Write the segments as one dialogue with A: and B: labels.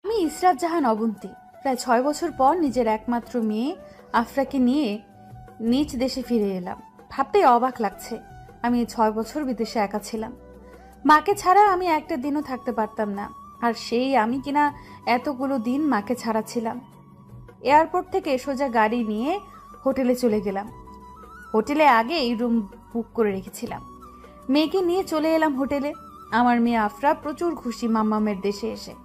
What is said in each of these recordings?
A: আমি ইসরাত জাহান অবন্তী প্রায় 6 বছর পর নিজের একমাত্র মেয়ে আফরাকে নিয়ে নিজ দেশে ফিরে এলাম। ভাবতেই অবাক লাগছে, আমি এই 6 বছর বিদেশে একা ছিলাম। মাকে ছাড়া আমি একটা দিনও থাকতে পারতাম না, আর সেই আমি কিনা এতগুলো দিন মাকে ছাড়া ছিলাম। এয়ারপোর্ট থেকে সোজা গাড়ি নিয়ে হোটেলে চলে গেলাম। হোটেলে আগেই রুম বুক করে রেখেছিলাম। মেয়েকে নিয়ে চলে এলাম হোটেলে। আমার মেয়ে আফরা প্রচুর খুশি মাম্মামের দেশে এসে।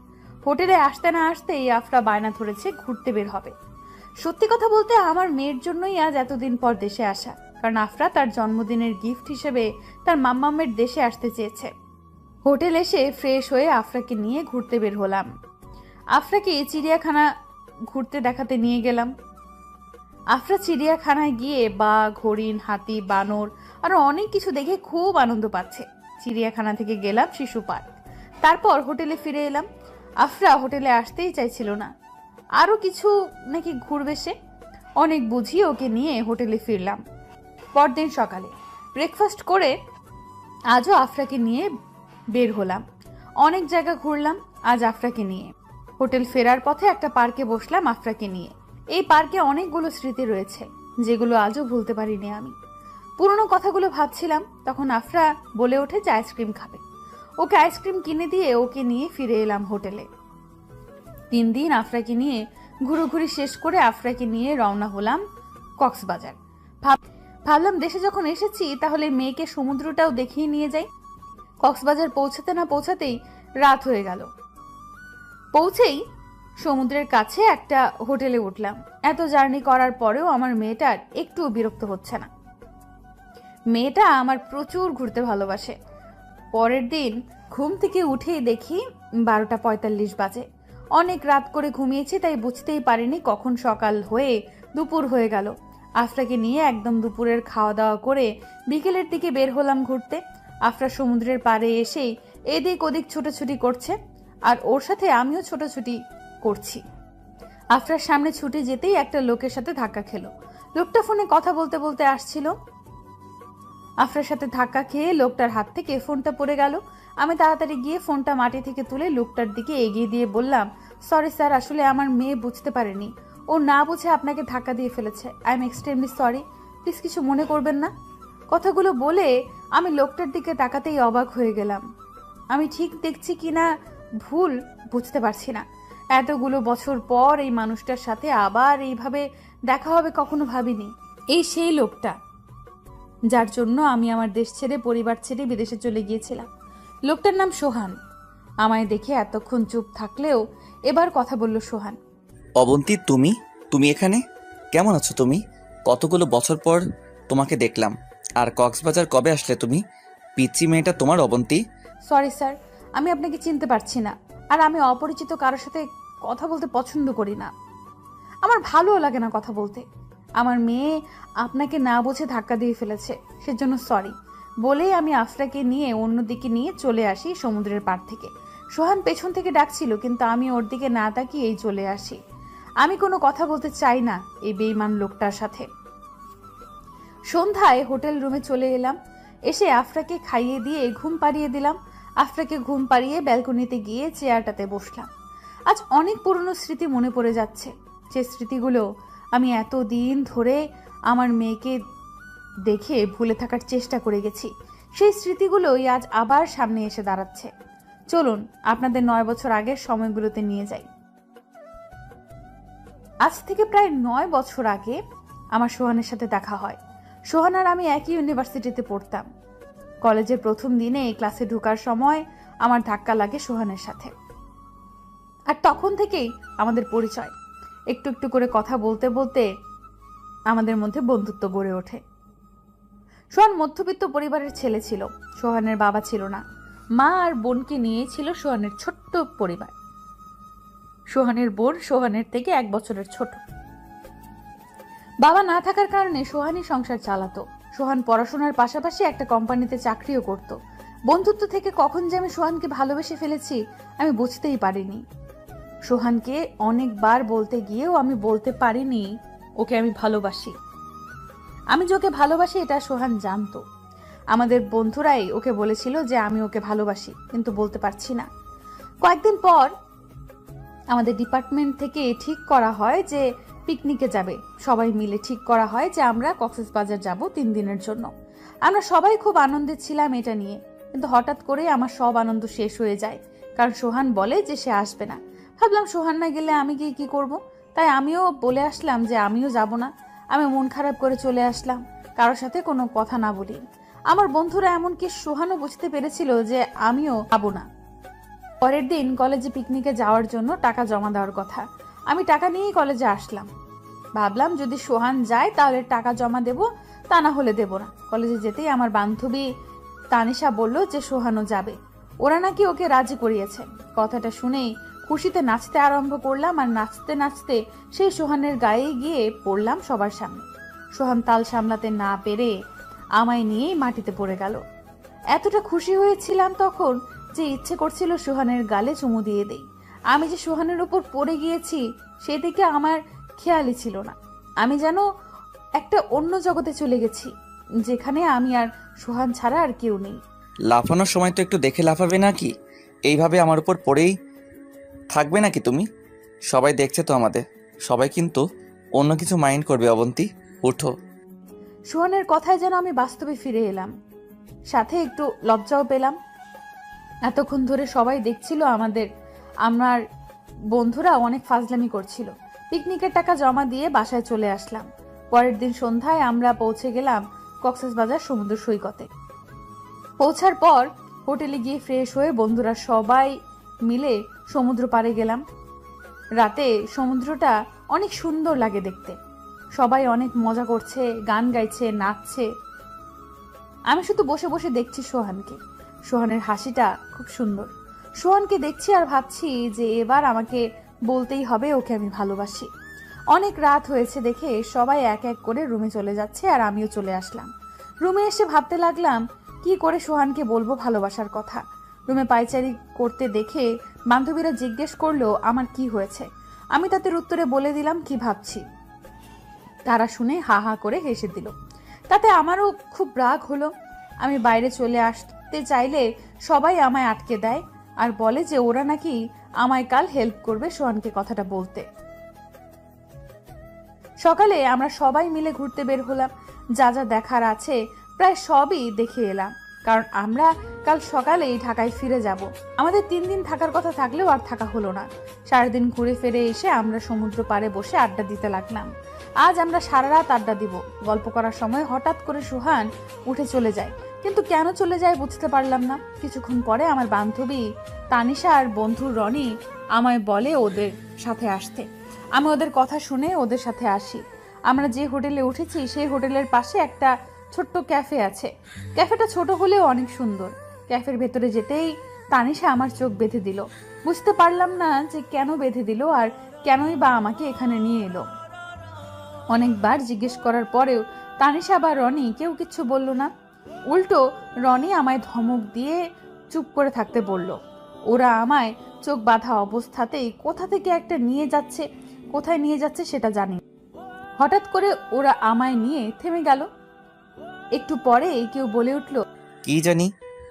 A: হোটেলে আসতে না আসতেই আফরা বায়না ধরেছে ঘুরতে বের হবে। সত্যি কথা বলতে আমার মেয়ের জন্যই আজ এতদিন পর দেশে আসা, কারণ আফরা তার জন্মদিনের গিফট হিসেবে তার মাম্মামের দেশে আসতে চেয়েছে। হোটেল এসে ফ্রেশ হয়ে আফরাকে নিয়ে ঘুরতে বের হলাম। আফরাকে চিড়িয়াখানা ঘুরতে দেখাতে নিয়ে গেলাম। আফরা চিড়িয়াখানায় গিয়ে বাঘ, হরিণ, হাতি, বানর আরো অনেক কিছু দেখে খুব আনন্দ পাচ্ছে। চিড়িয়াখানা থেকে গেলাম শিশু পার্ক, তারপর হোটেলে ফিরে এলাম। আফরা হোটেলে আসতেই চাইছিল না, আরো কিছু নাকি ঘুরবে সে। অনেক বুঝিয়ে ওকে নিয়ে হোটেলে ফিরলাম। পরদিন সকালে ব্রেকফাস্ট করে আজও আফরাকে নিয়ে বের হলাম। অনেক জায়গা ঘুরলাম আজ আফরাকে নিয়ে। হোটেল ফেরার পথে একটা পার্কে বসলাম আফরাকে নিয়ে। এই পার্কে অনেকগুলো স্মৃতি রয়েছে যেগুলো আজও ভুলতে পারিনি আমি। পুরনো কথাগুলো ভাবছিলাম, তখন আফরা বলে ওঠে যে আইসক্রিম খাবে। ওকে আইসক্রিম কিনে দিয়ে ওকে নিয়ে ফিরে এলাম হোটেলে। 3 দিন আফরাকে নিয়ে ঘুরোঘুরি শেষ করে আফরাকে নিয়ে রওনা হলাম কক্সবাজার। ভাবলাম দেশে যখন এসেছি তাহলে মেয়েকে সমুদ্রটাও দেখিয়ে নিয়ে যাই। কক্সবাজার পৌঁছাতে না পৌঁছাতেই রাত হয়ে গেল। পৌঁছেই সমুদ্রের কাছে একটা হোটেলে উঠলাম। এত জার্নি করার পরেও আমার মেয়েটার একটুও বিরক্ত হচ্ছে না। মেয়েটা আমার প্রচুর ঘুরতে ভালোবাসে। পরের দিন ঘুম থেকে উঠেই দেখি 12টা 45 বাজে। অনেক রাত করে ঘুমিয়েছি, তাই বুঝতেই পারিনি কখন সকাল হয়ে দুপুর হয়ে গেল। আফরাকে নিয়ে একদম দুপুরের খাওয়া দাওয়া করে বিকেলের দিকে বের হলাম ঘুরতে। আফরা সমুদ্রের পাড়ে এসেই এদিক ওদিক ছোটাছুটি করছে, আর ওর সাথে আমিও ছোটাছুটি করছি। আফরার সামনে ছুটে যেতেই একটা লোকের সাথে ধাক্কা খেলো। লোকটা ফোনে কথা বলতে বলতে আসছিল। আফরার সাথে ধাক্কা খেয়ে লোকটার হাত থেকে ফোনটা পড়ে গেল। আমি তাড়াতাড়ি গিয়ে ফোনটা মাটি থেকে তুলে লোকটার দিকে এগিয়ে দিয়ে বললাম, সরি স্যার, আসলে আমার মেয়ে বুঝতে পারেনি, ও না বুঝে আপনাকে ধাক্কা দিয়ে ফেলেছে। I am extremely sorry, please কিছু মনে করবেন না। কথাগুলো বলে আমি লোকটার দিকে তাকাতেই অবাক হয়ে গেলাম। আমি ঠিক দেখছি কিনা ভুল বুঝতে পারছি না। এতগুলো বছর পর এই মানুষটার সাথে আবার এইভাবে দেখা হবে কখনো ভাবিনি। এই সেই লোকটা যার জন্য আমি আমার দেশ ছেড়ে পরিবার ছেড়ে বিদেশে চলে গিয়েছিলাম। লোকটার নাম সোহান। আমায় দেখে এতক্ষণ চুপ থাকলেও এবার কথা বলল সোহান।
B: অবন্তী, তুমি তুমি এখানে কেমন আছো? তুমি কতগুলো বছর পর তোমাকে দেখলাম। আর কক্সবাজার কবে আসলে তুমি? পিচ্চি মেয়েটা তোমার অবন্তী।
A: সরি স্যার, আমি আপনাকে চিনতে পারছি না, আর আমি অপরিচিত কারোর সাথে কথা বলতে পছন্দ করি না। আমার ভালোও লাগে না কথা বলতে। আমার মেয়ে আপনাকে না বুঝে ধাক্কা দিয়ে ফেলেছে, সেজন্য সরি বলেই আমি আফরাকে নিয়ে অন্যদিকে নিয়ে চলে আসি সমুদ্রের পাড় থেকে। সোহান পেছন থেকে ডাকছিল, কিন্তু আমি ওর দিকে না তাকিয়েই চলে আসি। আমি কোনো কথা বলতে চাই না এই বেঈমান লোকটার সাথে। সন্ধ্যায় হোটেল রুমে চলে এলাম। এসে আফরাকে খাইয়ে দিয়ে ঘুম পাড়িয়ে দিলাম। আফরাকে ঘুম পাড়িয়ে ব্যালকনিতে গিয়ে চেয়ারটাতে বসলাম। আজ অনেক পুরনো স্মৃতি মনে পড়ে যাচ্ছে, যে স্মৃতিগুলো আমি এতদিন ধরে আমার মেয়েকে দেখে ভুলে থাকার চেষ্টা করে গেছি। সেই স্মৃতিগুলোই আজ আবার সামনে এসে দাঁড়াচ্ছে। চলুন আপনাদের 9 বছর আগের সময়গুলোতে নিয়ে যাই। আজ থেকে প্রায় 9 বছর আগে আমার সোহানের সাথে দেখা হয়। সোহান আর আমি একই ইউনিভার্সিটিতে পড়তাম। কলেজের প্রথম দিনে ক্লাসে ঢোকার সময় আমার ধাক্কা লাগে সোহানের সাথে, আর তখন থেকেই আমাদের পরিচয়। একটু একটু করে কথা বলতে বলতে আমাদের মধ্যে বন্ধুত্ব গড়ে ওঠে। সোহান মধ্যবিত্ত পরিবারের ছেলে ছিল। সোহানের বাবা ছিল না, মা আর বোনকে নিয়ে ছিল সোহানের ছোট্ট পরিবার। সোহানের বোন সোহানের থেকে 1 বছরের ছোট। বাবা না থাকার কারণে সোহানই সংসার চালাতো। সোহান পড়াশোনার পাশাপাশি একটা কোম্পানিতে চাকরিও করত। বন্ধুত্ব থেকে কখন যে আমি সোহানকে ভালোবেসে ফেলেছি আমি বুঝতেই পারিনি। সোহানকে অনেকবার বলতে গিয়েও আমি বলতে পারিনি ওকে আমি ভালোবাসি। আমি যে ওকে ভালোবাসি এটা সোহান জানতো। আমাদের বন্ধুরাই ওকে বলেছিল যে আমি ওকে ভালোবাসি, কিন্তু বলতে পারছি না। কয়েকদিন পর আমাদের ডিপার্টমেন্ট থেকে ঠিক করা হয় যে পিকনিকে যাবে। সবাই মিলে ঠিক করা হয় যে আমরা কক্সবাজার যাব 3 দিনের জন্য। আমরা সবাই খুব আনন্দে ছিলাম এটা নিয়ে, কিন্তু হঠাৎ করে আমার সব আনন্দ শেষ হয়ে যায়, কারণ সোহান বলে যে সে আসবে না। ভাবলাম সোহান না গেলে আমি গিয়ে কি করব, তাই আমিও বলে আসলাম যে আমিও যাব না। আমি মন খারাপ করে চলে আসলাম, কারোর সাথে কোনো কথা না বলি। আমার বন্ধুরা, এমনকি সোহানও বুঝতে পেরেছিল যে আমিও যাবো না। পরের দিন কলেজে পিকনিকে যাওয়ার জন্য টাকা জমা দেওয়ার কথা। আমি টাকা নিয়েই কলেজে আসলাম। ভাবলাম যদি সোহান যায় তাহলে টাকা জমা দেব, তা না হলে দেব না। কলেজে যেতেই আমার বান্ধবী তানিশা বলল যে সোহানও যাবে, ওরা নাকি ওকে রাজি করিয়েছে। কথাটা শুনেই খুশিতে নাচতে আরম্ভ করলাম, আর নাচতে নাচতে সেই সোহানের গায়ে গিয়ে পড়লাম সবার সামনে। সোহান তাল সামলাতে না পেরে আমায় নিয়েই মাটিতে পড়ে গেল। এতটা খুশি হয়েছিলাম তখন যে ইচ্ছে করছিল সোহানের গালে চুমু দিয়ে দেই। আমি যে সোহানের উপর পড়ে গিয়েছি সেদিকে আমার খেয়ালই ছিল না। আমি যেন একটা অন্য জগতে চলে গেছি, যেখানে আমি আর সোহান ছাড়া আর কেউ নেই।
B: লাফানোর সময় তো একটু দেখে লাফাবে নাকি? এইভাবে আমার উপর পড়েই থাকবে নাকি তুমি? সবাই দেখছে তো আমাদের, সবাই কিন্তু অন্য কিছু মাইন্ড করবে। অবন্তী, উঠো।
A: সোহানের কথায় যেন আমি বাস্তবে ফিরে এলাম, সাথে একটু লজ্জাও পেলাম। এতক্ষণ ধরে সবাই দেখছিল আমাদের, আমার বন্ধুরা অনেক ফাজলামি করছিল। পিকনিকের টাকা জমা দিয়ে বাসায় চলে আসলাম। পরের দিন সন্ধ্যায় আমরা পৌঁছে গেলাম কক্সবাজার সমুদ্র সৈকতে। পৌঁছার পর হোটেলে গিয়ে ফ্রেশ হয়ে বন্ধুরা সবাই মিলে সমুদ্র পাড়ে গেলাম। রাতে সমুদ্রটা অনেক সুন্দর লাগে দেখতে। সবাই অনেক মজা করছে, গান গাইছে, নাচছে। আমি শুধু বসে বসে দেখছি সোহানকে। সোহানের হাসিটা খুব সুন্দর। সোহানকে দেখছি আর ভাবছি যে এবার আমাকে বলতেই হবে ওকে আমি ভালোবাসি। অনেক রাত হয়েছে দেখে সবাই এক এক করে রুমে চলে যাচ্ছে, আর আমিও চলে আসলাম। রুমে এসে ভাবতে লাগলাম কি করে সোহানকে বলবো ভালোবাসার কথা। রুমে পায়চারি করতে দেখে বান্ধবীরা জিজ্ঞেস করলো আমার কি হয়েছে। আমি তাদের উত্তরে বলে দিলাম কি ভাবছি। তারা শুনে হা হা করে হেসে দিল। তাতে আমারও খুব রাগ হলো। আমি বাইরে চলে আসতে চাইলে সবাই আমায় আটকে দেয়, আর বলে যে ওরা নাকি আমায় কাল হেল্প করবে সোহানকে কথাটা বলতে। সকালে আমরা সবাই মিলে ঘুরতে বের হলাম। যা যা দেখার আছে প্রায় সবই দেখে এলাম, কারণ আমরা কাল সকালেই ঢাকায় ফিরে যাব। আমাদের 3 দিন থাকার কথা থাকলেও আর থাকা হলো না। সারাদিন ঘুরে ফিরে এসে আমরা সমুদ্র পাড়ে বসে আড্ডা দিতে লাগলাম। আজ আমরা সারা রাত আড্ডা দিব। গল্প করার সময় হঠাৎ করে সোহান উঠে চলে যায়, কিন্তু কেন চলে যায় বুঝতে পারলাম না। কিছুক্ষণ পরে আমার বান্ধবী তানিশা আর বন্ধু রনি আমায় বলে ওদের সাথে আসতে। আমি ওদের কথা শুনে ওদের সাথে আসি। আমরা যে হোটেলে উঠেছি সেই হোটেলের পাশে একটা ছোট্ট ক্যাফে আছে। ক্যাফেটা ছোট হলেও অনেক সুন্দর। ক্যাফের ভেতরে যেতেই তানিশা আমার চোখ বেঁধে দিল। বুঝতে পারলাম না যে কেন বেঁধে দিল আর কেনই বা আমাকে এখানে নিয়ে এলো। অনেকবার জিজ্ঞেস করার পরেও তানিশা বা রনি কেউ কিচ্ছু বলল না। উল্টো রনি আমায় ধমক দিয়ে চুপ করে থাকতে বলল। ওরা আমায় চোখ বাঁধা অবস্থাতেই কোথা থেকে একটা নিয়ে যাচ্ছে, কোথায় নিয়ে যাচ্ছে সেটা জানি। হঠাৎ করে ওরা আমায় নিয়ে থেমে গেল। একটু পরে কেউ বলে উঠল,
B: কি জানি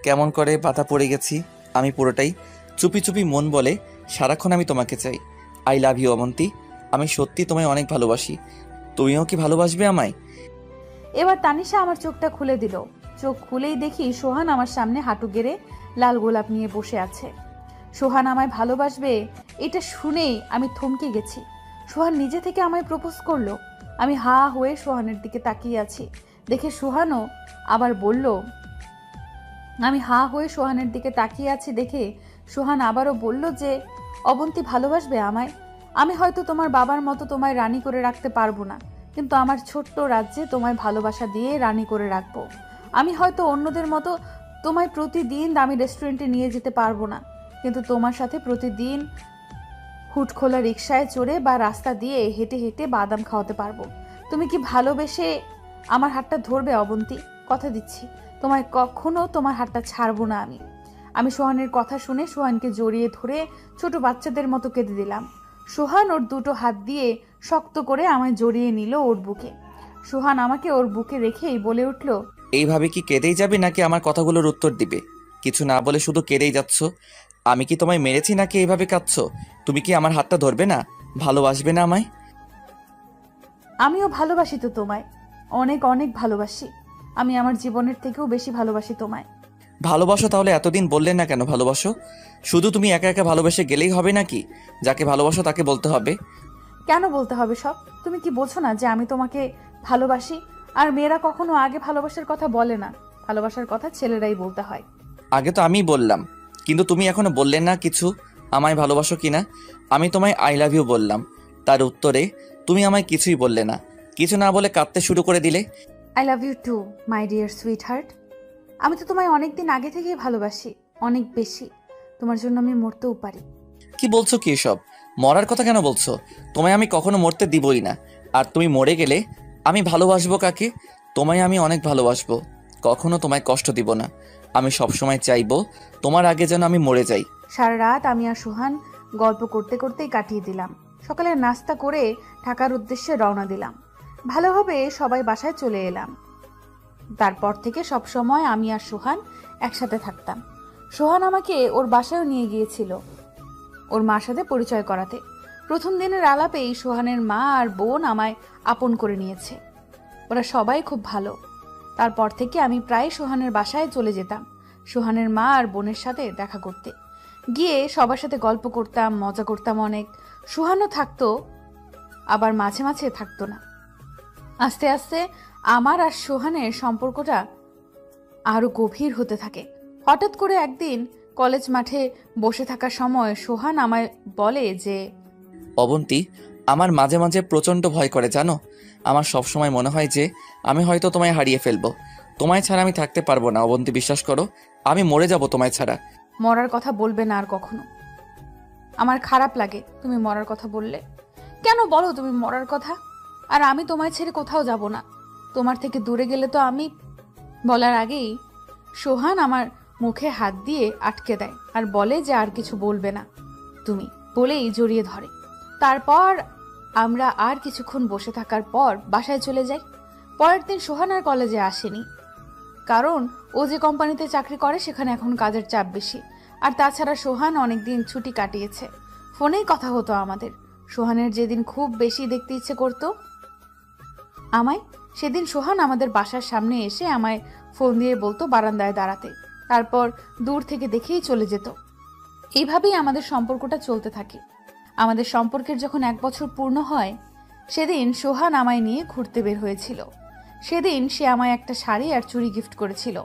B: কেমন করে পাতা পড়ে গেছি আমি পুরোটাই। চুপি চুপি মন বলে সারাক্ষণ আমি তোমাকে চাই। আই লাভ ইউ অবন্তী, আমি সত্যি তোমায় অনেক ভালোবাসি। তুমিও কি ভালোবাসবে আমায়?
A: এবার তানিশা আমার চোখটা খুলে দিল। চোখ খুলেই দেখি সোহান আমার সামনে হাঁটু গেড়ে লাল গোলাপ নিয়ে বসে আছে। সোহান আমায় ভালোবাসবে এটা শুনেই আমি থমকে গেছি। সোহান নিজে থেকে আমায় প্রপোজ করলো। আমি হা হয়ে সোহানের দিকে তাকিয়ে আছি দেখে সোহানও আবার বলল, আমি হা হয়ে সোহানের দিকে তাকিয়ে আছি দেখে সোহান আবারও বলল যে অবন্তী ভালোবাসবে আমায়। আমি হয়তো তোমার বাবার মতো তোমায় রানী করে রাখতে পারবো না, কিন্তু আমার ছোট্ট রাজ্যে তোমায় ভালোবাসা দিয়ে রানী করে রাখবো। আমি হয়তো অন্যদের মতো তোমায় প্রতিদিন দামি রেস্টুরেন্টে নিয়ে যেতে পারবো না, কিন্তু তোমার সাথে প্রতিদিন হুটখোলা রিকশায় চড়ে বা রাস্তা দিয়ে হেঁটে হেঁটে বাদাম খাওয়াতে পারবো। তুমি কি ভালোবেসে আমার হাতটা ধরবে অবন্তী? কথা দিচ্ছি তোমায় কখনো তোমার হাতটা ছাড়বো না আমি। আমি সোহানের কথা শুনে সোহানকে জড়িয়ে ধরে ছোট বাচ্চাদের মতো কেঁদে দিলাম। সোহান ওর দুটো হাত দিয়ে শক্ত করে আমায় জড়িয়ে নিল ওর বুকে। সোহান আমাকে ওর বুকে রেখেই বলে উঠল,
B: এইভাবে কি কেঁদেই যাবে নাকি আমার কথাগুলোর উত্তর দিবে? কিছু না বলে শুধু কেঁদেই যাচ্ছ। আমি কি তোমায় মেরেছি নাকি এইভাবে কাঁদছো? তুমি কি আমার হাতটা ধরবে না? ভালোবাসবে না আমায়?
A: আমিও ভালোবাসি তো তোমায়, অনেক অনেক ভালোবাসি। আমি আমার জীবনের থেকেও বেশি ভালোবাসি তোমায়।
B: ভালোবাসো তাহলে এতদিন বললেন না কেন ভালোবাসো? শুধু তুমি একা একা ভালোবেসে গেলেই হবে নাকি? যাকে ভালোবাসো তাকে বলতে হবে।
A: কেন বলতে হবে সব? তুমি কি বোঝো না যে আমি তোমাকে ভালোবাসি? আর মেয়েরা কখনো আগে ভালোবাসার কথা বলে না, ভালোবাসার কথা ছেলেরাই বলতে হয়।
B: আগে তো আমিই বললাম, কিন্তু তুমি এখনো বললেন না কিছু, আমায় ভালোবাসো কিনা। আমি তোমায় আই লাভ ইউ বললাম, তার উত্তরে তুমি আমায় কিছুই বললে না। কিছু না বলে কাঁদতে শুরু করে দিলে।
A: I love you too, my dear sweetheart. আমি তো তোমায় অনেক দিন আগে থেকেই ভালোবাসি, অনেক বেশি। তোমার জন্য আমি মরতেও পারি।
B: কি বলছো কি এসব? মরার কথা কেন বলছো? তোমায় আমি কখনো মরতে দিবই না। আর তুমি মরে গেলে আমি ভালোবাসবো কাকে? তোমায় আমি অনেক ভালোবাসবো, কখনো তোমায় কষ্ট দিব না। আমি সবসময় চাইবো তোমার আগে যেন আমি মরে যাই।
A: সারা রাত আমি আর সোহান গল্প করতে করতেই কাটিয়ে দিলাম। সকালে নাস্তা করে ঢাকার উদ্দেশ্যে রওনা দিলাম। ভালোভাবে সবাই বাসায় চলে এলাম। তারপর থেকে সব সময় আমি আর সোহান একসাথে থাকতাম। সোহান আমাকে ওর বাসায়ও নিয়ে গিয়েছিল ওর মার সাথে পরিচয় করাতে। প্রথম দিনের আলাপেই সোহানের মা আর বোন আমায় আপন করে নিয়েছে। ওরা সবাই খুব ভালো। তারপর থেকে আমি প্রায় সোহানের বাসায় চলে যেতাম সোহানের মা আর বোনের সাথে দেখা করতে। গিয়ে সবার সাথে গল্প করতাম, মজা করতাম অনেক। সোহানও থাকতো, আবার মাঝে মাঝে থাকতো না। আস্তে আস্তে আমার আর সোহানের সম্পর্কটা আরো গভীর হতে থাকে। হঠাৎ করে একদিন কলেজ মাঠে বসে থাকার সময় সোহান আমায় বলে যে,
B: অবন্তী, আমার মাঝে মাঝে প্রচণ্ড ভয় করে জানো। আমার সব সময় মনে হয় যে আমি হয়তো তোমায় হারিয়ে ফেলবো। তোমায় ছাড়া আমি থাকতে পারবো না অবন্তী, বিশ্বাস করো। আমি মরে যাব তোমায় ছাড়া।
A: মরার কথা বলবে না আর কখনো। আমার খারাপ লাগে তুমি মরার কথা বললে। কেন বলো তুমি মরার কথা? আর আমি তোমায় ছেড়ে কোথাও যাব না। তোমার থেকে দূরে গেলে তো আমি। বলার আগেই সোহান আমার মুখে হাত দিয়ে আটকে দেয় আর বলে যে আর কিছু বলবে না তুমি, বলেই জড়িয়ে ধরে। তারপর আমরা আর কিছুক্ষণ বসে থাকার পর বাসায় চলে যাই। পরের দিন সোহান আর কলেজে আসেনি, কারণ ও যে কোম্পানিতে চাকরি করে সেখানে এখন কাজের চাপ বেশি। আর তাছাড়া সোহান অনেকদিন ছুটি কাটিয়েছে। ফোনেই কথা হতো আমাদের। সোহানের যেদিন খুব বেশি দেখতে ইচ্ছে করতো আমায়, সেদিন সোহান আমাদের বাসার সামনে এসে আমায় ফোন দিয়ে বলতো বারান্দায় দাঁড়াতে, তারপর দূর থেকে দেখেই চলে যেত। এইভাবেই আমাদের সম্পর্কটা চলতে থাকে। আমাদের সম্পর্কের যখন 1 বছর পূর্ণ হয়, সেদিন সোহান আমায় নিয়ে ঘুরতে বের হয়েছিল। সেদিন সে আমায় একটা শাড়ি আর চুড়ি গিফট করেছিল।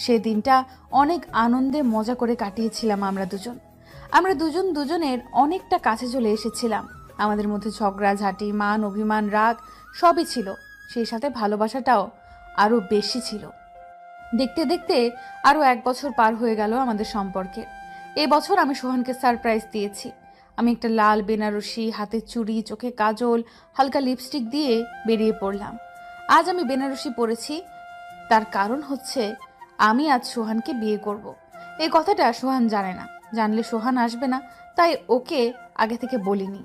A: সেদিনটা অনেক আনন্দে মজা করে কাটিয়েছিলাম আমরা দুজন দুজনের অনেকটা কাছে চলে এসেছিলাম। আমাদের মধ্যে ঝগড়াঝাঁটি, মান অভিমান, রাগ সবই ছিল। সেই সাথে ভালোবাসাটাও আরো বেশি ছিল। দেখতে দেখতে আরো 1 বছর পার হয়ে গেল আমাদের সম্পর্কে। এই বছর আমি সোহানকে সারপ্রাইজ দিয়েছি। আমি একটা লাল বেনারসি, হাতে চুড়ি, চোখে কাজল, হালকা লিপস্টিক দিয়ে বেরিয়ে পড়লাম। আজ আমি বেনারসি পরেছি, তার কারণ হচ্ছে আমি আজ সোহানকে বিয়ে করব। এই কথাটা সোহান জানে না, জানলে সোহান আসবে না, তাই ওকে আগে থেকে বলিনি।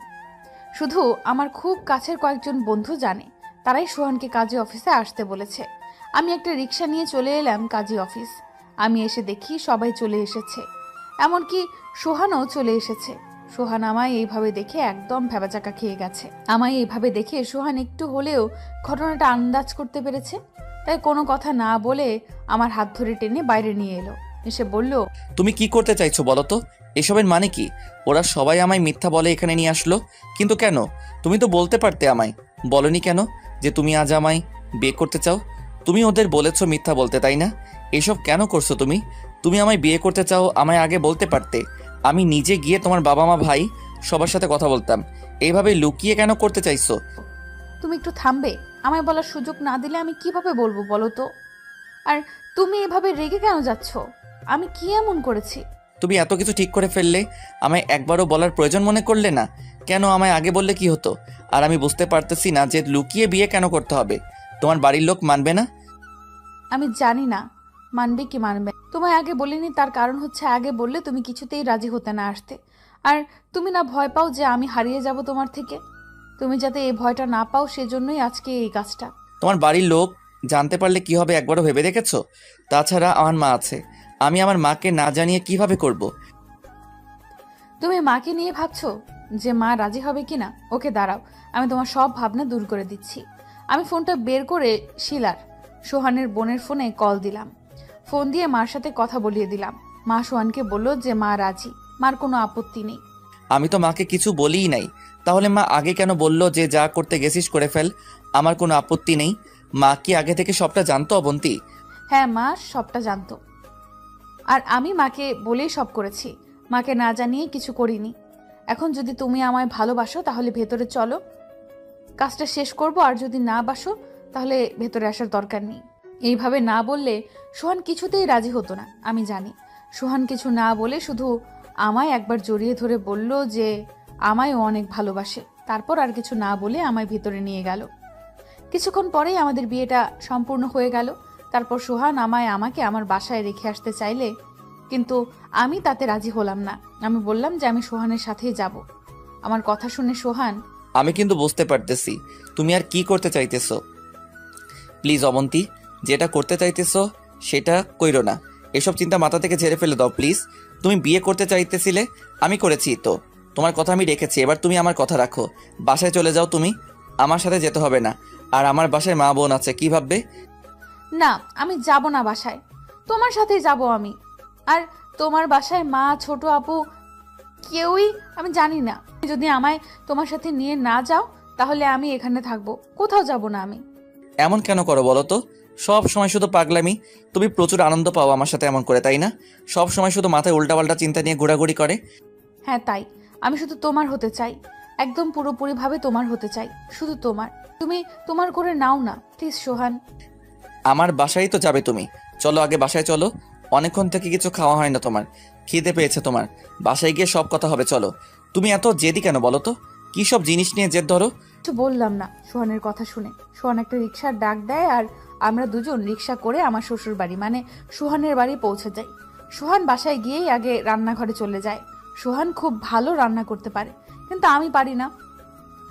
A: শুধু আমার খুব কাছের কয়েকজন বন্ধু জানে, তারাই সোহানকে কাজী অফিসে আসতে বলেছে। আমি একটা রিক্সা নিয়ে চলে এলাম কাজী অফিস। আমি এসে দেখি সবাই চলে এসেছে, এমনকি সোহানও চলে এসেছে। সোহান আমায় এইভাবে দেখে একদম ভ্যাবাচাকা খেয়ে গেছে। আমায় এইভাবে দেখে সোহান একটু হলেও ঘটনাটা আন্দাজ করতে পেরেছে, তাই কোনো কথা না বলে আমার হাত ধরে টেনে বাইরে নিয়ে এলো। এসে বলল,
B: তুমি কি করতে চাইছো বলো তো? এসবের মানে কি? ওরা সবাই আমায় মিথ্যা বলে এখানে নিয়ে আসলো, কিন্তু কেন? তুমি তো বলতে পারতে আমায়। বলনি কেন যে তুমি আজ আমায় বিয়ে করতে চাও? তুমি ওদের বলেছো মিথ্যা বলতে, তাই না? এসব কেন করছো তুমি? তুমি আমায় বিয়ে করতে চাও, আমায় আগে বলতে পারতে। আমি নিজে গিয়ে তোমার বাবা মা ভাই সবার সাথে কথা বলতাম। এইভাবে লুকিয়ে কেন করতে চাইছো?
A: তুমি একটু থামবে? আমায় বলার সুযোগ না দিলে আমি কিভাবে বলবো বলো তো? আর তুমি এভাবে রেগে কেন যাচ্ছ? আমি কি এমন করেছি?
B: তুমি এত কিছু ঠিক করে ফেললে, আমায় একবারও বলার প্রয়োজন মনে করলে না? কেন আমায় আগে বললে কি হতো? আর আমি বুঝতে পারতেছি না যে লুকিয়ে বিয়ে কেন করতে হবে। তোমার বাড়ির লোক মানবে না?
A: আমি জানি না মানবে কি মানবে। তোমায় আগে বলিনি, তার কারণ হচ্ছে আগে বললে তুমি কিছুতেই রাজি হতে না আসতে। আর তুমি না ভয় পাও যে আমি হারিয়ে যাব তোমার থেকে? তুমি যাতে এই ভয়টা না পাও সেজন্যই আজকে এই কাজটা।
B: তোমার বাড়ির লোক জানতে পারলে কি হবে একবারও ভেবে দেখেছো? তাছাড়া আমার মা আছে, আমি আমার মাকে না জানিয়ে কিভাবে করব?
A: তুমি মাকে নিয়ে ভাবছো যে মা রাজি হবে কিনা? ওকে দাঁড়াও, আমি তোমার সব ভাবনা দূর করে দিচ্ছি। আমি ফোনটা বের করে শিলার, সোহানের বোনের ফোনে কল দিলাম। ফোন দিয়ে মার সাথে কথা বলিয়ে দিলাম। মা সোহানকে বলল যে মা রাজি, মার কোনো আপত্তি নেই।
B: আমি তো মাকে কিছু বলিই নাই, তাহলে মা আগে কেন বললো যে যা করতে গেছিস করে ফেল, আমার কোনো আপত্তি নেই? মা কি আগে থেকে সবটা জানতো অবন্তী?
A: হ্যাঁ, মা সবটা জানতো, আর আমি মাকে বলেই সব করেছি। মাকে না জানিয়ে কিছু করিনি। এখন যদি তুমি আমায় ভালোবাসো তাহলে ভেতরে চলো, কাজটা শেষ করব। আর যদি না বাসো তাহলে ভেতরে আসার দরকার নেই। এইভাবে না বললে সোহান কিছুতেই রাজি হতো না, আমি জানি। সোহান কিছু না বলে শুধু আমায় একবার জড়িয়ে ধরে বলল যে আমায় ও অনেক ভালোবাসে। তারপর আর কিছু না বলে আমায় ভেতরে নিয়ে গেল। কিছুক্ষণ পরেই আমাদের বিয়েটা সম্পূর্ণ হয়ে গেল। তারপর সোহান আমাকে আমার বাসায় রেখে আসতে চাইলে, কিন্তু আমি তাতে রাজি হলাম না। আমি বললাম যে আমি সোহানের সাথেই যাব। আমার কথা শুনে সোহান,
B: আমি কিন্তু বুঝতে পারতেছি তুমি আর কি করতে চাইতেছো। প্লিজ অবন্তী, যেটা করতে চাইতেছো সেটা কইরো না। এসব চিন্তা মাথা থেকে ঝেড়ে ফেলে দাও প্লিজ। তুমি বিয়ে করতে চাইতেছিলে, আমি করেছি তো। তোমার কথা আমি রেখেছি, এবার তুমি আমার কথা রাখো। বাসায় চলে যাও তুমি, আমার সাথে যেতে হবে না। আর আমার বাসায় মা বোন আছে, কি ভাববে?
A: না আমি যাব না বাসায়, তোমার সাথেই যাব আমি। আর তোমার বাসায় মা, ছোট আপু, কেউই আমি জানি না। যদি আমায় তোমার সাথে নিয়ে না যাও তাহলে আমি এখানে থাকবো, কোথাও যাব না আমি।
B: এমন কেন করো বলো তো? সব সময় শুধু পাগলামি। তুমি প্রচুর আনন্দ পাও আমার সাথে এমন করে, তাই না? সব সময় শুধু মাথায় উল্টাপাল্টা চিন্তা নিয়ে ঘোরাঘুরি করে।
A: হ্যাঁ তাই, আমি শুধু তোমার হতে চাই, একদম পুরোপুরিভাবে তোমার হতে চাই, শুধু তোমার। তুমি তোমার করে নাও না প্লিজ সোহান।
B: আমার বাসায় তো যাবে তুমি, চলো আগে বাসায় চলো। অনেকক্ষণ থেকে কিছু খাওয়া হয় না তোমার, খিদে পেয়েছে তোমার। বাসায় গিয়ে সব কথা হবে, চলো। তুমি এত জেদি কেন বলো তো? কি সব জিনিস নিয়ে জেদ ধরো?
A: কিছু বললাম না সোহানের কথা শুনে। সোহান একটা রিক্সার ডাক দেয় আর আমরা দুজন রিক্সা করে আমার শ্বশুর বাড়ি মানে সোহানের বাড়ি পৌঁছে যাই। সোহান বাসায় গিয়েই আগে রান্নাঘরে চলে যায়। সোহান খুব ভালো রান্না করতে পারে, কিন্তু আমি পারি না।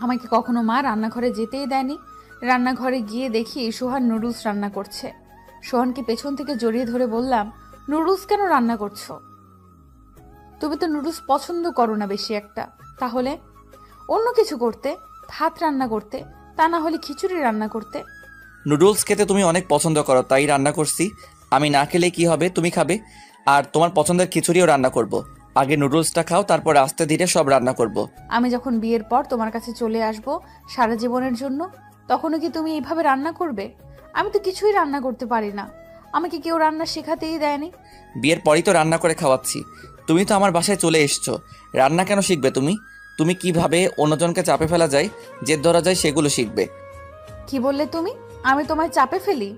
A: আমাকে কখনো মা রান্নাঘরে যেতেই দেয়নি। রান্নাঘরে গিয়ে দেখি সোহান নুডলস রান্না করছে। সোহানকে পেছন থেকে জড়িয়ে ধরে বললাম, নুডলস কেন রান্না করছো? তুমি তো নুডলস পছন্দ করো না বেশি একটা, তাহলে অন্য কিছু করতে, ভাত রান্না করতে, তা না হলে খিচুড়ি রান্না করতে।
B: নুডলস খেতে তুমি অনেক পছন্দ করো, তাই রান্না করছি। আমি না খেলে কি হবে, তুমি খাবে। আর তোমার পছন্দের খিচুড়িও রান্না করব। আগে নুডলসটা খাও, তারপর আস্তে ধীরে সব রান্না করব।
A: আমি যখন বিয়ের পর তোমার কাছে চলে আসব সারা জীবনের জন্য, তখনও কি তুমি এইভাবে রান্না করবে? আমি তো কিছুই রান্না করতে পারি না, আমাকে কেউ রান্না শেখাতেই দেয়নি।
B: বিয়ের পরই তো রান্না করে খাওয়াচ্ছি। তুমি তো আমার বাসায় চলে এসছো, রান্না কেন শিখবে তুমি? তুমি কিভাবে অন্যজনকে চাপে ফেলা যায়, জেদ ধরা যায়, সেগুলো শিখবে।
A: কি বললে তুমি? আমি তোমায় চাপে ফেলি?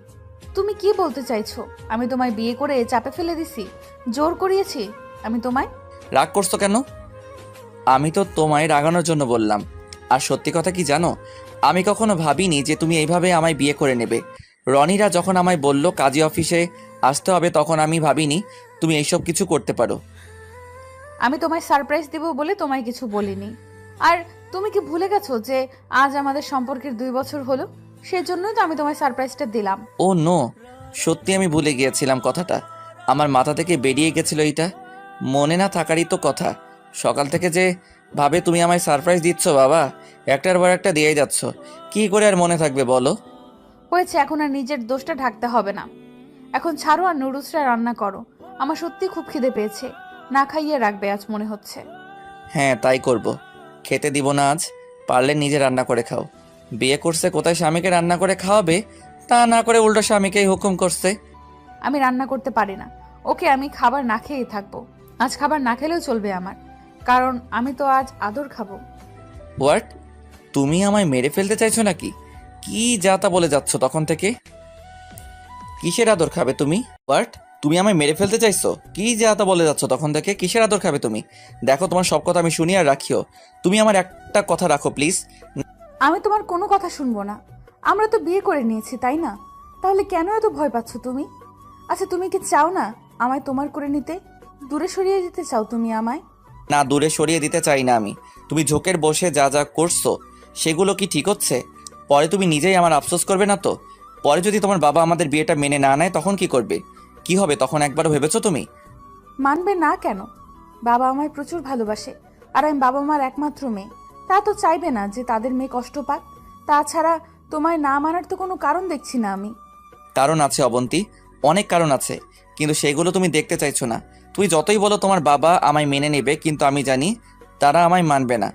A: তুমি কি বলতে চাইছো? আমি তোমায় বিয়ে করে চাপে ফেলে দিছি, জোর করিয়েছি আমি তোমায়?
B: রাগ করছো কেন? আমি তো তোমায় রাগানোর জন্য বললাম। আর সত্যি কথা কি জানো, আমি কখনো ভাবিনি যে তুমি এইভাবে আমায় বিয়ে করে নেবে। রনিরা যখন আমায় বলল কাজী অফিসে আসতে হবে, তখন আমি ভাবিনি তুমি এইসব কিছু করতে পারো।
A: আমি তোমায় সারপ্রাইজ দেব বলে তোমায় কিছু বলিনি। আর তুমি কি ভুলে গেছো যে আজ আমাদের সম্পর্কের 2 বছর হলো? সেজন্যই তো আমি তোমায় সারপ্রাইজটা দিলাম।
B: ও নো, সত্যি আমি ভুলে গিয়েছিলাম কথাটা। আমার মাথা থেকে বেরিয়ে গেছিল এইটা। মনে না থাকারই তো কথা। সকাল থেকে যে ভাবে তুমি আমায় সারপ্রাইজ দিচ্ছ বাবা, একটার পর একটা দিয়েই যাচ্ছ। কি করে আর মনে থাকবে বলো?
A: হয়েছে, এখন আর নিজের দোষটা ঢাকতে হবে না। এখন ছাড়ো আর নুডলসটা রান্না করো। আমার সত্যি খুব খিদে পেয়েছে, না খাইয়ে রাখবে আজ মনে হচ্ছে।
B: হ্যাঁ তাই করব। খেতে দিব না আজ, পারলে নিজে রান্না করে খাও। বিয়ে করছে কোথায় স্বামীকে রান্না করে খাওয়াবে, তা না করে উল্টো স্বামীকেই হুকুম করছে।
A: আমি রান্না করতে পারি না। ওকে, আমি খাবার না খেয়েই থাকবো। আজ খাবার না খেলেও চলবে আমার, কারণ আমি তো আজ আদর খাবো।
B: হোয়াট? তুমি আমায় মেরে ফেলতে চাইছো নাকি? কি যা তা বলে যাচ্ছ তখন থেকে? কিসের আদর খাবে তুমি? হোয়াট? তুমি আমায় মেরে ফেলতে চাইছো? কি যা তা বলে যাচ্ছ তখন থেকে? কিসের আদর খাবে তুমি? দেখো, তোমার সব কথা আমি শুনি আর রাখিও। তুমি আমার একটা কথা রাখো প্লিজ।
A: আমি তোমার কোনো কথা শুনবো না। আমরা তো বিয়ে করে নিয়েছি, তাই না? তাহলে কেন এত ভয় পাচ্ছ তুমি? আচ্ছা, তুমি কি চাও না আমায় তোমার করে নিতে? দূরে সরিয়ে দিতে চাও তুমি আমায়?
B: না, দূরে সরিয়ে দিতে চাই না আমি। তুমি ঝোঁকের বসে যা যা করছো সেগুলো কি ঠিক হচ্ছে? পরে তুমি নিজেই আমার আফসোস করবে না তো? পরে যদি তোমার বাবা আমাদের বিয়েটা মেনে না নেয় তখন কি করবে? কি হবে তখন একবারও ভেবেছো তুমি?
A: মানবে না কেন? বাবা আমায় প্রচুর ভালোবাসে, আর আমি বাবা মার একমাত্র মেয়ে। তা তো চাইবে না যে তাদের মেয়ে কষ্ট পাক। তাছাড়া তোমায় না মানার তো কোনো কারণ দেখছি না আমি।
B: কারণ আছে অবন্তী, অনেক কারণ আছে, কিন্তু সেগুলো তুমি দেখতে চাইছো না। তুই যতই বলো তোমার বাবা আমায় মেনে নেবে, কিন্তু আমি জানি তারা আমায় মানবে না।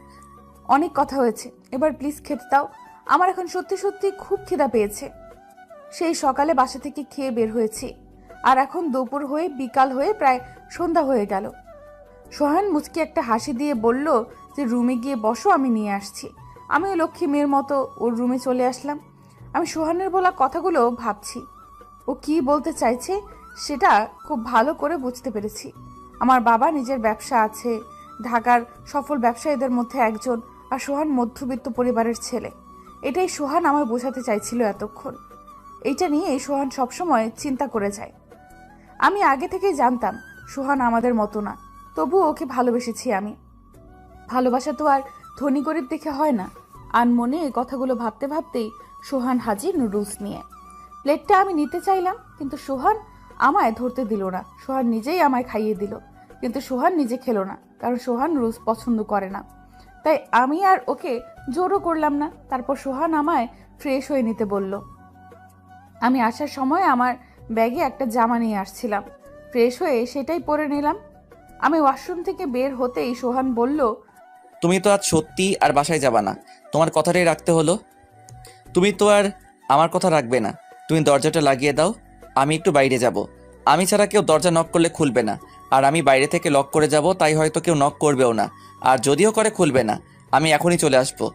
A: অনেক কথা হয়েছে, এবার প্লিজ খেতে দাও। আমার এখন সত্যি সত্যি খুব খিদা পেয়েছে। সেই সকালে বাসা থেকে খেয়ে বের হয়েছি, আর এখন দুপুর হয়ে বিকাল হয়ে প্রায় সন্ধ্যা হয়ে গেল। সোহান মুচকি একটা হাসি দিয়ে বলল যে রুমে গিয়ে বসো, আমি নিয়ে আসছি। আমি ওই লক্ষ্মী মেয়ের মতো ওর রুমে চলে আসলাম। আমি সোহানের বলা কথাগুলো ভাবছি, ও কি বলতে চাইছে সেটা খুব ভালো করে বুঝতে পেরেছি। আমার বাবা নিজের ব্যবসা আছে, ঢাকার সফল ব্যবসায়ীদের মধ্যে একজন, আর সোহান মধ্যবিত্ত পরিবারের ছেলে। এটাই সোহান আমায় বোঝাতে চাইছিল এতক্ষণ। এইটা নিয়ে সোহান সবসময় চিন্তা করে যায়। আমি আগে থেকেই জানতাম সোহান আমাদের মতো না, তবুও ওকে ভালোবেসেছি আমি। ভালোবাসা তো আর ধনী গরিব দেখে হয় না। আনমনে এই কথাগুলো ভাবতে ভাবতেই সোহান হাজির নুডলস নিয়ে। প্লেটটা আমি নিতে চাইলাম, কিন্তু সোহান আমায় ধরতে দিল না। সোহান নিজেই আমায় খাইয়ে দিল, কিন্তু সোহান নিজে খেলো না, কারণ সোহান নুডলস পছন্দ করে না। তাই আমি আর ওকে জোরও করলাম না। তারপর সোহান আমায় ফ্রেশ হয়ে নিতে বলল। আমি আসার সময় আমার ব্যাগে একটা জামা নিয়ে আসছিলাম, ফ্রেশ হয়ে সেটাই পরে নিলাম। আমি ওয়াশরুম থেকে বের হতেই সোহান বলল,
B: তুমি তো আজ সত্যি আর বাসায় যাবা না, তোমার কথাটাই রাখতে হলো। তুমি তো আর আমার কথা রাখবে না। তুমি দরজাটা লাগিয়ে দাও, আমি একটু বাইরে যাব। আমি ছাড়া কেউ দরজা নক করলে খুলবে না, আর আমি বাইরে থেকে লক করে যাব, তাই হয়তো কেউ নক করবেও না। আর যদিও করে খুলবে না, আমি এখনই চলে আসবো।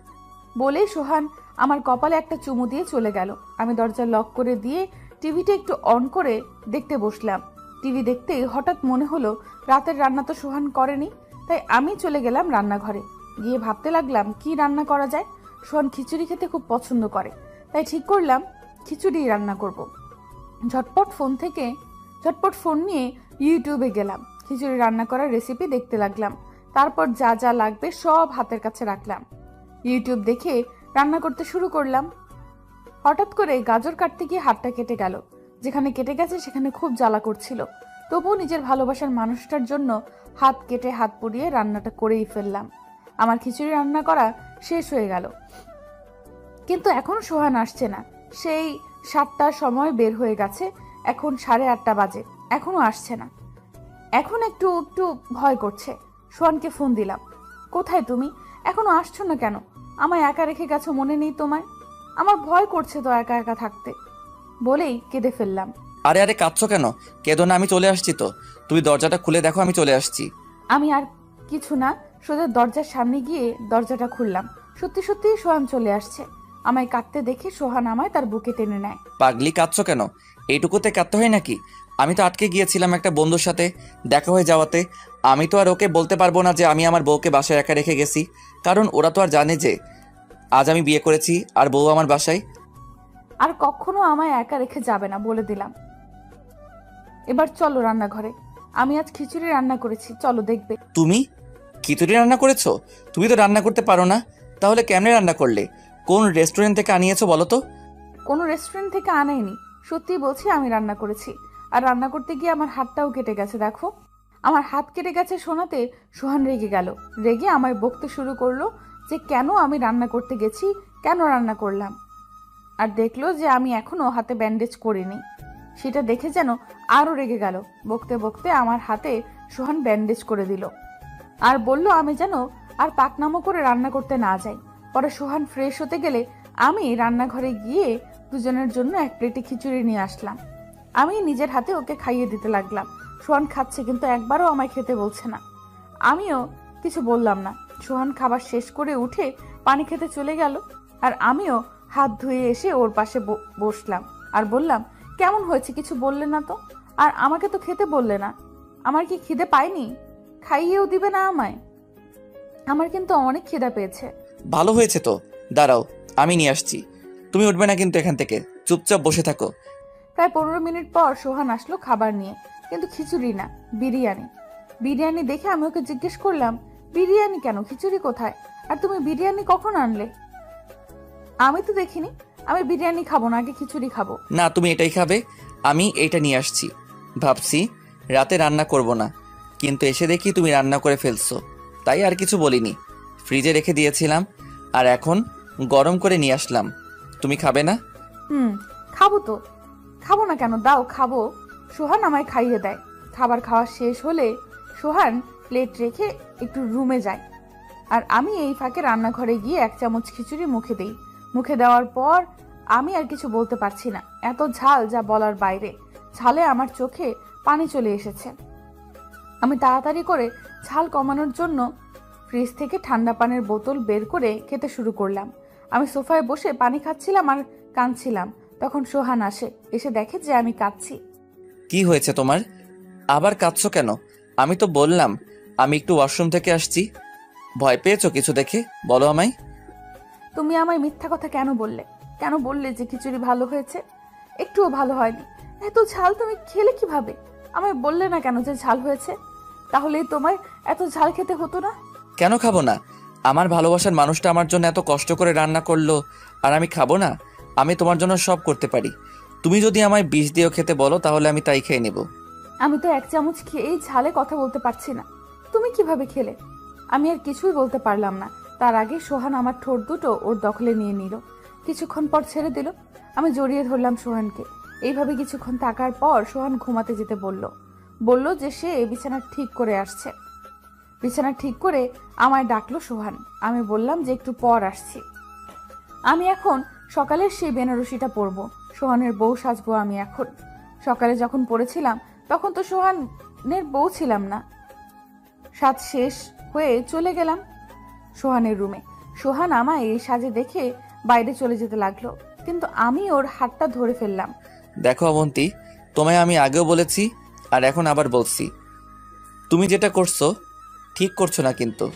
A: বলেই সোহান আমার কপালে একটা চুমু দিয়ে চলে গেল। আমি দরজা লক করে দিয়ে টিভিটা একটু অন করে দেখতে বসলাম। টিভি দেখতেই হঠাৎ মনে হলো রাতের রান্না তো সোহান করেনি, তাই আমি চলে গেলাম রান্নাঘরে। গিয়ে ভাবতে লাগলাম কি রান্না করা যায়। সোহান খিচুড়ি খেতে খুব পছন্দ করে, তাই ঠিক করলাম খিচুড়ি রান্না করব। ঝটপট ফোন নিয়ে ইউটিউবে গেলাম, খিচুড়ি রান্না করার রেসিপি দেখতে লাগলাম। তারপর যা যা লাগবে সব হাতের কাছে রাখলাম। ইউটিউব দেখে রান্না করতে শুরু করলাম। হঠাৎ করে গাজর কাটতে গিয়ে হাতটা কেটে গেল। যেখানে কেটে গেছে সেখানে খুব জ্বালা করছিল, তবুও নিজের ভালোবাসার মানুষটার জন্য হাত কেটে হাত পুড়িয়ে রান্নাটা করেই ফেললাম। আমার খিচুড়ি রান্না করা শেষ হয়ে গেল, কিন্তু এখনো সোহান আসছে না। সেই 7টার সময় বের হয়ে গেছে, এখন 8:30 বাজে, এখনো আসছে না। এখন একটু একটু ভয় করছে। সোহানকে ফোন দিলাম, কোথায় তুমি? এখনো আসছো না কেন? আমায় একা রেখে গেছো, মনে নেই তোমার? আমার ভয় করছে তো একা একা থাকতে, বলেই কেঁদে ফেললাম।
B: আরে আরে কাঁদছো কেন? কেঁদো না, আমি চলে আসছি তো। তুমি দরজাটা খুলে দেখো, আমি চলে আসছি।
A: আমি আর কিছু না, সোজা দরজার সামনে গিয়ে দরজাটা খুললাম। সত্যি সত্যি সোহান চলে আসছে। আমায় কাঁদতে দেখে সোহান আমায় তার বুকে টেনে নেয়।
B: পাগলি, কাঁদছো কেন? এইটুকুতে কাঁদতে হয় নাকি? আমি তো আটকে গিয়েছিলাম একটা বন্ধুর সাথে দেখা হয়ে যাওয়াতে। আমি তো আর ওকে বলতে পারবো না যে আমি আমার বউকে বাসায় একা রেখে গেছি, কারণ ওরা তো আর জানে যে আজ আমি বিয়ে করেছি আর বউ আমার বাসায়।
A: আর কখনো আমায় একা রেখে যাবে না, বলে দিলাম। এবার চলো রান্নাঘরে, আমি আজ খিচুড়ি রান্না করেছি, চলো দেখবে।
B: তুমি খিচুড়ি রান্না করেছো? তুমি তো রান্না করতে পারো না, তাহলে কেমনে রান্না করলে? কোন রেস্টুরেন্ট থেকে আনিয়েছো বলো তো?
A: কোনো রেস্টুরেন্ট থেকে আনাইনি, সত্যি বলছি আমি রান্না করেছি। আর রান্না করতে গিয়ে আমার হাতটাও কেটে গেছে, দেখো। আমার হাত কেটে গেছে শোনাতে সোহান রেগে গেল। রেগে আমায় বকতে শুরু করলো যে কেন আমি রান্না করতে গেছি, কেন রান্না করলাম। আর দেখলো যে আমি এখনো হাতে ব্যান্ডেজ করিনি, সেটা দেখে যেন আরো রেগে গেল। বকতে বকতে আমার হাতে সোহান ব্যান্ডেজ করে দিল, আর বলল আমি যেন আর পাকনামো করে রান্না করতে না যাই। পরে সোহান ফ্রেশ হতে গেলে আমি রান্নাঘরে গিয়ে দুজনের জন্য এক প্লেটে খিচুড়ি নিয়ে আসলাম। আমি নিজের হাতে ওকে খাইয়ে দিতে লাগলাম। সোহান খাচ্ছে, কিন্তু একবারও আমায় খেতে বলছে না। আমিও কিছু বললাম না। সোহান খাবার শেষ করে উঠে পানি খেতে চলে গেল, আর আমিও হাত ধুয়ে এসে ওর পাশে বসলাম আর বললাম, কেমন হয়েছে? কিছু বললে না তো, আর আমাকে তো খেতে বললে না। আমার কি খিদে পায়নি? খাইয়েও দিবে না আমায়? আমার কিন্তু অনেক খিদা পেয়েছে।
B: ভালো হয়েছে তো, দাঁড়াও আমি নিয়ে আসছি। তুমি উঠবে না কিন্তু এখান থেকে, চুপচাপ বসে থাকো।
A: প্রায় 15 মিনিট পর সোহান আসলো খাবার নিয়ে, কিন্তু খিচুড়ি না, বিরিয়ানি। বিরিয়ানি দেখে আমি ওকে জিজ্ঞেস করলাম, বিরিয়ানি কেন, খিচুড়ি কোথায়? আর তুমি বিরিয়ানি কখন আনলে? আমি তো দেখিনি। আমি বিরিয়ানি খাবো না, আগে খিচুড়ি খাবো।
B: না, তুমি এটাই খাবে। আমি এইটা নিয়ে আসছি। ভাবছি রাতে রান্না করব না, কিন্তু এসে দেখি তুমি রান্না করে ফেলছো। তাই আর কিছু বলিনি। ফ্রিজে রেখে দিয়েছিলাম আর এখন গরম করে নিয়ে আসলাম। তুমি খাবে না?
A: খাবো তো। খাবো না কেন, দাও খাবো। সোহান আমায় খাইয়ে দেয়। খাবার খাওয়া শেষ হলে সোহান প্লেট রেখে একটু রুমে যায়, আর আমি এই ফাঁকে রান্নাঘরে গিয়ে 1 চামচ খিচুড়ি মুখে দেই। মুখে দেওয়ার পর আমি আর কিছু বলতে পারছি না, এত ঝাল যা বলার বাইরে। ঝালে আমার চোখে পানি চলে এসেছে। আমি তাড়াতাড়ি করে ঝাল কমানোর জন্য ফ্রিজ থেকে ঠান্ডা পানির বোতল বের করে খেতে শুরু করলাম। আমি সোফায় বসে পানি খাচ্ছিলাম আর কাঁদছিলাম। তখন সোহান আসে, এসে দেখে যে আমি কাঁদছি।
B: কি হয়েছে তোমার? আবার কাঁদছো কেন? আমি তো বললাম আমি একটু ওয়াশরুম থেকে আসছি। ভয় পেয়েছো কিছু দেখে? বলো আমায়।
A: তুমি আমায় মিথ্যা কথা কেন বললে? কেন বললে যে খিচুড়ি ভালো হয়েছে? একটুও ভালো হয়নি। এত ঝাল তুমি খেলে কিভাবে? আমায় বললে না কেন যে ঝাল হয়েছে? তাহলেই তোমায় এত ঝাল খেতে হতো না।
B: কেন খাবো না? আমার ভালোবাসার মানুষটা আমার জন্য এত কষ্ট করে রান্না করলো, আর আমি খাবো না? আমি তোমার জন্য সব করতে পারি। তুমি যদি আমায় বিষ দিয়েও খেতে বলো তাহলে আমি তাই খেয়ে নেব।
A: আমি তো 1 চামচ খেয়েই ঝালে কথা বলতে পারছি না, তুমি কিভাবে খেলে? আমি আর কিছুই বলতে পারলাম না। তার আগে সোহান আমার ঠোঁট দুটো ওর দখলে নিয়ে নিল। কিছুক্ষণ পর ছেড়ে দিল। আমি জড়িয়ে ধরলাম সোহানকে। এইভাবে কিছুক্ষণ থাকার পর সোহান ঘুমাতে যেতে বলল যে সে বিছানা ঠিক করে আসছে। বিছানা ঠিক করে আমায় ডাকলো সোহান। আমি বললাম যে একটু পর আসছি। আমি এখন সকালের সেই বেনারসিটা পরবো, সোহানের বউ সাজবো আমি এখন। সকালে যখন পড়েছিলাম তখন তো সোহানের বউ ছিলাম না। সাজ শেষ হয়ে চলে গেলাম সোহানের রুমে। সোহান আমায় এই সাজে দেখে বাইরে চলে যেতে লাগলো, কিন্তু আমি ওর হাতটা ধরে ফেললাম।
B: দেখো অবন্তী, তোমায় আমি আগেও বলেছি আর এখন আবার বলছি, তুমি যেটা করছো ঠিক করছো না কিন্তু।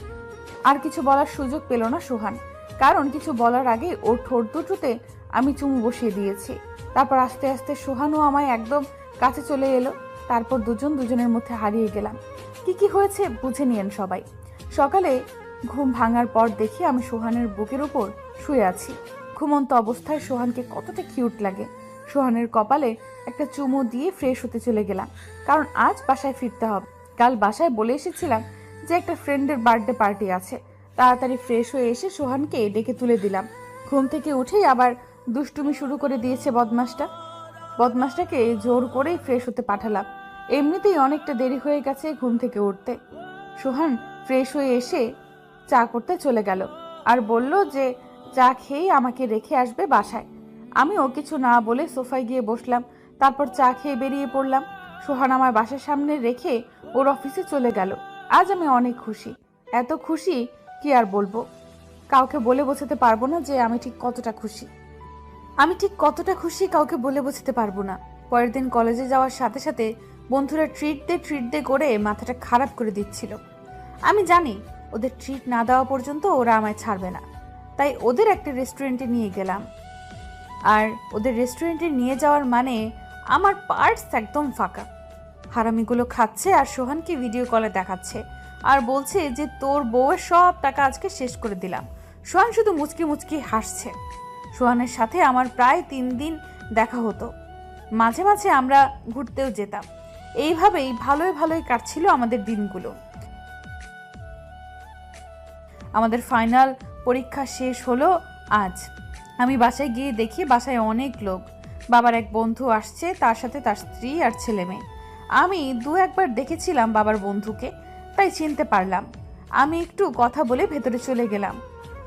A: আর কিছু বলার সুযোগ পেল না সোহান, কারণ কিছু বলার আগে ওর ঠোঁট দুটোতে আমি চুমু বসিয়ে দিয়েছি। তারপর আস্তে আস্তে সোহানও আমায় একদম কাছে চলে এলো। তারপর দুজনের মধ্যে হারিয়ে গেলাম। কি হয়েছে বুঝে নিয়েন সবাই। সকালে ঘুম ভাঙার পর দেখি আমি সোহানের বুকের উপর শুয়ে আছি। ঘুমন্ত অবস্থায় সোহানকে কতটা কিউট লাগে। সোহানের কপালে একটা চুমু দিয়ে ফ্রেশ হতে চলে গেলাম, কারণ আজ বাসায় ফিরতে হবে। কাল বাসায় বলে এসেছিলাম যে একটা ফ্রেন্ডের বার্থডে পার্টি আছে। তাড়াতাড়ি ফ্রেশ হয়ে এসে সোহানকে ডেকে তুলে দিলাম। ঘুম থেকে উঠেই আবার দুষ্টুমি শুরু করে দিয়েছে বদমাসটাকে জোর করেই ফ্রেশ হতে পাঠালাম। এমনিতেই অনেকটা দেরি হয়ে গেছে ঘুম থেকে উঠতে। সোহান ফ্রেশ হয়ে এসে চা করতে চলে গেল আর বলল যে চা খেয়েই আমাকে রেখে আসবে বাসায়। আমিও কিছু না বলে সোফায় গিয়ে বসলাম। তারপর চা খেয়ে বেরিয়ে পড়লাম। সোহান আমার বাসার সামনে রেখে ওর অফিসে চলে গেল। আজ আমি অনেক খুশি, এত খুশি কি আর বলবো। কাউকে বলে বোঝাতে পারবো না যে আমি ঠিক কতটা খুশি কাউকে বলে বোঝাতে পারবো না। পরের দিন কলেজে যাওয়ার সাথে সাথে বন্ধুরা ট্রিট দে করে মাথাটা খারাপ করে দিচ্ছিল। আমি জানি ওদের ট্রিট না দেওয়া পর্যন্ত ওরা আমায় ছাড়বে না, তাই ওদের একটা রেস্টুরেন্টে নিয়ে গেলাম। আর ওদের রেস্টুরেন্টে নিয়ে যাওয়ার মানে আমার পার্টস একদম ফাঁকা। হারামিগুলো খাচ্ছে আর সোহানকে ভিডিও কলে দেখাচ্ছে আর বলছে যে তোর বউয়ের সব টাকা আজকে শেষ করে দিলাম। সোহান শুধু মুচকি মুচকি হাসছে। সোহানের সাথে আমার প্রায় 3 দিন দেখা হতো। মাঝে মাঝে আমরা ঘুরতেও যেতাম। এইভাবেই ভালোই কাটছিল আমাদের দিনগুলো। আমাদের ফাইনাল পরীক্ষা শেষ হলো আজ। আমি বাসায় গিয়ে দেখি বাসায় অনেক লোক। বাবার এক বন্ধু আসছে, তার সাথে তার স্ত্রী আর ছেলে মেয়ে। আমি 2-1 বার দেখেছিলাম বাবার বন্ধুকে, তাই চিনতে পারলাম। আমি একটু কথা বলে ভেতরে চলে গেলাম।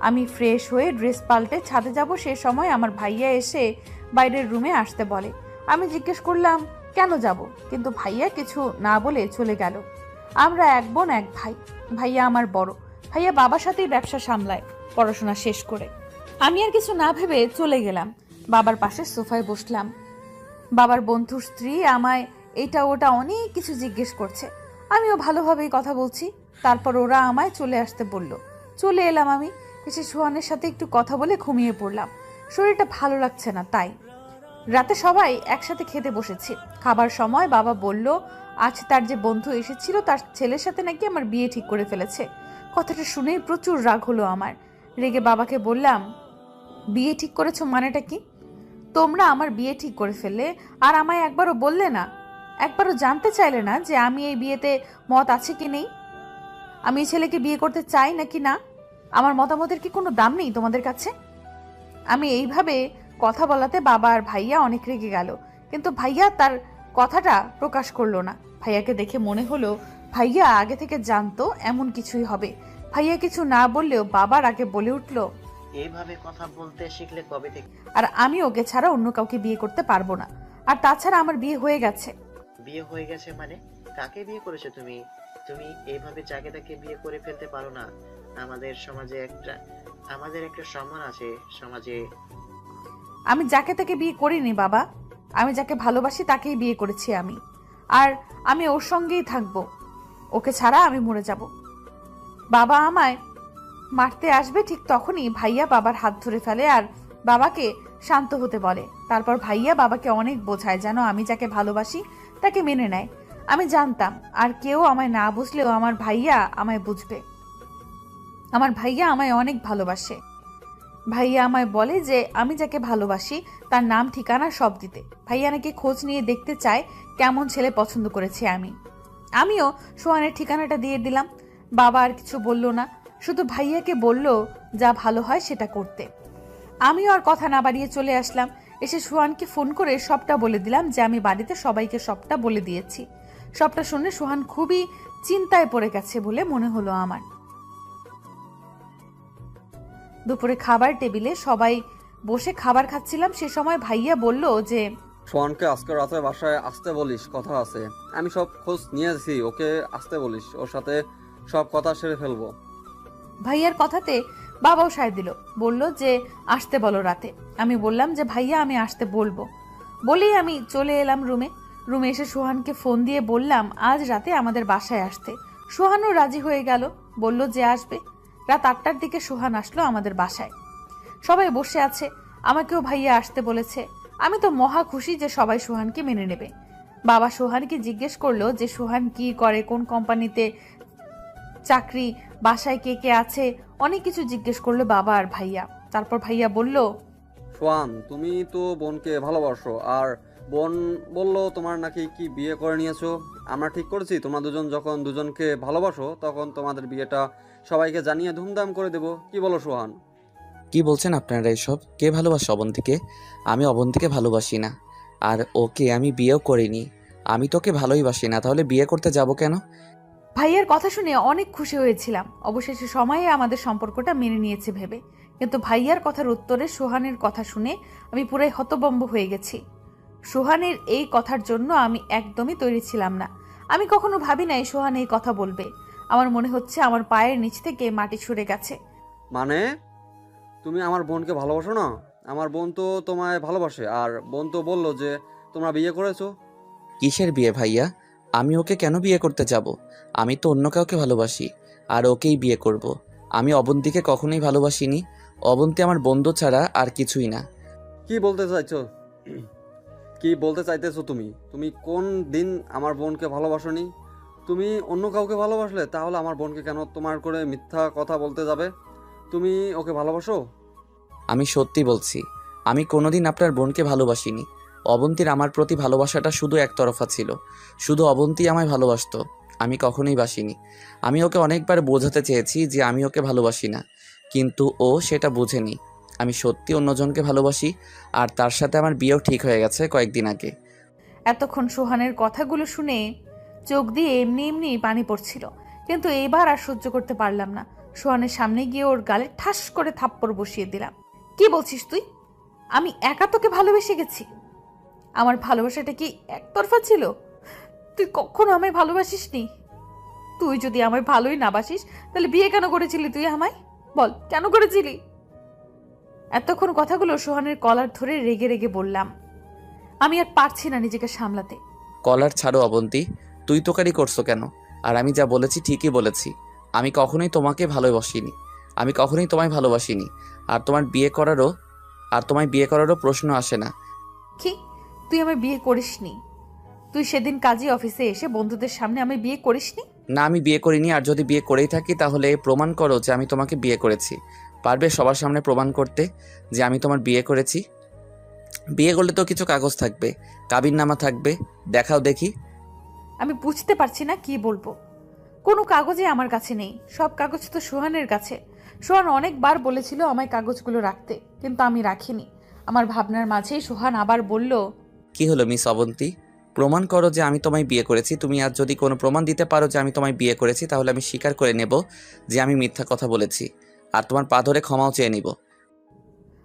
A: আমি ফ্রেশ হয়ে ড্রেস পাল্টে ছাদে যাব, সে সময় আমার ভাইয়া এসে বাইরের রুমে আসতে বলে। আমি জিজ্ঞেস করলাম কেন যাব, কিন্তু ভাইয়া কিছু না বলে চলে গেল। আমরা 1 বোন 1 ভাই। ভাইয়া আমার বড়। ভাইয়া বাবার সাথেই ব্যবসা সামলায় পড়াশোনা শেষ করে। আমি আর কিছু না ভেবে চলে গেলাম। বাবার পাশে সোফায় বসলাম। বাবার বন্ধুর স্ত্রী আমায় এটা ওটা অনেক কিছু জিজ্ঞেস করছে। আমিও ভালোভাবেই কথা বলছি। তারপর ওরা আমায় চলে আসতে বলল। চলে এলাম। আমি এসে সোহানের সাথে একটু কথা বলে ঘুমিয়ে পড়লাম। শরীরটা ভালো লাগছে না, তাই রাতে সবাই একসাথে খেতে বসেছি। খাবার সময় বাবা বলল আজ তার যে বন্ধু এসেছিল তার ছেলের সাথে নাকি আমার বিয়ে ঠিক করে ফেলেছে। কথাটা শুনেই প্রচুর রাগ হলো আমার। রেগে বাবাকে বললাম, বিয়ে ঠিক করেছো মানেটা কি? তোমরা আমার বিয়ে ঠিক করে ফেললে আর আমায় একবারও বললে না, একবারও জানতে চাইলে না যে আমি এই বিয়েতে মত আছে কি নেই। আমি এই ছেলেকে বিয়ে করতে চাই নাকি না? আমার মতামতের কি কোনো দাম নেই তোমাদের কাছে? আমি এইভাবে কথা বলাতে বাবা আর ভাইয়া অনেক রেগে গেল, কিন্তু ভাইয়া তার কথাটা প্রকাশ করলো না। ভাইয়াকে দেখে মনে হলো ভাইয়া আগে থেকে জানতো এমন কিছুই হবে। ভাইয়া কিছু না বললেও বাবার আগে বলে উঠল,
C: এইভাবে কথা বলতে শিখলে কবে থেকে?
A: আর আমি ওকে ছাড়া অন্য কাউকে বিয়ে করতে পারবো না। আর তাছাড়া আমার বিয়ে হয়ে গেছে।
C: বিয়ে হয়ে গেছে মানে? কাকে বিয়ে করেছো তুমি? তুমি এইভাবে যাকে তাকে বিয়ে করে ফেলতে পারো না। আমাদের একটা সম্মান আছে সমাজে।
A: আমি যাকে তাকে বিয়ে করিনি বাবা, আমি যাকে ভালোবাসি তাকেই বিয়ে করেছি আমি। আর আমি ওর সঙ্গেই থাকবো, ওকে ছাড়া আমি মরে যাব। বাবা আমায় মারতে আসবে ঠিক তখনই ভাইয়া বাবার হাত ধরে ফেলে আর বাবাকে শান্ত হতে বলে। তারপর ভাইয়া বাবাকে অনেক বোঝায় যেন আমি যাকে ভালোবাসি তাকে মেনে নেয়। আমি জানতাম আর কেউ আমায় না বুঝলেও আমার ভাইয়া আমায় বুঝবে। আমার ভাইয়া আমায় অনেক ভালোবাসে। ভাইয়া আমায় বলে যে আমি যাকে ভালোবাসি তার নাম ঠিকানা সব দিতে। ভাইয়া নাকি খোঁজ নিয়ে দেখতে চায় কেমন ছেলে পছন্দ করেছি আমি। আমিও সোহানের ঠিকানাটা দিয়ে দিলাম। বাবা আর কিছু বলল না, শুধু ভাইয়াকে বলল যা ভালো হয় সেটা করতে। আমিও আর কথা না বাড়িয়ে চলে আসলাম। এসে সোহানকে ফোন করে সবটা বলে দিলাম যে আমি বাড়িতে সবাইকে সবটা বলে দিয়েছি। সবটা শুনে সোহান খুবই চিন্তায় পড়ে গেছে বলে মনে হলো আমার। দুপুরে খাবার টেবিলে সবাই বসে খাবার খাচ্ছিলাম, সে সময় ভাইয়া বলল যে
D: সোহানকে আজকে রাতে বাসায় আসতে বলিস, কথা আছে। আমি সব খোঁজ নিয়েছি, ওকে আসতে বলিস, ওর সাথে সব কথা সেরে ফেলবো।
A: ভাইয়ার কথাতে বাবাও সায় দিল, বলল যে আসতে বলো রাতে। আমি বললাম যে ভাইয়া আমি আসতে বলবো। বলেই আমি চলে এলাম রুমে এসে সোহানকে ফোন দিয়ে বললাম আজ রাতে আমাদের বাসায় আসতে। সোহানও রাজি হয়ে গেল, বলল যে আসবে। রাত 8টার দিকে সোহান আসলো আমাদের বাসায়। সবাই বসে আছে, আমাকেও ভাইয়া আসতে বলেছে। আমি তো মহা খুশি যে সবাই সোহানকে মেনে নেবে। বাবা সোহানকে জিজ্ঞেস করলো যে সোহান কি করে, কোন কোম্পানিতে চাকরি, বাসায় কে কে আছে, অনেক কিছু জিজ্ঞেস করলো বাবা আর ভাইয়া। তারপর ভাইয়া বলল,
D: সোহান, তুমি তো বোনকে ভালোবাসো, আর বোন বললো তোমার নাকি কি বিয়ে করে নিয়েছো। আমরা ঠিক করেছি তোমরা দুজন যখন দুজনকে ভালোবাসো তখন তোমাদের বিয়েটা সবাইকে জানিয়ে ধুমধাম করে দেবো। কি বলো সোহান?
B: কি বলছেন আপনারা এসব? কে ভালোবাসে অবন্তীকে? আমি অবন্তীকে ভালোবাসি না, আর ওকে আমি বিয়েও করিনি। আমি তোকে ভালোই বাসি না, তাহলে বিয়ে করতে যাব কেন?
A: ভাইয়ার কথা শুনে অনেক খুশি হয়েছিলাম। অবশেষে সময়ে আমাদের সম্পর্কটা মেনে নিয়েছে ভেবে। কিন্তু ভাইয়ার কথার উত্তরে সোহানের কথা শুনে আমি পুরাই হতভম্ব হয়ে গেছি। সোহানের এই কথার জন্য আমি একদমই তৈরি ছিলাম না। আমি কখনো ভাবি নাই সোহান এই কথা বলবে। আমার মনে হচ্ছে আমার পায়ের নিচ থেকে মাটি সরে গেছে।
D: মানে তুমি আমার বোনকে ভালোবাসো না? আমার বোন তো তোমায় ভালোবাসে, আর বোন তো বললো যে তোমরা বিয়ে করেছো।
B: কিসের বিয়ে ভাইয়া? আমি ওকে কেন বিয়ে করতে যাব? আমি তো অন্য কাউকে ভালোবাসি, আর ওকেই বিয়ে করব। আমি অবন্তীকে কখনোই ভালোবাসিনি। অবন্তী আমার বন্ধু ছাড়া আর কিছুই না।
D: কি বলতে চাইছো? কি বলতে চাইতেছো তুমি? তুমি কোন দিন আমার বোনকে ভালোবাসোনি? তুমি অন্য কাউকে ভালোবাসলে তাহলে আমার বোনকে কেন তোমার করে মিথ্যা কথা বলতে যাবে? তুমি ওকে ভালোবাসো?
B: আমি সত্যি বলছি, আমি কোনোদিন আপনার বোনকে ভালোবাসিনি। অবন্তীর আমার প্রতি ভালোবাসাটা শুধু একতরফা ছিল। শুধু অবন্তী আমায় ভালোবাসতো, আমি কখনোই বাসিনি। আমি ওকে অনেকবার বোঝাতে চেয়েছি যে আমি ওকে ভালোবাসি না, কিন্তু ও সেটা বুঝেনি। আমি সত্যি অন্যজনকে ভালোবাসি, আর তার সাথে আমার বিয়েও ঠিক হয়ে গেছে কয়েকদিন আগে।
A: এতক্ষণ সোহানের কথাগুলো শুনে চোখ দিয়ে এমনি এমনি পানি পড়ছিল, কিন্তু এইবার আর সহ্য করতে পারলাম না। সোহানের সামনে গিয়ে ওর গালে ঠাস করে থাপ্পড় বসিয়ে দিলাম। কি বলছিস তুই? আমি একা তোকে ভালোবেসে গেছি? আমার ভালোবাসাটা কি একতরফা ছিল? তুই কখনো আমায় ভালোবাসিসনি। তুই যদি আমায় ভালোই না বাসিস তাহলে বিয়ে কেন করেছিলি তুই আমায়? বল, কেন করেছিলি? এতক্ষণ কথাগুলো সোহানের কলার ধরে রেগে রেগে বললাম। আমি আর পারছি না নিজেকে সামলাতে।
B: কলার ছাড়ো অবন্তী, তুই তোকারি করছো কেন? আর আমি যা বলেছি ঠিকই বলেছি। আমি কখনোই তোমাকে ভালোবাসিনি, আমি কখনোই তোমায় ভালোবাসিনি। আর তোমায় বিয়ে করারও প্রশ্ন আসে না।
A: কি? তুই আমায় বিয়ে করিসনি? তুই সেদিন কাজী অফিসে এসে বন্ধুদের সামনে আমায় বিয়ে করিসনি?
B: না, আমি বিয়ে করিনি। আর যদি বিয়ে করেই থাকি তাহলে প্রমাণ করো যে আমি তোমাকে বিয়ে করেছি। পারবে সবার সামনে প্রমাণ করতে যে আমি তোমার বিয়ে করেছি? বিয়ে করলে তো কিছু কাগজ থাকবে, কাবিননামা থাকবে, দেখাও দেখি।
A: আমি বুঝতে পারছি না কি বলবো। কোনো কাগজই আমার কাছে নেই, সব কাগজ তো সোহানের কাছে। সোহান অনেকবার বলেছিল আমায় কাগজগুলো রাখতে, কিন্তু আমি রাখিনি। আমার ভাবনার মাঝেই সোহান আবার বলল,
B: কি হলো মিস অবন্তী? প্রমাণ করো যে আমি তোমায় বিয়ে করেছি। তুমি আজ যদি কোনো প্রমাণ দিতে পারো যে আমি তোমায় বিয়ে করেছি, তাহলে আমি স্বীকার করে নেব যে আমি মিথ্যা কথা বলেছি, আর তোমার পা ধরে ক্ষমাও চেয়ে নিব।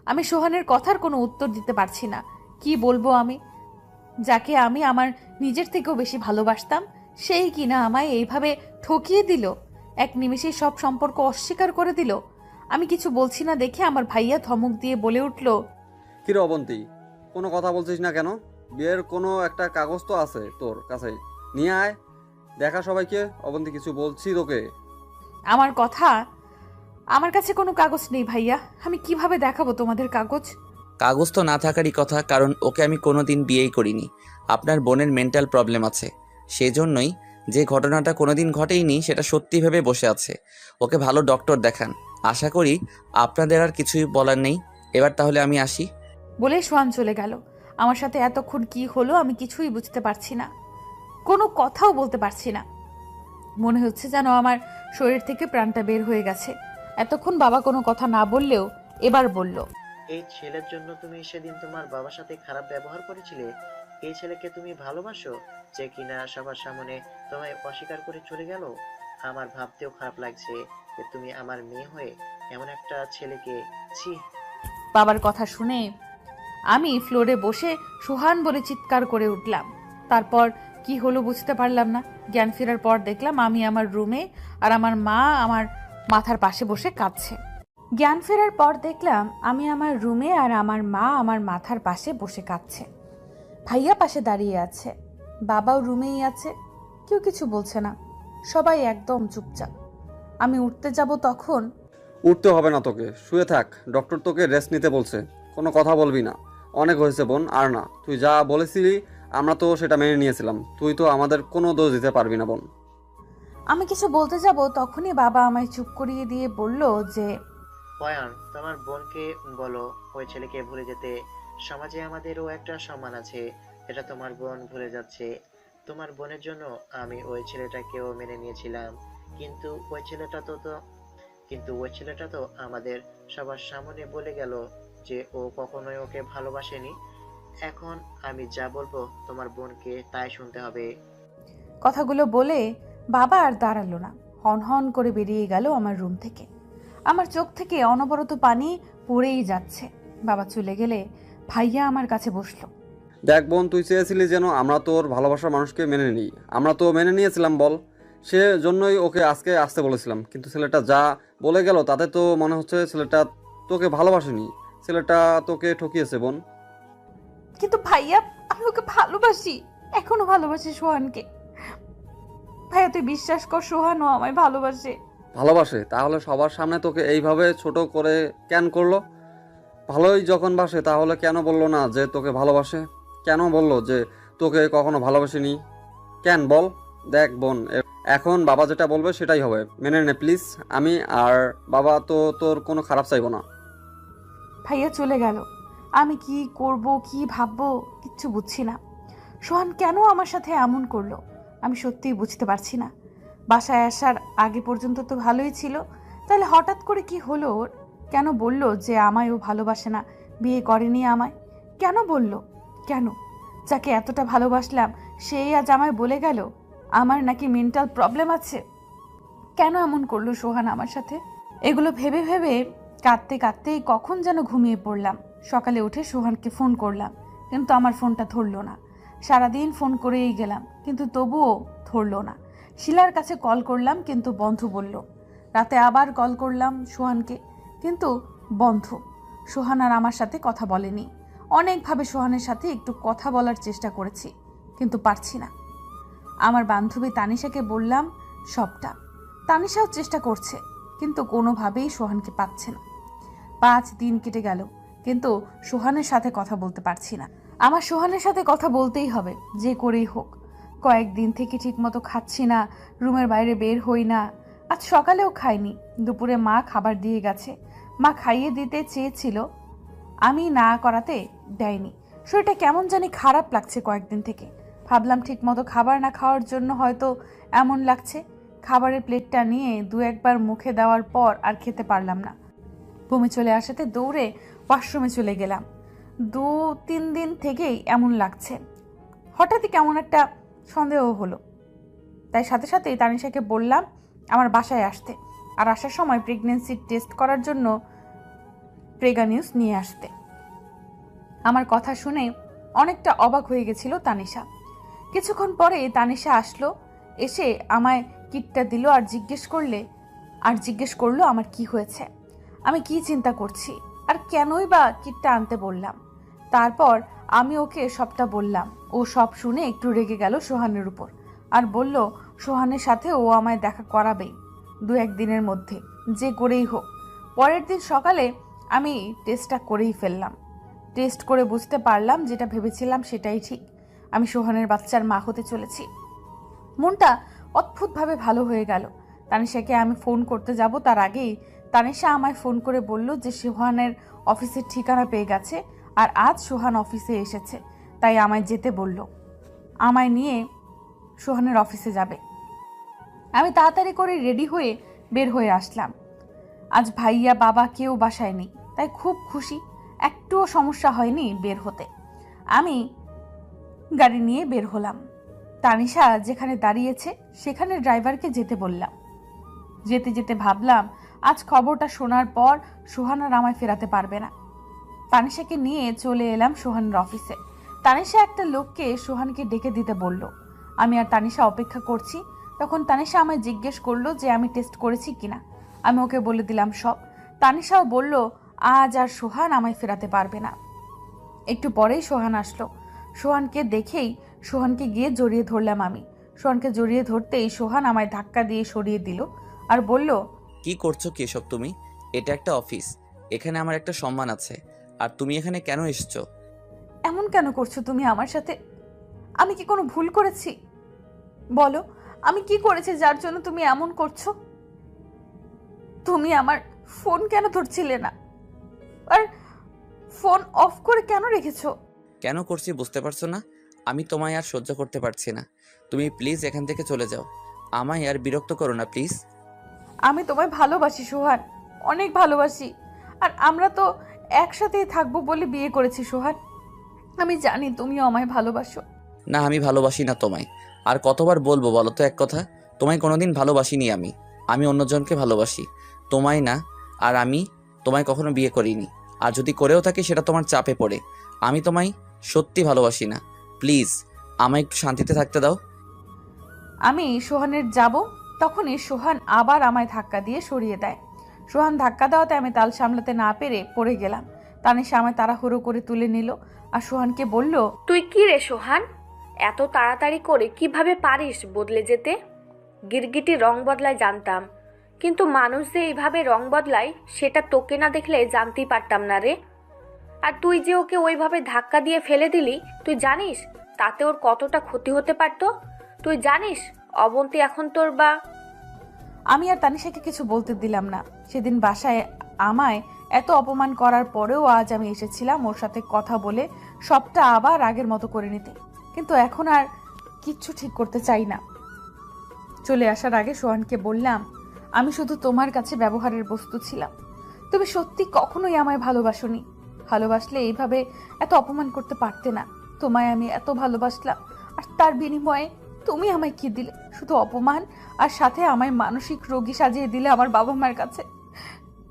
A: আমি সোহানের কথার কোনো উত্তর দিতে পারছি না। কি বলবো আমি? যাকে আমি আমার নিজের থেকেও বেশি ভালোবাসতাম, সেই কিনা আমায় এইভাবে ঠকিয়ে দিল, এক নিমেষেই সব সম্পর্ক অস্বীকার করে দিল। আমি কিছু বলছি না দেখে আমার ভাইয়া ধমক দিয়ে বলে উঠল,
D: কিরে অবন্তী, কোনো কথা বলছিস না কেন? বিয়ের কোনো একটা কাগজ তো আছে তোর কাছে, নিয়ে আয়, দেখা সবাইকে। অবন্তী, কিছু বলছি তোকে।
A: আমার কাছে কোনো কাগজ নেই ভাইয়া, আমি কিভাবে দেখাবো তোমাদের কাগজ?
B: কাগজ তো না থাকারই কথা, কারণ ওকে আমি কোনোদিন বিয়েই করিনি। আপনার বোনের মেন্টাল প্রবলেম আছে, সেই জন্যই যে ঘটনাটা কোনোদিন ঘটেইনি সেটা সত্যি ভেবে বসে আছে। ওকে ভালো ডক্টর দেখান। আশা করি আপনাদের আর কিছুই বলার নেই। এবার তাহলে আমি আসি।
A: বলে সোহান চলে গেল। আমার সাথে এতক্ষণ কি হলো আমি কিছুই বুঝতে পারছি না, কোনো কথাও বলতে পারছি না। মনে হচ্ছে যেন আমার শরীর থেকে প্রাণটা বের হয়ে গেছে। এতক্ষণ বাবা কোনো কথা না বললেও এবার বলল,
C: এই ছেলের জন্য তুমি সেদিন তোমার বাবার সাথে খারাপ ব্যবহার করেছিলে। এই ছেলেকে তুমি ভালোবাসো, যে কিনা সবার সামনে তোমায় অস্বীকার করে চলে গেল। আমার ভাবতেও খারাপ লাগছে যে তুমি আমার মেয়ে হয়ে এমন একটা ছেলেকে, ছি।
A: বাবার কথা শুনে আমি ফ্লোরে বসে সোহান বলে চিৎকার করে উঠলাম। তারপর কি হলো বুঝতে পারলাম না। জ্ঞান ফেরার পর দেখলাম আমি আমার রুমে, আর আমার মা আমার মাথার পাশে বসে কাঁদছে। ভাইয়া পাশে দাঁড়িয়ে আছে, বাবাও রুমেই আছে, কেউ কিছু বলছে না, সবাই একদম চুপচাপ। আমি উঠতে যাব তখন
D: উঠতে হবে না তোকে, শুয়ে থাক, ডক্টর তোকে রেস্ট নিতে বলছে। কোনো কথা বলবি না, অনেক হয়েছে বোন, আর না। তুই যা বলেছিলি আমরা তো সেটা মেনে নিয়েছিলাম, তুই তো আমাদের কোনো দোষ দিতে পারবি না বোন।
A: আমি কিছু বলতে যাব তখনই বাবা আমায় চুপ করিয়ে দিয়ে বলল যে,
C: পয়ান, তোমার বোনকে বলো ওই ছেলেকে ভুলে যেতে। সমাজে আমাদেরও একটা সম্মান আছে, এটা তোমার বোন ভুলে যাচ্ছে। তোমার বোনের জন্য আমি ওই ছেলেটাকেও মেনে নিয়েছিলাম, কিন্তু ওই ছেলেটা তো তো কিন্তু ওই ছেলেটা তো আমাদের সবার সামনে বলে গেল যে ও কখনোই ওকে ভালোবাসেনি। এখন আমি যা বলবো তোমার বোনকে তাই শুনতে হবে।
A: কথাগুলো বলে বাবা আর দাঁড়ালো না, হন হন করে বেরিয়ে গেল আমার রুম থেকে। আমার চোখ থেকে অনবরত পানি পড়েই যাচ্ছে। বাবা চলে গেলে ভাইয়া আমার কাছে বসলো।
D: দেখ বোন, তুই চেয়েছিলি যেন আমরা তোর ভালোবাসার মানুষকে মেনে নিই, আমরা তো মেনে নিয়েছিলাম বল। সে জন্যই ওকে আজকে আসতে বলেছিলাম, কিন্তু ছেলেটা যা বলে গেল তাতে তো মনে হচ্ছে ছেলেটা তোকে ভালোবাসেনি, ছেলেটা তোকে ঠকিয়েছে বোন।
A: কিন্তু ভাইয়া, আমি ওকে ভালোবাসি, এখনো ভালোবাসি সোহানকে। ভাইয়া তুই বিশ্বাস কর, সোহানও আমায় ভালোবাসে।
D: ভালোবাসে? তাহলে সবার সামনে তোকে এইভাবে ছোট করে কেন করলো? ভালোই যখন বাসে তাহলে কেন বললো না যে তোকে ভালোবাসে? কেন বললো যে তোকে কখনো ভালোবাসেনি? কেন বল? দেখ বোন, এখন বাবা যেটা বলবে সেটাই হবে, মেনে নে প্লিজ। আমি আর বাবা তো তোর কোনো খারাপ চাইবো না।
A: ভাইয়া চলে গেল। আমি কি করব, কি ভাববো কিচ্ছু বুঝছি না। সোহান কেন আমার সাথে এমন করলো আমি সত্যিই বুঝতে পারছি না। বাসায় আসার আগে পর্যন্ত তো ভালোই ছিল, তাহলে হঠাৎ করে কি হলো ওর? কেন বলল যে আমায় ও ভালোবাসে না, বিয়ে করেনি আমায়? কেন বলল? কেন? যাকে এতটা ভালোবাসলাম সেই আজ আমায় বলে গেল আমার নাকি মেন্টাল প্রবলেম আছে। কেন এমন করলো সোহান আমার সাথে? এগুলো ভেবে ভেবে কাঁদতে কাঁদতেই কখন যেন ঘুমিয়ে পড়লাম। সকালে উঠে সোহানকে ফোন করলাম, কিন্তু আমার ফোনটা ধরলো না। সারাদিন ফোন করেই গেলাম, কিন্তু তবুও ধরলো না। শিলার কাছে কল করলাম, কিন্তু বন্ধ বলল। রাতে আবার কল করলাম সোহানকে, কিন্তু বন্ধ। সোহান আর আমার সাথে কথা বলেনি। অনেকভাবে সোহানের সাথে একটু কথা বলার চেষ্টা করেছি, কিন্তু পারছি না। আমার বান্ধবী তানিশাকে বললাম সবটা। তানিশাও চেষ্টা করছে, কিন্তু কোনোভাবেই সোহানকে পাচ্ছে না। 5 দিন কেটে গেল, কিন্তু সোহানের সাথে কথা বলতে পারছি না। আমার সোহানের সাথে কথা বলতেই হবে, যে করেই হোক। কয়েকদিন থেকে ঠিকমতো খাচ্ছি না, রুমের বাইরে বের হই না। আজ সকালেও খাইনি, দুপুরে মা খাবার দিয়ে গেছে। মা খাইয়ে দিতে চেয়েছিল, আমি না করাতে দেয়নি। শরীরটা কেমন জানি খারাপ লাগছে কয়েকদিন থেকে। ভাবলাম ঠিকমতো খাবার না খাওয়ার জন্য হয়তো এমন লাগছে, খাবারের প্লেটটা নিয়ে দু একবার মুখে দেওয়ার পর আর খেতে পারলাম না। বমি চলে আসাতে দৌড়ে ওয়াশরুমে চলে গেলাম। 2-3 দিন থেকেই এমন লাগছে। হঠাৎই কেমন একটা সন্দেহ হলো, তাই সাথে সাথেই তানিশাকে বললাম আমার বাসায় আসতে, আর আসার সময় প্রেগন্যান্সি টেস্ট করার জন্য প্রেগানিউস নিয়ে আসতে। আমার কথা শুনে অনেকটা অবাক হয়ে গেছিল তানিশা। কিছুক্ষণ পরে তানিশা আসলো, এসে আমায় কিটটা দিল আর জিজ্ঞেস করলো আমার কি হয়েছে, আমি কি চিন্তা করছি, আর কেনই বা কিটটা আনতে বললাম। তারপর আমি ওকে সবটা বললাম। ও সব শুনে একটু রেগে গেল সোহানের উপর, আর বলল সোহানের সাথে ও আমায় দেখা করাবেই 2-1 দিনের মধ্যে, যে করেই হোক। পরের দিন সকালে আমি টেস্টটা করেই ফেললাম। টেস্ট করে বুঝতে পারলাম যেটা ভেবেছিলাম সেটাই ঠিক, আমি সোহানের বাচ্চার মা হতে চলেছি। মনটা অদ্ভুতভাবে ভালো হয়ে গেল। তানিশাকে আমি ফোন করতে যাব তার আগেই তানিশা আমায় ফোন করে বলল যে সোহানের অফিসের ঠিকানা পেয়ে গেছে, আর আজ সোহান অফিসে এসেছে, তাই আমায় যেতে বলল। আমায় নিয়ে সোহানের অফিসে যাবে। আমি তাড়াতাড়ি করে রেডি হয়ে বের হয়ে আসলাম। আজ ভাইয়া বাবা কেউ বাসায় নেই, তাই খুব খুশি, একটুও সমস্যা হয়নি বের হতে। আমি গাড়ি নিয়ে বের হলাম। তানিশা যেখানে দাঁড়িয়েছে সেখানে ড্রাইভারকে যেতে বললাম। যেতে যেতে ভাবলাম আজ খবরটা শোনার পর সোহান আর আমায় ফেরাতে পারবে না। তানিশাকে নিয়ে চলে এলাম সোহানের অফিসে। তানিশা একটা লোককে সোহানকে ডেকে দিতে বলল। আমি আর তানিশা অপেক্ষা করছি, তখন তানিশা আমায় জিজ্ঞেস করলো যে আমি টেস্ট করেছি কিনা। আমি ওকে বলে দিলাম সব। তানিশাও বলল আজ আর সোহান আমায় ফেরাতে পারবে না। একটু পরেই সোহান আসলো। সোহানকে দেখেই সোহানকে গিয়ে জড়িয়ে ধরলাম আমি। সোহানকে জড়িয়ে ধরতেই সোহান আমায় ধাক্কা দিয়ে সরিয়ে দিল আর বলল,
B: কি করছো কি এসব তুমি? এটা একটা অফিস, এখানে আমার একটা সম্মান আছে, আর তুমি এখানে কেন এসেছো?
A: এমন কেন করছো তুমি আমার সাথে? আমি কি কোনো ভুল করেছি? বলো, আমি কি করেছি যার জন্য তুমি এমন করছো? তুমি আমার ফোন কেন ধরছিলে না, আর ফোন অফ করে কেন রেখেছো?
B: কেন করছি বুঝতে পারছো না? আমি তোমায় আর সহ্য করতে পারছি না। তুমি প্লিজ এখান থেকে চলে যাও, আমায় আর বিরক্ত করো না প্লিজ।
A: আমি তোমায় ভালোবাসি সোহান, অনেক ভালোবাসি, আর আমরা তো একসাথেই থাকবো বলে বিয়ে করেছি সোহান। আমি জানি তুমিও আমায় ভালোবাসো।
B: না, আমি ভালোবাসি না তোমায়। আর কতবার বলবো বলো তো এক কথা? তোমায় কোনোদিন ভালোবাসিনি আমি অন্যজনকে ভালোবাসি, তোমায় না। আর আমি তোমায় কখনো বিয়ে করিনি, আর যদি করেও থাকি সেটা তোমার চাপে পড়ে। আমি তোমায় সত্যি ভালোবাসি না, প্লিজ আমায় একটু শান্তিতে থাকতে দাও।
A: আমি সোহানের যাব, তখনই সোহান আবার আমায় ধাক্কা দিয়ে সরিয়ে দেয়। সোহান ধাক্কা দেওয়াতে আমি তাল সামলাতে না পেরে পড়ে গেলাম। তানিশা আমায় তাড়াহুড়ো করে তুলে নিল আর সোহানকে বলল,
E: তুই কি রে সোহান, এত তাড়াতাড়ি করে কিভাবে পারিস বদলে যেতে? গিরগিটি রং বদলায় জানতাম, কিন্তু মানুষ যে এইভাবে রং বদলায় সেটা তোকে না দেখলে জানতেই পারতাম না রে। আর তুই যে ওকে ওইভাবে ধাক্কা দিয়ে ফেলে দিলি, তুই জানিস তাতে ওর কতটা ক্ষতি হতে পারতো? তুই জানিস অবন্তী এখন তোর বা...
A: আমি আর তানিশাকে কিছু বলতে দিলাম না। সেদিন বাসায় আমায় এত অপমান করার পরেও আজ আমি এসেছিলাম ওর সাথে কথা বলে সবটা আবার আগের মতো করে নিতে, কিন্তু এখন আর কিচ্ছু ঠিক করতে চাই না। চলে আসার আগে সোহানকে বললাম, আমি শুধু তোমার কাছে ব্যবহারের বস্তু ছিলাম, তুমি সত্যি কখনোই আমায় ভালোবাসোনি। ভালোবাসলে এইভাবে এত অপমান করতে পারতে না। তোমায় আমি এত ভালোবাসলাম, আর তার বিনিময়ে তুমি আমায় কি দিলে? শুধু অপমান, আর সাথে আমায় মানসিক রোগী সাজিয়ে দিলে আমার বাবা মার কাছে।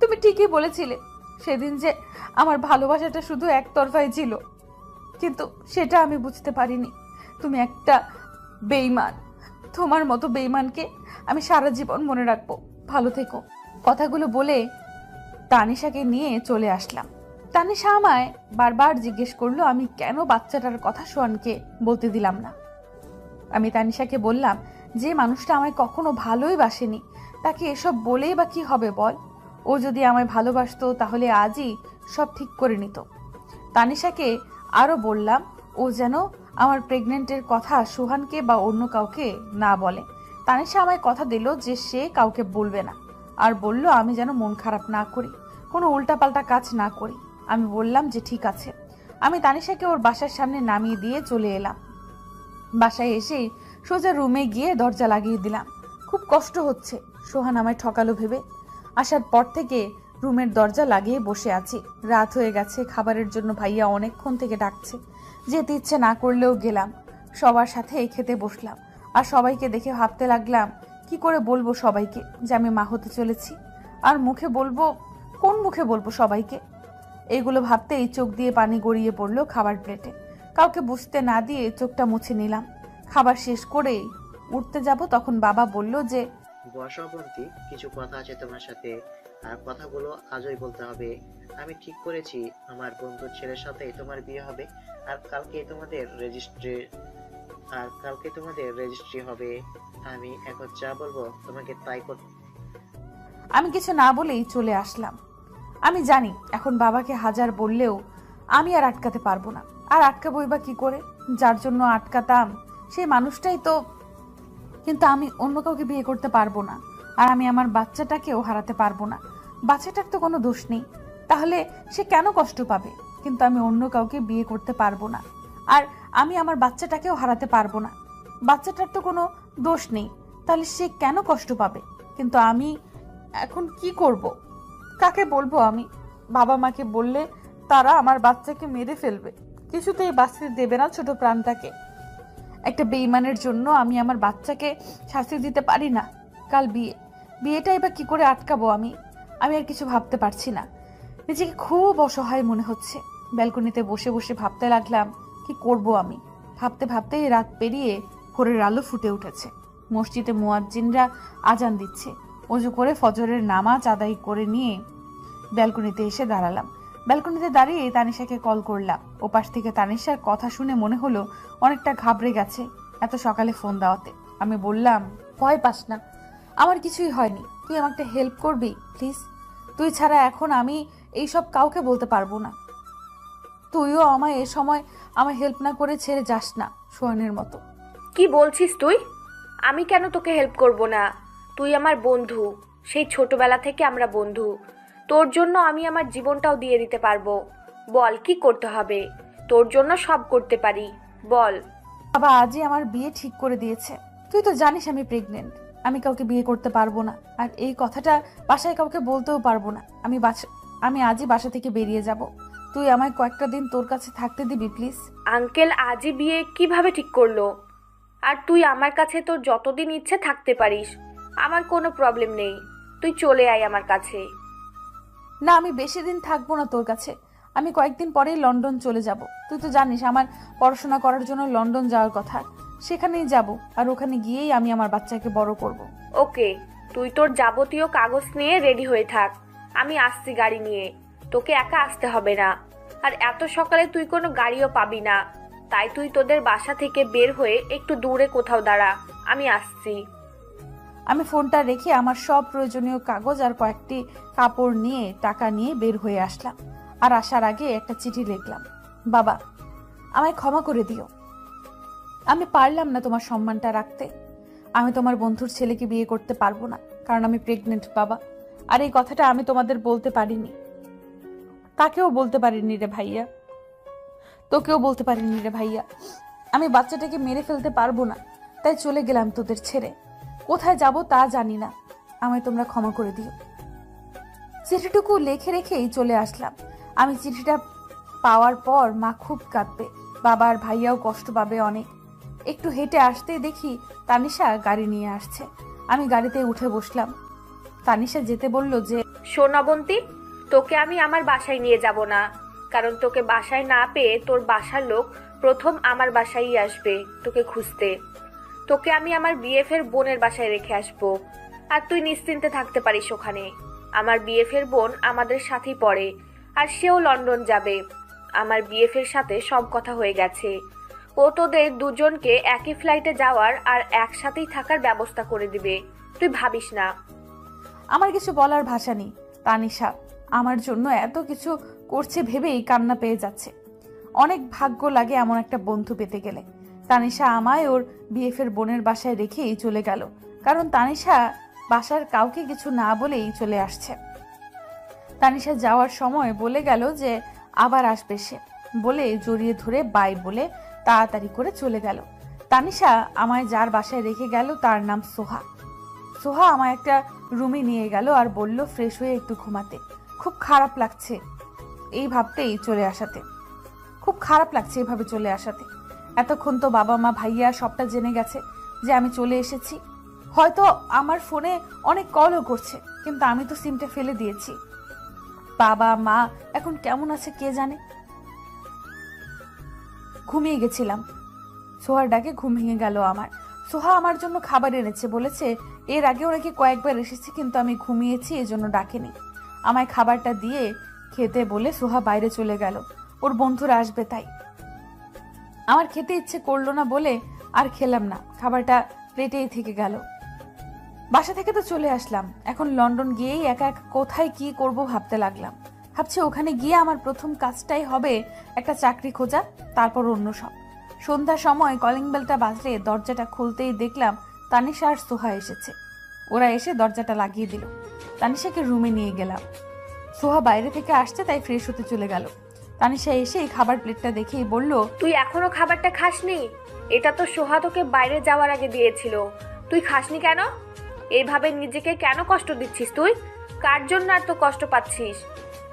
A: তুমি ঠিকই বলেছিলে সেদিন যে আমার ভালোবাসাটা শুধু একতরফাই ছিল, কিন্তু সেটা আমি বুঝতে পারিনি। তুমি একটা বেঈমান, তোমার মতো বেঈমানকে আমি সারা জীবন মনে রাখবো। ভালো থেকো। কথাগুলো বলে তানিশাকে নিয়ে চলে আসলাম। তানিশা আমায় বারবার জিজ্ঞেস করলো আমি কেন বাচ্চাটার কথা সোহানকে বলতে দিলাম না। আমি তানিশাকে বললাম, যে মানুষটা আমায় কখনো ভালোই বাসেনি তাকে এসব বলেই বা কি হবে বল? ও যদি আমায় ভালোবাসতো তাহলে আজই সব ঠিক করে নিত। তানিশাকে আরও বললাম ও যেন আমার প্রেগনেন্টের কথা সোহানকে বা অন্য কাউকে না বলে। তানিশা আমায় কথা দিল যে সে কাউকে বলবে না, আর বলল আমি যেন মন খারাপ না করি, কোনো উল্টাপাল্টা কাজ না করি। আমি বললাম যে ঠিক আছে। আমি তানিশাকে ওর বাসার সামনে নামিয়ে দিয়ে চলে এলাম। বাসায় এসেই সোজা রুমে গিয়ে দরজা লাগিয়ে দিলাম। খুব কষ্ট হচ্ছে। সোহান আমায় ঠকালো ভেবে আসার পর থেকে রুমের দরজা লাগিয়ে বসে আছি। রাত হয়ে গেছে, খাবারের জন্য ভাইয়া অনেকক্ষণ থেকে ডাকছে। যেতে ইচ্ছে না করলেও গেলাম। সবার সাথে খেতে বসলাম আর সবাইকে দেখে ভাবতে লাগলাম কি করে বলবো সবাইকে যে আমি মা হতে চলেছি। আর কোন মুখে বলবো সবাইকে? এইগুলো ভাবতেই চোখ দিয়ে পানি গড়িয়ে পড়লো খাবার প্লেটে। কাউকে বুঝতে না দিয়ে চোখটা মুছে নিলাম। খাবার শেষ করেই উঠতে যাব, তখন বাবা বলল যে
C: বসো অবন্তী, কিছু কথা আছে তোমার সাথে, আর কথাগুলো আজই বলতে হবে। আমি ঠিক করেছি আমার বন্ধুর ছেলের সাথে তোমার বিয়ে হবে, আর কালকে তোমাদের রেজিস্ট্রি হবে। আমি এখন যা বলবো তোমাকে তাই করতে।
A: আমি কিছু না বলেই চলে আসলাম। আমি জানি এখন বাবাকে হাজার বললেও আমি আর আটকাতে পারবো না। আর আটকাবই বা কি করে? যার জন্য আটকাতাম সেই মানুষটাই তো। কিন্তু আমি অন্য কাউকে বিয়ে করতে পারবো না, আর আমি আমার বাচ্চাটাকেও হারাতে পারবো না। বাচ্চাটার তো কোনো দোষ নেই, তাহলে সে কেন কষ্ট পাবে? কিন্তু আমি অন্য কাউকে বিয়ে করতে পারবো না, আর আমি আমার বাচ্চাটাকেও হারাতে পারবো না। বাচ্চাটার তো কোনো দোষ নেই, তাহলে সে কেন কষ্ট পাবে? কিন্তু আমি এখন কি করব? কাকে বলবো আমি? বাবা মাকে বললে তারা আমার বাচ্চাকে মেরে ফেলবে, কিছুতেই বাঁচতে দেবে না ছোট প্রাণটাকে। একটা বেঈমানের জন্য আমি আমার বাচ্চাকে শাস্তি দিতে পারি না। কাল বিয়েটা এবার কি করে আটকাবো আমি? আমি আর কিছু ভাবতে পারছি না। নিজেকে খুব অসহায় মনে হচ্ছে। ব্যালকনিতে বসে বসে ভাবতে লাগলাম কি করব আমি। ভাবতে ভাবতেই রাত পেরিয়ে ভোরের আলো ফুটে উঠেছে। মসজিদে মুয়াজ্জিনরা আজান দিচ্ছে। অজু করে ফজরের নামাজ আদায় করে নিয়ে ব্যালকনিতে এসে দাঁড়ালাম। ব্যালকনিতে দাঁড়িয়ে তানিশাকে কল করলাম। ওপাশ থেকে তানিশার কথা শুনে মনে হলো অনেকটা ঘাবড়ে গেছে এত সকালে ফোন দেওয়াতে। আমি বললাম, ভয় পাস না, আমার কিছুই হয়নি। তুই আমাকে হেল্প করবি প্লিজ? তুই ছাড়া এখন আমি এইসব কাউকে বলতে পারবো না। তুইও আমায় এ সময় আমায় হেল্প না করে ছেড়ে যাস না সোহানের মতো।
E: কি বলছিস তুই? আমি কেন তোকে হেল্প করব না? তুই আমার বন্ধু, সেই ছোটবেলা থেকে আমরা বন্ধু। তোর জন্য আমি আমার জীবনটাও দিয়ে দিতে পারবো। বল কি করতে হবে? তোর জন্য সব করতে পারি, বল।
A: বাবা আজই আমার বিয়ে ঠিক করে দিয়েছে। তুই তো জানিস আমি প্রেগনেন্ট। আমি কাউকে বিয়ে করতে পারবো না, আর এই কথাটা বাসায় কাউকে বলতেও পারবো না। আমি আজই বাসা থেকে বেরিয়ে যাব। তুই আমায় কয়েকটা দিন তোর কাছে থাকতে দিবি প্লিজ?
E: আঙ্কেল আজই বিয়ে কিভাবে ঠিক করলো? আর তুই আমার কাছে তোর যতদিন ইচ্ছে থাকতে পারিস, আমার কোনো প্রবলেম নেই। তুই চলে আয় আমার কাছে।
A: না, আমি বেশি দিন থাকবো না তোর কাছে। আমি কয়েকদিন পরেই লন্ডন চলে যাব। তুই তো জানিস আমার পড়াশোনা করার জন্য লন্ডন যাওয়ার কথা। সেখানেই যাব, আর ওখানে গিয়েই আমি আমার বাচ্চাকে বড় করব।
E: ওকে, তুই তোর যাবতীয় কাগজ নিয়ে রেডি হয়ে থাক। আমি আসছি গাড়ি নিয়ে, তোকে একা আসতে হবে না। আর এত সকালে তুই কোনো গাড়িও পাবি না, তাই তুই তোদের বাসা থেকে বের হয়ে একটু দূরে কোথাও দাঁড়া, আমি আসছি।
A: আমি ফোনটা রেখে আমার সব প্রয়োজনীয় কাগজ আর কয়েকটি কাপড় নিয়ে টাকা নিয়ে বের হয়ে আসলাম। আর আসার আগে একটা চিঠি লিখলাম, বাবা আমায় ক্ষমা করে দিও। আমি পারলাম না তোমার সম্মানটা রাখতে। আমি তোমার বন্ধুর ছেলেকে বিয়ে করতে পারবো না, কারণ আমি প্রেগনেন্ট বাবা। আর এই কথাটা আমি তোমাদের বলতে পারিনি, তাকেও বলতে পারিনি রে ভাইয়া, তোকেও বলতে পারিনি রে ভাইয়া। আমি বাচ্চাটাকে মেরে ফেলতে পারবো না, তাই চলে গেলাম তোদের ছেড়ে। কোথায় যাব তা জানি না, আমায় তোমরা ক্ষমা করে দিও। চিঠিটুকু লিখে রেখেই চলে আসলাম। আমি চিঠিটা পাওয়ার পর মা খুব কাঁদবে, বাবা আর ভাইয়াও কষ্ট পাবে অনেক। একটু হেঁটে আসতেই দেখি তানিশা গাড়ি নিয়ে আসছে। আমি গাড়িতে উঠে বসলাম। তানিশা যেতে বলল যে,
E: সোনাবন্তী, তোকে আমি আমার বাসায় নিয়ে যাব না, কারণ তোকে বাসায় না পেয়ে তোর বাসার লোক প্রথম আমার বাসায়ই আসবে তোকে খুঁজতে। তোকে আমি আমার বিএফের বোনের বাসায় রেখে আসবো, আর তুই নিশ্চিন্তে থাকতে পারিস ওখানে। আমার বিএফের বোন আমাদের সাথেই পড়ে, আর সেও লন্ডন যাবে। আমার বিএফের সাথে সব কথা হয়ে গেছে। ও তোদের দুজনকে একই ফ্লাইটে যাওয়ার আর একসাথেই থাকার ব্যবস্থা করে দিবে, তুই ভাবিস না।
A: আমার কিছু বলার ভাষা নেই। তানিশা আমার জন্য এত কিছু করছে ভেবেই কান্না পেয়ে যাচ্ছে। অনেক ভাগ্য লাগে এমন একটা বন্ধু পেতে গেলে। তানিশা আমায় ওর বিএফের বোনের বাসায় রেখেই চলে গেল, কারণ তানিশা বাসার কাউকে কিছু না বলেই চলে আসছে। তানিশা যাওয়ার সময় বলে গেল যে আবার আসবে সে, বলে জড়িয়ে ধরে বাই বলে তাড়াতাড়ি করে চলে গেল। তানিশা আমায় যার বাসায় রেখে গেল তার নাম সোহা। সোহা আমায় একটা রুমে নিয়ে গেল আর বলল ফ্রেশ হয়ে একটু ঘুমাতে। খুব খারাপ লাগছে এই ভাবতেই চলে আসাতে, খুব খারাপ লাগছে এইভাবে চলে আসাতে। এতক্ষণ তো বাবা মা ভাইয়া সবটা জেনে গেছে যে আমি চলে এসেছি। হয়তো আমার ফোনে অনেক কলও করছে, কিন্তু আমি তো সিমটা ফেলে দিয়েছি। বাবা মা এখন কেমন আছে কে জানে। ঘুমিয়ে গেছিলাম, সোহার ডাকে ঘুম ভেঙে গেল আমার। সোহা আমার জন্য খাবার এনেছে, বলেছে এর আগেও নাকি কয়েকবার এসেছি, কিন্তু আমি ঘুমিয়েছি এজন্য ডাকেনি। আমায় খাবারটা দিয়ে খেতে বলে সোহা বাইরে চলে গেল, ওর বন্ধুরা আসবে তাই। আমার খেতে ইচ্ছে করলো না বলে আর খেলাম না, খাবারটা প্লেটেই থেকে গেল। বাসা থেকে তো চলে আসলাম, এখন লন্ডন গিয়েই একা একা কোথায় কি করব ভাবতে লাগলাম। ভাবছি ওখানে গিয়ে আমার প্রথম কাজটাই হবে একটা চাকরি খোঁজা, তারপর অন্য সব। সন্ধ্যার সময় কলিং বেলটা বাজলে দরজাটা খুলতেই দেখলাম তানিশা আর সোহা এসেছে। ওরা এসে দরজাটা লাগিয়ে দিল। তানিশাকে রুমে নিয়ে গেলাম। সোহা বাইরে থেকে আসছে তাই ফ্রেশ হতে চলে গেল। তানিশা এসে এই খাবার প্লেটটা দেখেই বলল,
E: তুই এখনো খাবারটা খাসনি? এটা তো সোহা তোকে বাইরে যাওয়ার আগে দিয়েছিল, তুই খাসনি কেন? এইভাবে নিজেকে কেন কষ্ট দিচ্ছিস তুই? কার জন্য এত কষ্ট পাচ্ছিস?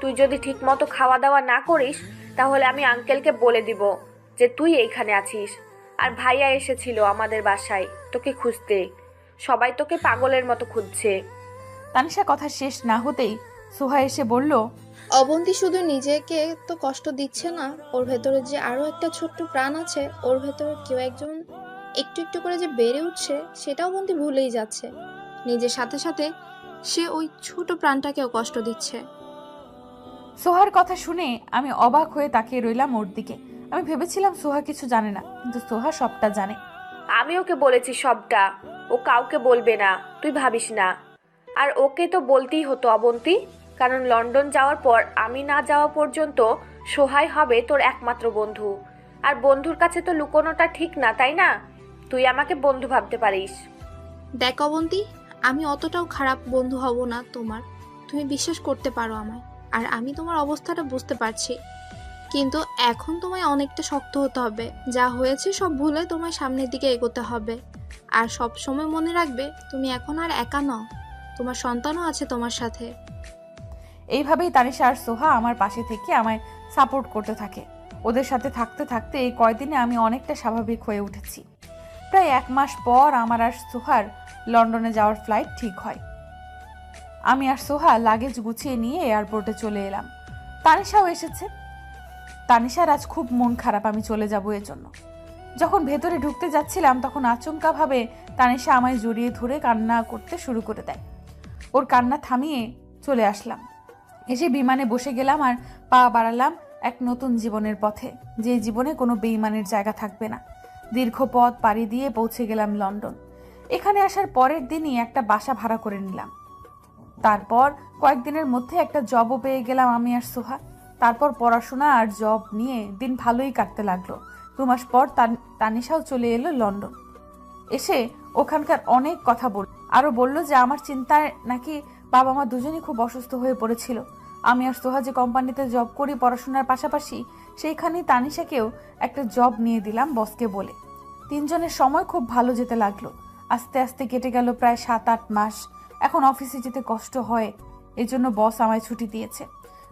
E: তুই যদি ঠিক মতো খাওয়া দাওয়া না করিস তাহলে আমি আঙ্কেলকে বলে দিব যে তুই এইখানে আছিস। আর ভাইয়া এসেছিল আমাদের বাসায় তোকে খুঁজতে, সবাই তোকে পাগলের মতো খুঁজছে।
A: তানিশা কথা শেষ না হতেই সোহা এসে বলল,
F: অবন্তী শুধু নিজেকে তো কষ্ট দিচ্ছে না, ওর ভেতরে যে আরো একটা ছোট্ট প্রাণ আছে, ওর ভেতরে কেউ একজন একটু একটু করে যে বেড়ে উঠছে সেটাও অবন্তী ভুলেই যাচ্ছে। নিজের সাথে সাথে সে ওই ছোট প্রাণটাকেও কষ্ট দিচ্ছে।
A: সোহার কথা শুনে আমি অবাক হয়ে তাকিয়ে রইলাম ওর দিকে। আমি ভেবেছিলাম সোহা কিছু জানে না, কিন্তু সোহা সবটা জানে।
E: আমি ওকে বলেছি সবটা, ও কাউকে বলবে না, তুই ভাবিস না। আর ওকে তো বলতেই হতো অবন্তী, কারণ লন্ডন যাওয়ার পর আমি না যাওয়া পর্যন্ত সোহাই হবে তোর একমাত্র বন্ধু। আর বন্ধুর কাছে তো লুকোনোটা ঠিক না, তাই না? তুই আমাকে বন্ধু ভাবতে পারিস।
F: দেখ অবন্তী, আমি অতটাও খারাপ বন্ধু হব না তোমার, তুমি বিশ্বাস করতে পারো আমায়। আর আমি তোমার অবস্থাটা বুঝতে পারছি, কিন্তু এখন তোমায় অনেকটা শক্ত হতে হবে। যা হয়েছে সব ভুলে তোমায় সামনের দিকে এগোতে হবে। আর সব সময় মনে রাখবে তুমি এখন আর একা নও, তোমার সন্তানও আছে তোমার সাথে।
A: এইভাবেই তানিশা আর সোহা আমার পাশে থেকে আমায় সাপোর্ট করতে থাকে। ওদের সাথে থাকতে থাকতে এই কয়দিনে আমি অনেকটা স্বাভাবিক হয়ে উঠেছি। প্রায় 1 মাস পর আমার আর সোহার লন্ডনে যাওয়ার ফ্লাইট ঠিক হয়। আমি আর সোহা লাগেজ গুছিয়ে নিয়ে এয়ারপোর্টে চলে এলাম। তানিশাও এসেছে। তানিশার আজ খুব মন খারাপ আমি চলে যাব এর জন্য। যখন ভেতরে ঢুকতে যাচ্ছিলাম তখন আচমকা ভাবে তানিশা আমায় জড়িয়ে ধরে কান্না করতে শুরু করে দেয়। ওর কান্না থামিয়ে চলে আসলাম। এসে বিমানে বসে গেলাম আর পা বাড়ালাম এক নতুন জীবনের পথে, যে জীবনে কোনো বেইমানের জায়গা থাকবে না। দীর্ঘ পথ পাড়ি দিয়ে পৌঁছে গেলাম লন্ডন। এখানে আসার পরের দিনই একটা বাসা ভাড়া করে নিলাম। তারপর কয়েকদিনের মধ্যে একটা জবও পেয়ে গেলাম আমি আর সোহা। তারপর পড়াশোনা আর জব নিয়ে দিন ভালোই কাটতে লাগলো। 2 মাস পর তানিশাও চলে এলো লন্ডন। এসে ওখানকার অনেক কথা বলল, আরো বলল যে আমার চিন্তায় নাকি বাবা মা দুজনই খুব অসুস্থ হয়ে পড়েছিল। আমি আর সোহা যে কোম্পানিতে জব করি পড়াশোনার পাশাপাশি, সেইখানেই তানিশাকেও একটা জব নিয়ে দিলাম বসকে বলে। 3 জনের সময় খুব ভালো যেতে লাগলো। আস্তে আস্তে কেটে গেল প্রায় 7-8 মাস। এখন অফিসে যেতে কষ্ট হয়, এজন্য বস আমায় ছুটি দিয়েছে।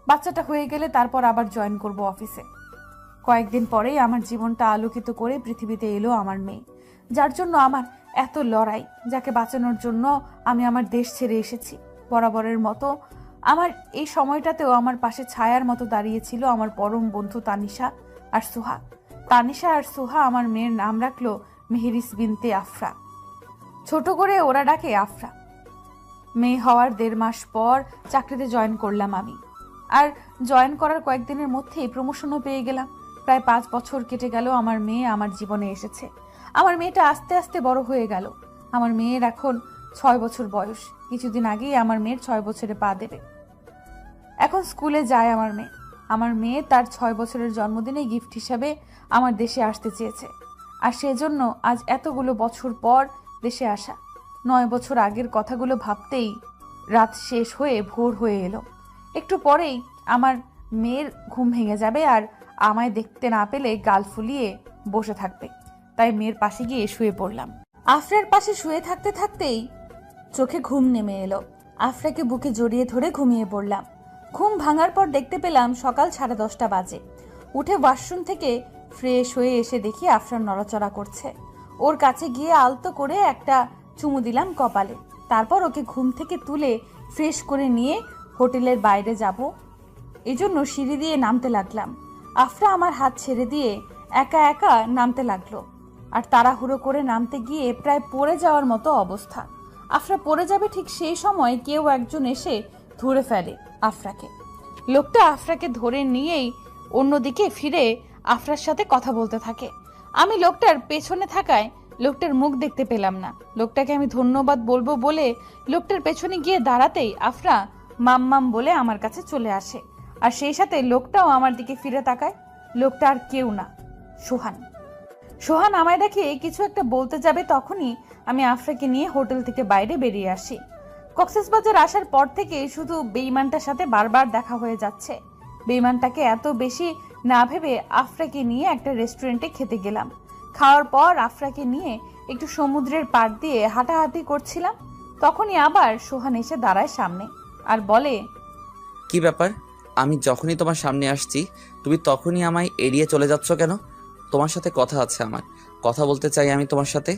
A: বাচ্চাটা হয়ে গেলে তারপর আবার জয়েন করব অফিসে। কয়েকদিন পরেই আমার জীবনটা আলোকিত করে পৃথিবীতে এলো আমার মেয়ে, যার জন্য আমার এত লড়াই, যাকে বাঁচানোর জন্য আমি আমার দেশ ছেড়ে এসেছি। বরাবরের মতো আমার এই সময়টাতেও আমার পাশে ছায়ার মতো দাঁড়িয়েছিল আমার পরম বন্ধু তানিশা আর সোহা। তানিশা আর সোহা আমার মেয়ের নাম রাখলো মেহেরিস বিনতে আফরা। ছোট করে ওরা ডাকে আফরা। মেয়ে হওয়ার 1.5 মাস পর চাকরিতে জয়েন করলাম আমি। আর জয়েন করার কয়েকদিনের মধ্যেই প্রমোশনও পেয়ে গেলাম। প্রায় 5 বছর কেটে গেল আমার মেয়ে আমার জীবনে এসেছে। আমার মেয়েটা আস্তে আস্তে বড় হয়ে গেল। আমার মেয়ের এখন 6 বছর বয়স। কিছুদিন আগেই আমার মেয়ের 6 বছরে পা দেবে। এখন স্কুলে যায় আমার মেয়ে। আমার মেয়ে তার 6 বছরের জন্মদিনে গিফট হিসাবে আমার দেশে আসতে চেয়েছে। আর সেজন্য আজ এতগুলো বছর পর দেশে আসা। 9 বছর আগের কথাগুলো ভাবতেই রাত শেষ হয়ে ভোর হয়ে এলো। একটু পরেই আমার মেয়ের ঘুম ভেঙে যাবে আর আমায় দেখতে না পেলে গাল ফুলিয়ে বসে থাকবে। তাই মেয়ের পাশে গিয়ে শুয়ে পড়লাম। আফরার পাশে শুয়ে থাকতে থাকতেই চোখে ঘুম নেমে এলো। আফরাকে বুকে জড়িয়ে ধরে ঘুমিয়ে পড়লাম। ঘুম ভাঙার পর দেখতে পেলাম সকাল 10:30 বাজে। উঠে ওয়াশরুম থেকে ফ্রেশ হয়ে এসে দেখি আফরান নড়াচড়া করছে। ওর কাছে গিয়ে আলতো করে একটা চুমু দিলাম কপালে। তারপর ওকে ঘুম থেকে তুলে ফ্রেশ করে নিয়ে হোটেলের বাইরে যাব এজন্য সিঁড়ি দিয়ে নামতে লাগলাম। আফরা আমার হাত ছেড়ে দিয়ে একা একা নামতে লাগলো। আর তাড়াহুড়ো করে নামতে গিয়ে প্রায় পড়ে যাওয়ার মতো অবস্থা। আফরা পড়ে যাবে ঠিক সেই সময় কেউ একজন এসে ধরে ফেলে আফরাকে। লোকটা আফরাকে ধরে নিয়েই অন্যদিকে ফিরে আফরার সাথে কথা বলতে থাকে। আমি লোকটার পেছনে থাকায় লোকটার মুখ দেখতে পেলাম না। লোকটাকে আমি ধন্যবাদ বলবো বলে লোকটার পেছনে গিয়ে দাঁড়াতেই আফরা মাম্মাম বলে আমার কাছে চলে আসে। আর সেই সাথে লোকটাও আমার দিকে ফিরে তাকায়। লোকটা আর কেউ না, সোহান। সোহান আমায় দেখে কিছু একটা বলতে যাবে, তখনই আমি আফরাকে নিয়ে হোটেল থেকে বাইরে বেরিয়ে আসি। কক্সবাজার আসার পর থেকে শুধু বেঈমানটার সাথে বারবার দেখা হয়ে যাচ্ছে। বেঈমানটাকে এত বেশি না ভেবে আফরাকে নিয়ে একটা রেস্টুরেন্টে খেতে গেলাম। খাওয়ার পর আফরাকে নিয়ে একটু সমুদ্রের পাড় দিয়ে হাঁটাহাঁটি করছিলাম। তখনই আবার সোহান এসে দাঁড়ায় সামনে আর বলে,
B: কি ব্যাপার? আমি যখনই তোমার সামনে আসছি তুমি তখনই আমায় এড়িয়ে চলে যাচ্ছ কেন? তোমার সাথে কথা আছে, আমার কথা বলতে চাই আমি তোমার সাথে।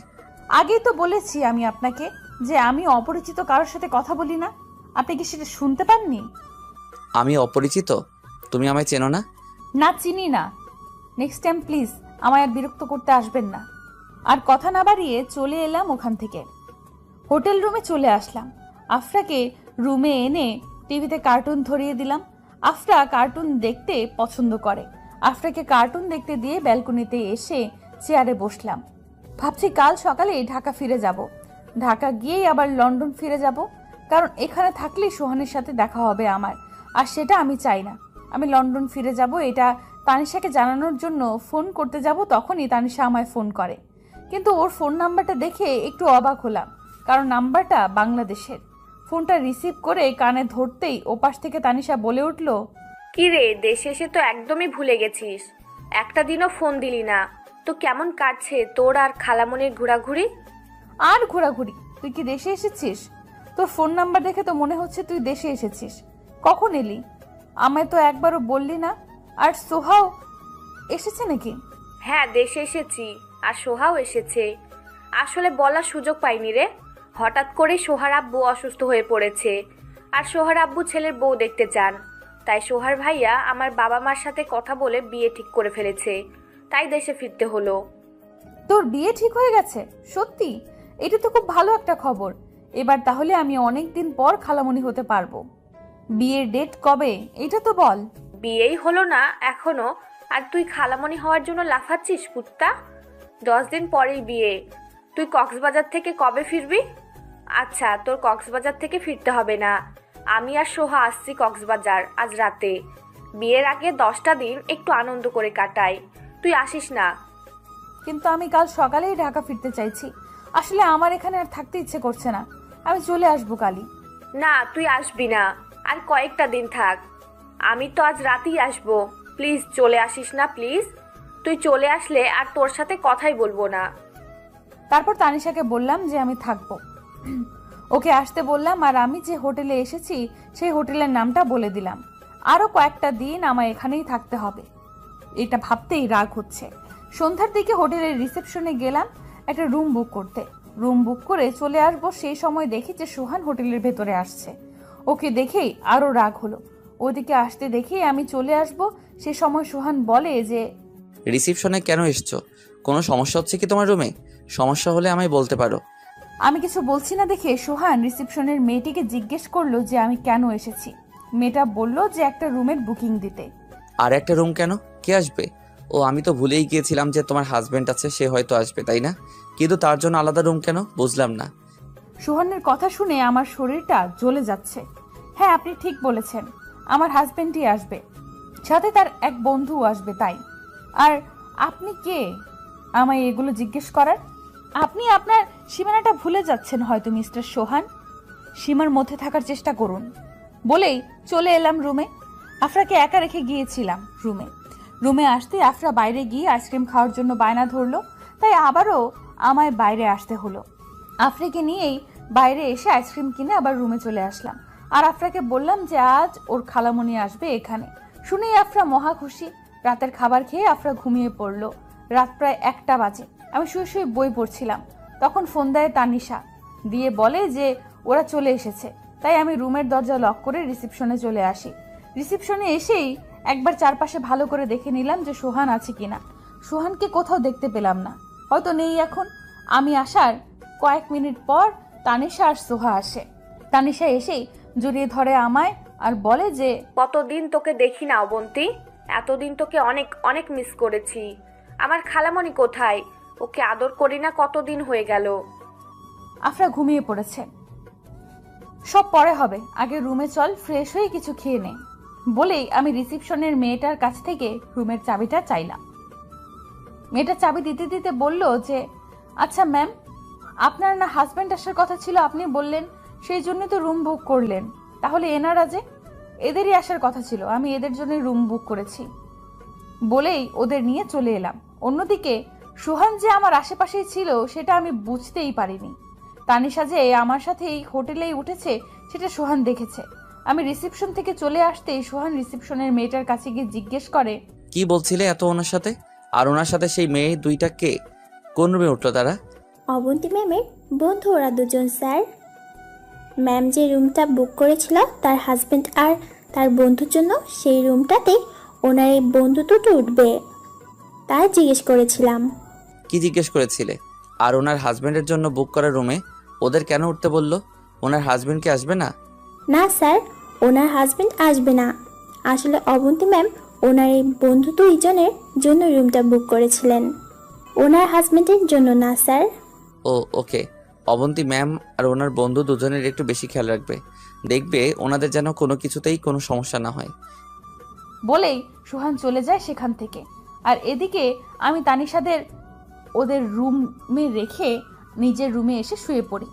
A: আগেই তো বলেছি আমি আপনাকে যে আমি অপরিচিত কারোর সাথে কথা বলি না। আপনি কি সেটা শুনতে পাননি?
B: আমি অপরিচিত? তুমি আমায় চেনো না?
A: না, চিনি না। নেক্সট টাইম প্লিজ আমায় আর বিরক্ত করতে আসবেন না। আর কথা না বাড়িয়ে চলে এলাম ওখান থেকে। হোটেল রুমে চলে আসলাম। আফরাকে রুমে এনে টিভিতে কার্টুন ধরিয়ে দিলাম। আফরা কার্টুন দেখতে পছন্দ করে। আফরাকে কার্টুন দেখতে দিয়ে ব্যালকনিতে এসে চেয়ারে বসলাম। ভাবছি কাল সকালে ঢাকা ফিরে যাব। ঢাকা গিয়েই আবার লন্ডন ফিরে যাব, কারণ এখানে থাকলেই সোহানের সাথে দেখা হবে আমার, আর সেটা আমি চাই না। আমি লন্ডন ফিরে যাব এটা তানিশাকে জানানোর জন্য ফোন করতে যাব, তখনই তানিশা আমায় ফোন করে। কিন্তু ওর ফোন নাম্বারটা দেখে একটু অবাক হলাম, কারণ নাম্বারটা বাংলাদেশের। ফোনটা রিসিভ করে কানে ধরতেই ওপাশ থেকে তানিশা বলে উঠল,
E: কি রে, দেশে এসে তো একদমই ভুলে গেছিস, একটা দিনও ফোন দিলি না। তো কেমন কাটছে তোর আর খালামনির ঘোরাঘুরি?
A: আর ঘোরাঘুরি? তুই কি দেশে এসেছিস? তোর ফোন নাম্বার দেখে তো মনে হচ্ছে তুই দেশে এসেছিস। কখন এলি? আমায় তো একবারও বললি না। আর সোহাও এসেছে নাকি?
E: হ্যাঁ, দেশে এসেছি, আর সোহাও এসেছে। আসলে বলার সুযোগ পাইনি রে। হঠাৎ করে সোহার আব্বু অসুস্থ হয়ে পড়েছে, আর সোহার আব্বু ছেলের বউ দেখতে চান। তাই সোহার ভাইয়া আমার বাবা মার সাথে কথা বলে বিয়ে ঠিক করে ফেলেছে, তাই দেশে ফিরতে হলো।
A: তোর বিয়ে ঠিক হয়ে গেছে? সত্যি? এটা তো খুব ভালো একটা খবর। এবার তাহলে আমি অনেক দিন পর খালামণি হতে পারবো। বিয়ের ডেট কবে এটা তো বল।
E: বিয়েই হলো না এখনো, আর তুই খালামণি হওয়ার জন্য লাফাচ্ছিস কুত্তা। 10 দিন পরেই বিয়ে। তুই কক্সবাজার থেকে কবে ফিরবি? আচ্ছা, তোর কক্সবাজার থেকে ফিরতে হবে না, আমি আর সোহা আসছি কক্সবাজার আজ রাতে। বিয়ের আগে 10টা দিন একটু আনন্দ করে কাটাই, তুই আসিস না?
A: কিন্তু আমি কাল সকালেই ঢাকা ফিরতে চাইছি। আসলে আমার এখানে আর থাকতে ইচ্ছে করছে না। আমি চলে আসবো কালই।
E: না, তুই আসবি না, আর কয়েকটা দিন থাক। আমি তো আজ রাতেই আসবো। প্লিজ চলে আসিস না, প্লিজ। তুই চলে আসলে আর তোর সাথে কথাই বলবো না।
A: তারপর তানিশাকে বললাম যে আমি থাকবো। ওকে আসতে বললাম, আর আমি যে হোটেলে এসেছি সেই হোটেলের নামটা বলে দিলাম। আরো কয়েকটা দিন আমায় এখানেই থাকতে হবে। এটা ভাবতেই রাগ হচ্ছে। সন্ধ্যার দিকে হোটেলের রিসেপশনে গেলাম একটা রুম বুক করতে। রুম বুক করে চলে আসবো সেই সময় দেখি যে সোহান হোটেলের ভেতরে আসছে। ওকে দেখেই আরো রাগ হলো। ওদিকে আসতে দেখেই আমি চলে আসবো সে সময় সোহান বলে যে,
B: রিসিপশনে কেন এসছো? কোনো সমস্যা হচ্ছে কি তোমার রুমে? সমস্যা হলে আমায় বলতে পারো।
A: আমি কিছু বলছি না দেখে সোহান রিসেপশনের মেয়েটিকে জিজ্ঞেস করলো যে আমি কেন এসেছি। মেয়েটা বলল যে একটা রুমের বুকিং দিতে।
B: আর একটা রুম কেন? কে আসবে? ও, আমি তো ভুলেই গিয়েছিলাম যে তোমার হাজবেন্ড আছে, সে হয়তো আসবে, তাই না? কিন্তু তার জন্য আলাদা রুম কেন বুঝলাম না।
A: সোহানের কথা শুনে আমার শরীরটা জ্বলে যাচ্ছে। হ্যাঁ, আপনি ঠিক বলেছেন, আমার হাজবেন্ডই আসবে, সাথে তার এক বন্ধুও আসবে। তাই আর আপনি কে আমায় এগুলো জিজ্ঞেস করার? আপনি আপনার সীমানাটা ভুলে যাচ্ছেন হয়তো মিস্টার সোহান। সীমার মধ্যে থাকার চেষ্টা করুন। বলেই চলে এলাম রুমে। আফরাকে একা রেখে গিয়েছিলাম রুমে আসতে আফরা বাইরে গিয়ে আইসক্রিম খাওয়ার জন্য বায়না ধরলো, তাই আবারও আমায় বাইরে আসতে হলো। আফরাকে নিয়েই বাইরে এসে আইসক্রিম কিনে আবার রুমে চলে আসলাম। আর আফরাকে বললাম যে আজ ওর খালামণি আসবে এখানে। শুনেই আফরা মহা খুশি। রাতের খাবার খেয়ে আফরা ঘুমিয়ে পড়লো। রাত প্রায় 1টা বাজে। আমি শুয়ে শুয়ে বই পড়ছিলাম। তখন ফোন দেয় তানিশা, দিয়ে বলে যে ওরা চলে এসেছে। তাই আমি রুমের দরজা লক করে রিসেপশনে চলে আসি। রিসেপশনে এসেই একবার চারপাশে ভালো করে দেখে নিলাম যে সোহান আছে কিনা। সোহানকে কোথাও দেখতে পেলাম না, হয়তো নেই এখন। আমি আসার কয়েক মিনিট পর তানিশা আর সোহা আসে। তানিশা এসেই জড়িয়ে ধরে আমায় আর বলে যে
E: কতদিন তোকে দেখি না অবন্তী, এতদিন তোকে অনেক অনেক মিস করেছি। আমার খালামণি কোথায়? ওকে আদর করি না কতদিন হয়ে গেল।
A: আফরা ঘুমিয়ে পড়েছে। সব পরে হবে, আগে রুমে চল, ফ্রেশ হয়ে কিছু খেয়ে নে বলেই আমি রিসেপশনের মেয়েটার কাছ থেকে রুমের চাবিটা চাইলাম। মেয়েটা চাবি দিতে দিতে বলল যে আচ্ছা ম্যাম, আপনার না হাজব্যান্ড আসার কথা ছিল, আপনি বললেন সেই জন্য তো রুম বুক করলেন। তাহলে এনারা যে? এদেরই আসার কথা ছিল, আমি এদের জন্য রুম বুক করেছি বলেই ওদের নিয়ে চলে এলাম। অন্যদিকে সোহান যে আমার আশেপাশেই ছিল সেটা আমি বুঝতেই পারিনি। তানিশা যে আমার সাথে এই হোটেলেই উঠেছে সেটা সোহান দেখেছে। আমি রিসেপশন থেকে চলে আসতেই সোহান রিসেপশনের মেয়েটার কাছে গিয়ে জিজ্ঞেস করে,
B: কি বলছিলে এত ওনার সাথে? আর ওনার সাথে সেই মেয়ে দুইটা কে? কোন রুমে উঠলো তারা?
G: অবন্তী ম্যামের বন্ধু ওরা দুজন স্যার। ম্যাম যে রুমটা বুক করেছিল তার হাজবেন্ড আর তার বন্ধুর জন্য, সেই রুমটাতে ওনার এই বন্ধু দুটো উঠবে তাই জিজ্ঞেস করেছিলাম।
B: কি জিজ্ঞেস করেছিলে? আর ওনার হাজবেন্ডের জন্য বুক করা রুমে ওদের কেন উঠতে বললো? ওনার হাজবেন্ড কি আসবে না?
G: না স্যার, ওনার হাজবেন্ড আসবে না। আসলে অবন্তী ম্যাম ওনার এই বন্ধু দুইজনের জন্য রুমটা বুক করেছিলেন, ওনার হাজবেন্ডের জন্য না স্যার।
B: ও ওকে। অবন্তী ম্যাম আর ওনার বন্ধু দুজনের একটু বেশি খেয়াল রাখবে, দেখবে ওনাদের যেন কোনো কিছুতেই কোনো সমস্যা না হয়।
A: বলেই সোহান চলে যায় সেখান থেকে। আর এদিকে আমি তানিশাদের ওদের রুমে রেখে নিজের রুমে এসে শুয়ে পড়ি।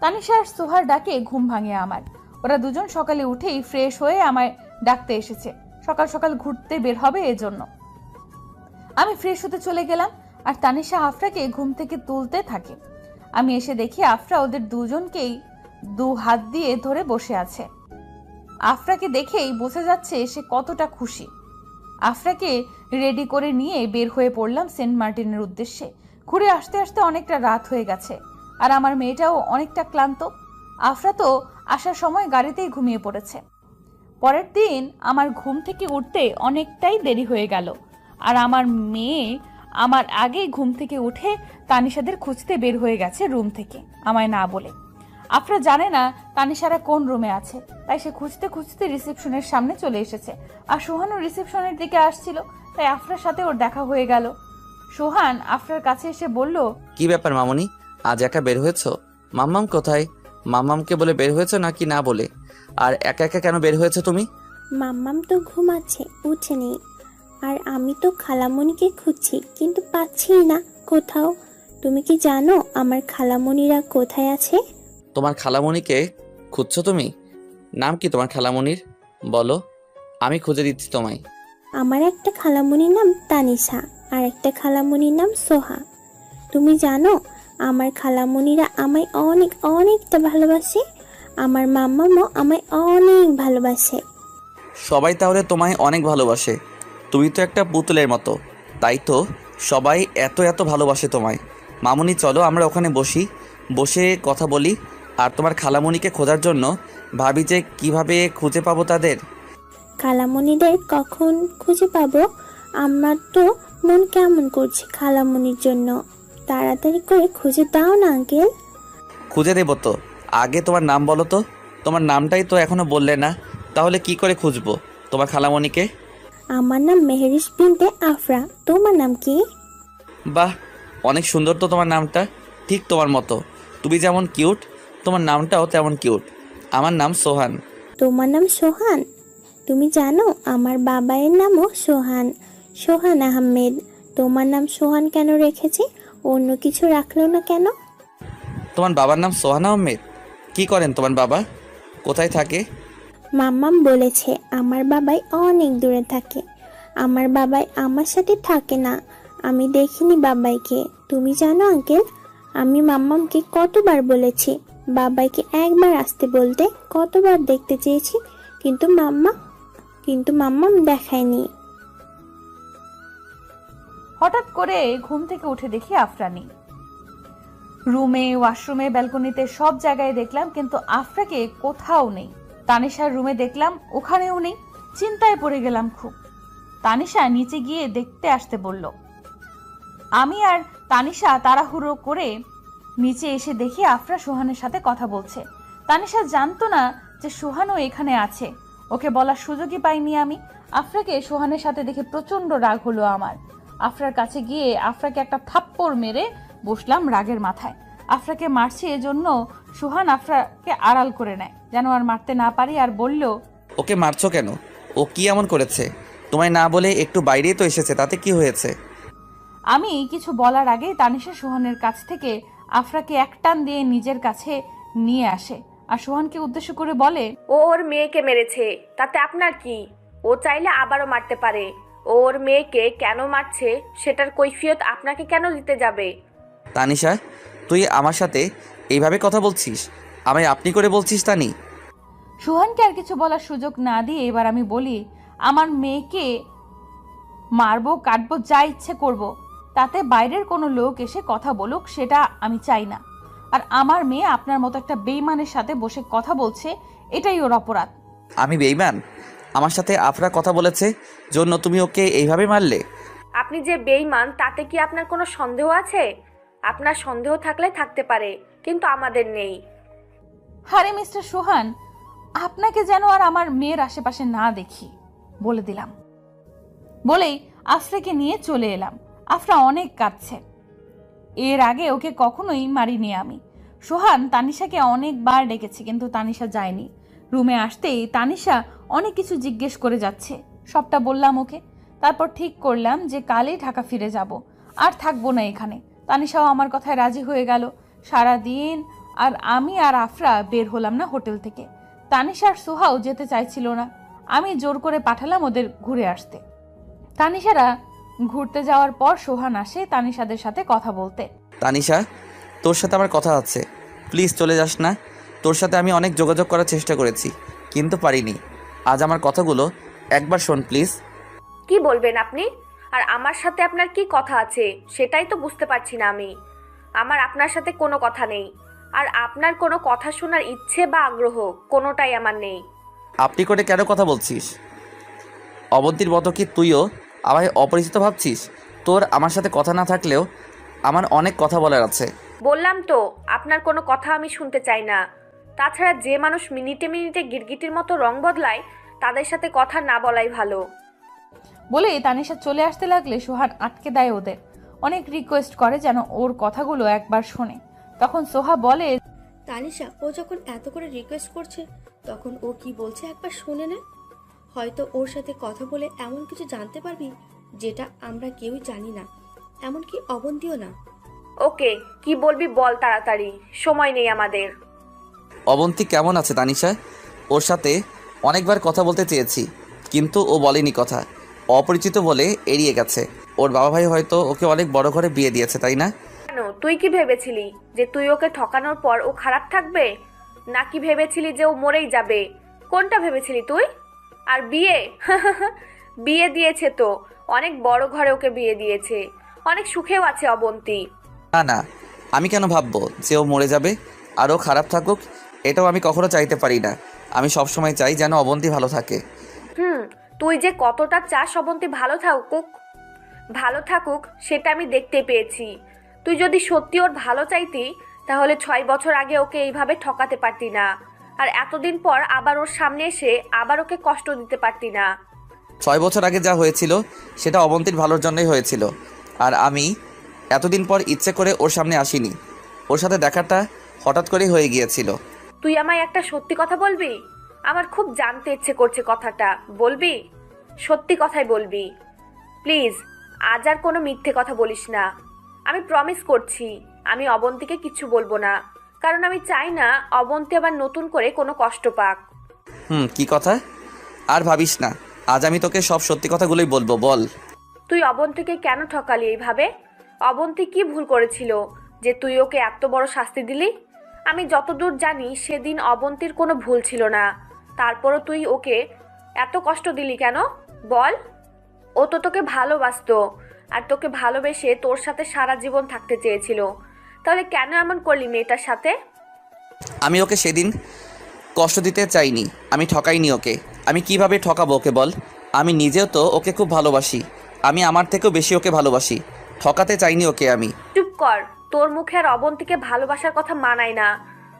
A: তানিশা আর সোহার ডাকে ঘুম ভাঙে আমার। ওরা দুজন সকালে উঠেই ফ্রেশ হয়ে আমায় ডাকতে এসেছে, সকাল সকাল ঘুরতে বের হবে এজন্য। আমি ফ্রেশ হতে চলে গেলাম আর তানিশা আফরাকে ঘুম থেকে তুলতে থাকে। আমি এসে দেখি আফরা ওদের দুজনকেই 2 হাত দিয়ে ধরে বসে আছে। আফরাকে দেখেই বোঝা যাচ্ছে সে কতটা খুশি। আফরাকে রেডি করে নিয়ে বের হয়ে পড়লাম সেন্ট মার্টিনের উদ্দেশ্যে। ঘুরে আসতে আসতে অনেকটা রাত হয়ে গেছে আর আমার মেয়েটাও অনেকটা ক্লান্ত। আফরা তো আসার সময় গাড়িতেই ঘুমিয়ে পড়েছে। পরের দিন আমার ঘুম থেকে উঠতে অনেকটাই দেরি হয়ে গেল আর আমার মেয়ে আমার আগেই ঘুম থেকে উঠে তানিশাদের খুঁজতে বের হয়ে গেছে রুম থেকে আমায় না বলে। আফরা জানে না তানিশারা কোন রুমে আছে, তাই সে খুঁজতে খুঁজতে রিসেপশনের সামনে চলে এসেছে। আর সোহানও রিসেপশনের দিকে আসছিল, তাই আফরার সাথে ওর দেখা হয়ে গেল। সোহান আফরার কাছে এসে বলল,
B: কি ব্যাপার মামুনি, আজ একা বের হয়েছো? মাম্মাম কোথায়? মাম্মামকে বলে বের হয়েছো নাকি না বলে? আর একা একা কেন বের হয়েছো তুমি?
G: মাম্মাম তো ঘুমাচ্ছে, উঠেনি। আর আমি তো খালামণিকে খুঁজছি কিন্তু পাচ্ছি না কোথাও। তুমি কি জানো আমার খালামণিরা কোথায় আছে?
B: তোমার খালামণিকে খুঁজছো তুমি? নাম কি তোমার খালামণির? বলো, আমি খুঁজে দিচ্ছি তোমায়।
G: আমার একটা খালামণির নাম তানিশা আর একটা খালামণির নাম সোহা। তুমি জানো আমার খালামণিরা আমায় অনেক অনেকটা ভালোবাসে। আমার মাম্মামও আমায় অনেক ভালোবাসে।
B: সবাই তাহলে তোমায় অনেক ভালোবাসে। তুমি তো একটা পুতুলের মতো, তাই তো সবাই এত এত ভালোবাসে তোমায়। মামুনি চলো আমরা ওখানে বসে কথা বলি। আর তোমার খালামণিকে খোঁজার জন্য ভাবি যে কিভাবে খুঁজে পাবো তাদের।
G: খালামণিদের কখন খুঁজে পাবো? আমার তো মন কেমন করছে খালামণির জন্য। তাড়াতাড়ি করে খুঁজে দাও না আঙ্কেল।
B: খুঁজে দেবো তো, আগে তোমার নাম বলো তো। তোমার নামটাই তো এখনো বললে না, তাহলে কি করে খুঁজবো তোমার খালামণিকে?
G: আমার নাম মেহেরিস বিনতে আফরা। তোমার নাম কি?
B: বাহ, অনেক সুন্দর তো তোমার নামটা, ঠিক তোমার মতো। তুমি যেমন কিউট, তোমার নামটাও তেমন কিউট। আমার নাম সোহান।
G: তোমার নাম সোহান? তুমি জানো আমার বাবায়ের নামও সোহান, সোহান আহমেদ। তোমার নাম সোহান কেন রেখেছে? অন্য কিছু রাখলো না কেন?
B: তোমার বাবার নাম সোহান আহমেদ? কি করেন তোমার বাবা? কোথায় থাকে?
G: মাম্মাম বলেছে আমার বাবাই অনেক দূরে থাকে। আমার বাবাই আমার সাথে থাকে না, আমি দেখিনি বাবাইকে। তুমি জানো আঙ্কেল আমি মাম্মামকে কতবার বলেছি বাবাইকে একবার আসতে বলতে, কতবার দেখতে চেয়েছি, কিন্তু মাম্মাম দেখায়নি।
A: হঠাৎ করে ঘুম থেকে উঠে দেখি আফরা নেই। রুমে, ওয়াশরুমে, ব্যালকনিতে সব জায়গায় দেখলাম, কিন্তু আফরাকে কোথাও নেই। তানিশার রুমে দেখলাম, ওখানেও নেই। চিন্তায় পড়ে গেলাম খুব। তানিশা নিচে গিয়ে দেখতে আসতে বলল। আমি আর তানিশা তাড়াহুড়ো করে নিচে এসে দেখি আফরা সোহানের সাথে কথা বলছে। তানিশা জানতো না যে সোহানও এখানে আছে। ওকে বলার সুযোগই পাইনি আমি। আফরাকে সোহানের সাথে দেখে প্রচন্ড রাগ হলো আমার। আফরার কাছে গিয়ে আফরাকে একটা থাপ্পড় মেরে বসলাম রাগের মাথায়। আফরাকে মারছি এজন্য সোহান আফরাকে আড়াল করে নেয় যেন আর মারতে না পারি, আর বলল,
B: ওকে মারছো কেন? ও কি এমন করেছে? তোমায় না বলে একটু বাইরেই তো এসেছে, তাতে কি হয়েছে?
A: আমি কিছু বলার আগেই তানিশা সোহানের কাছ থেকে আফরাকে একটান দিয়ে নিজের কাছে নিয়ে আসে আর সোহানকে উদ্দেশ্য করে বলে,
E: ও ওর মেয়েকে মেরেছে, তাতে আপনার কি? ও চাইলে আবারও মারতে পারে। ও ওর মেয়েকে কেন মারছে সেটার কৈফিয়ত আপনাকে কেন দিতে যাবে?
B: তানিশা, তুই আমার সাথে এইভাবে কথা বলছিস? আমায় আপনি করে বলছিস তানি?
A: সোহানকে আর কিছু বলার সুযোগ না দিয়ে এবার আমি বলি, আমার মেয়েকে মারবো, কাটবো, যা ইচ্ছে করব, তাতে বাইরের কোনো লোক এসে কথা বলুক সেটা আমি চাই না। আর আমার মেয়ে আপনার মতো একটা বেইমানের সাথে বসে কথা বলছে, এটাই ওর অপরাধ।
B: আমি বেঈমান? আমার সাথে আফরা কথা বলেছে জন্য তুমি ওকে এইভাবে মারলে?
E: আপনি যে বেঈমান তাতে কি আপনার কোনো সন্দেহ আছে? আপনার সন্দেহ থাকলে থাকতে পারে, কিন্তু আমাদের নেই।
A: আরে মিস্টার সোহান, আপনাকে যেন আর আমার মেয়ের আশেপাশে না দেখি, বলে দিলাম। বলেই আফরাকে নিয়ে চলে এলাম। আফরা অনেক কাঁদছে। এর আগে ওকে কখনোই মারিনি আমি। সোহান তানিশাকে অনেকবার ডেকেছে, কিন্তু তানিশা যায়নি। রুমে আসতেই তানিশা অনেক কিছু জিজ্ঞেস করে যাচ্ছে, সবটা বললাম ওকে। তারপর ঠিক করলাম যে কালই ঢাকা ফিরে যাব, আর থাকবো না এখানে। তানিশাও আমার কথায় রাজি হয়ে গেল। সারা দিন আর আমি আর আফরা বের হলাম না হোটেল থেকে। তানিশা আর সোহাও যেতে চাইছিল না। আমি জোর করে পাঠালাম ওদের ঘুরে আসতে। তানিশারা ঘুরতে যাওয়ার পর সোহান আসে তানিশাদের সাথে কথা বলতে।
B: তানিশা, তোর সাথে আমার কথা আছে, প্লিজ চলে যাস না। তোর সাথে আমি অনেক যোগাযোগ করার চেষ্টা করেছি, কিন্তু পারিনি। আজ আমার কথাগুলো একবার শোন প্লিজ।
E: কি বলবেন আপনি? আর আমার সাথে আপনার কি কথা আছে সেটাই তো বুঝতে পারছি না আমি। আমার আপনার সাথে কোনো কথা নেই, আর আপনার কোনো কথা শোনার ইচ্ছে বা আগ্রহ কোনোটাই আমার নেই।
B: আপনি করে কেন কথা বলছিস? অবন্তীর মতো কি তুইও আমায় অপরিচিত ভাবছিস? তোর আমার সাথে কথা না থাকলেও আমার অনেক কথা বলার আছে।
E: বললাম তো আপনার কোনো কথা আমি শুনতে চাই না। তাছাড়া যে মানুষ মিনিটে মিনিটে গিরগিটির মতো রং বদলায় তাদের সাথে কথা না বলাই ভালো।
A: বলে তানিশা চলে আসতে লাগলে সোহান আটকে দেয় ওদের। অনেক রিকোয়েস্ট করে যেন ওর কথাগুলো একবার শোনে। তখন সোহা বলে,
H: তানিশা, ও যখন এত করে রিকোয়েস্ট করছে তখন ও কি বলছে একবার শুনে নে। হয়তো ওর সাথে কথা বলে এমন কিছু জানতে পারবি যেটা আমরা কেউই জানি না, এমনকি অবন্তীও না।
E: ওকে, কি বলবি বল তাড়াতাড়ি, সময় নেই আমাদের।
B: অবন্তী কেমন আছে তানিশা? ওর সাথে অনেকবার কথা বলতে চেয়েছি, কিন্তু ও বলেনি কথা। অপরিচিত বলে এড়িয়ে গেছে। ওর বাবা ভাই হয়তো ওকে অনেক বড় ঘরে বিয়ে দিয়েছে, তাই না?
E: কেন, তুই কি ভেবেছিলি যে তুই ওকে ঠকানোর পর ও খারাপ থাকবে? নাকি ভেবেছিলি যে ও মরেই যাবে? কোনটা ভেবেছিলি তুই? আর বিয়ে বিয়ে দিয়েছে তো, অনেক বড় ঘরে ওকে বিয়ে দিয়েছে, অনেক সুখেও আছে অবন্তী।
B: না না, আমি কেন ভাববো যে ও মরে যাবে আর ও খারাপ থাকুক? এটাও আমি কখনো চাইতে পারি না। আমি সবসময় চাই যেন অবন্তী ভালো থাকে।
E: তুই যে কতটা চাস অবন্তী ভালো থাকুক সেটা আমি দেখতে পেয়েছি। তুই যদি সত্যি ওর ভালো চাইতি তাহলে 6 বছর আগে ওকে এইভাবে ঠকাতে পারতি না, আর এতদিন পর আবার ওর সামনে এসে আবার ওকে কষ্ট দিতে পারতি না।
B: 6 বছর আগে যা হয়েছিল সেটা অবন্তীর ভালোর জন্যই হয়েছিল, আর আমি এতদিন পর ইচ্ছে করে ওর সামনে আসিনি। ওর সাথে দেখাটা হঠাৎ করেই হয়ে গিয়েছিল।
E: তুই আমায় একটা সত্যি কথা বলবি? আমার খুব জানতে ইচ্ছে করছে কথাটা, বলবি? সত্যি কথাই বলবি প্লিজ। আজ আর কোনো মিথ্যে কথা বলিস না। আমি প্রমিস করছি আমি অবন্তীকে কিচ্ছু বলবো না, কারণ আমি চাই না অবন্তী আবার নতুন করে কোনো কষ্ট পাক।
B: কি কথা? আর ভাবিস না, আজ আমি তোকে সব সত্যি কথাগুলোই বলবো। বল,
E: তুই অবন্তীকে কেন ঠকালি এইভাবে? অবন্তী কি ভুল করেছিল যে তুই ওকে এত বড় শাস্তি দিলি? আমি যতদূর জানি সেদিন অবন্তীর কোনো ভুল ছিল না, তারপরও তুই ওকে এত কষ্ট দিলি কেন বল? ও তো তোকে ভালোবাসতো, আর তোকে ভালোবেসে তোর সাথে সারা জীবন থাকতে চেয়েছিল, তাহলে কেন এমন করলি মেয়েটার সাথে?
B: আমি ওকে সেদিন কষ্ট দিতে চাইনি, আমি ঠকাইনি ওকে। আমি কিভাবে ঠকাবো ওকে বল? আমি নিজেও তো ওকে খুব ভালোবাসি, আমি আমার থেকেও বেশি ওকে ভালোবাসি। ঠকাতে চাইনি ওকে আমি।
E: চুপ কর, তোর মুখে আর অবন্তীকে ভালোবাসার কথা মানায় না।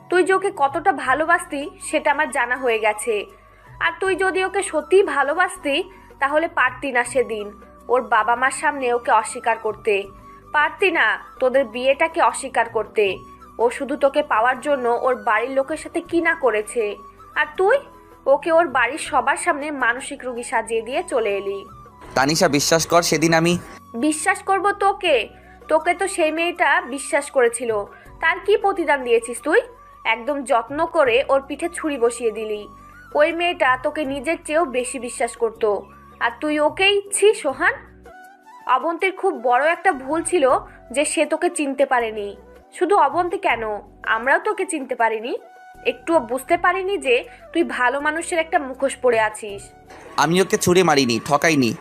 E: তুই যে ওকে কতটা ভালোবাসতি সেটা আমার জানা হয়ে গেছে। আর তুই যদি ওকে সত্যিই ভালোবাসতি তাহলে পারতি না সেদিন ওর বাবা মার সামনে ওকে অস্বীকার করতে, পারতি না তোদের বিয়েটাকে অস্বীকার করতে। ও শুধু তোকে পাওয়ার জন্য ওর বাড়ির লোকের সাথে কি না করেছে, আর তুই ওকে ওর বাড়ির সবার সামনে মানসিক রোগী সাজিয়ে দিয়ে চলে এলি।
B: তানিশা বিশ্বাস কর, সেদিন আমি
E: বিশ্বাস করব তোকে? তোকে তো সেই মেয়েটা বিশ্বাস করেছিল, তার কি প্রতিদান দিয়েছিস তুই? একদম যত্ন করে ওর পিঠে ছুরি বসিয়ে দিলি। ওই মেয়েটা তোকে নিজের চেয়েও বেশি বিশ্বাস করতো, আর তুই ওকেই ছি সোহান। অবন্তীর খুব বড় একটা ভুল ছিল যে সে তোকে চিনতে পারেনি। শুধু অবন্তী কেন, আমরাও তোকে চিনতে পারিনি, একটুও বুঝতে পারিনি যে তুই ভালো মানুষের একটা মুখোশ পরে আছিস।
B: আমি ওকে ছুঁড়ে মারিনি, ঠকাইনি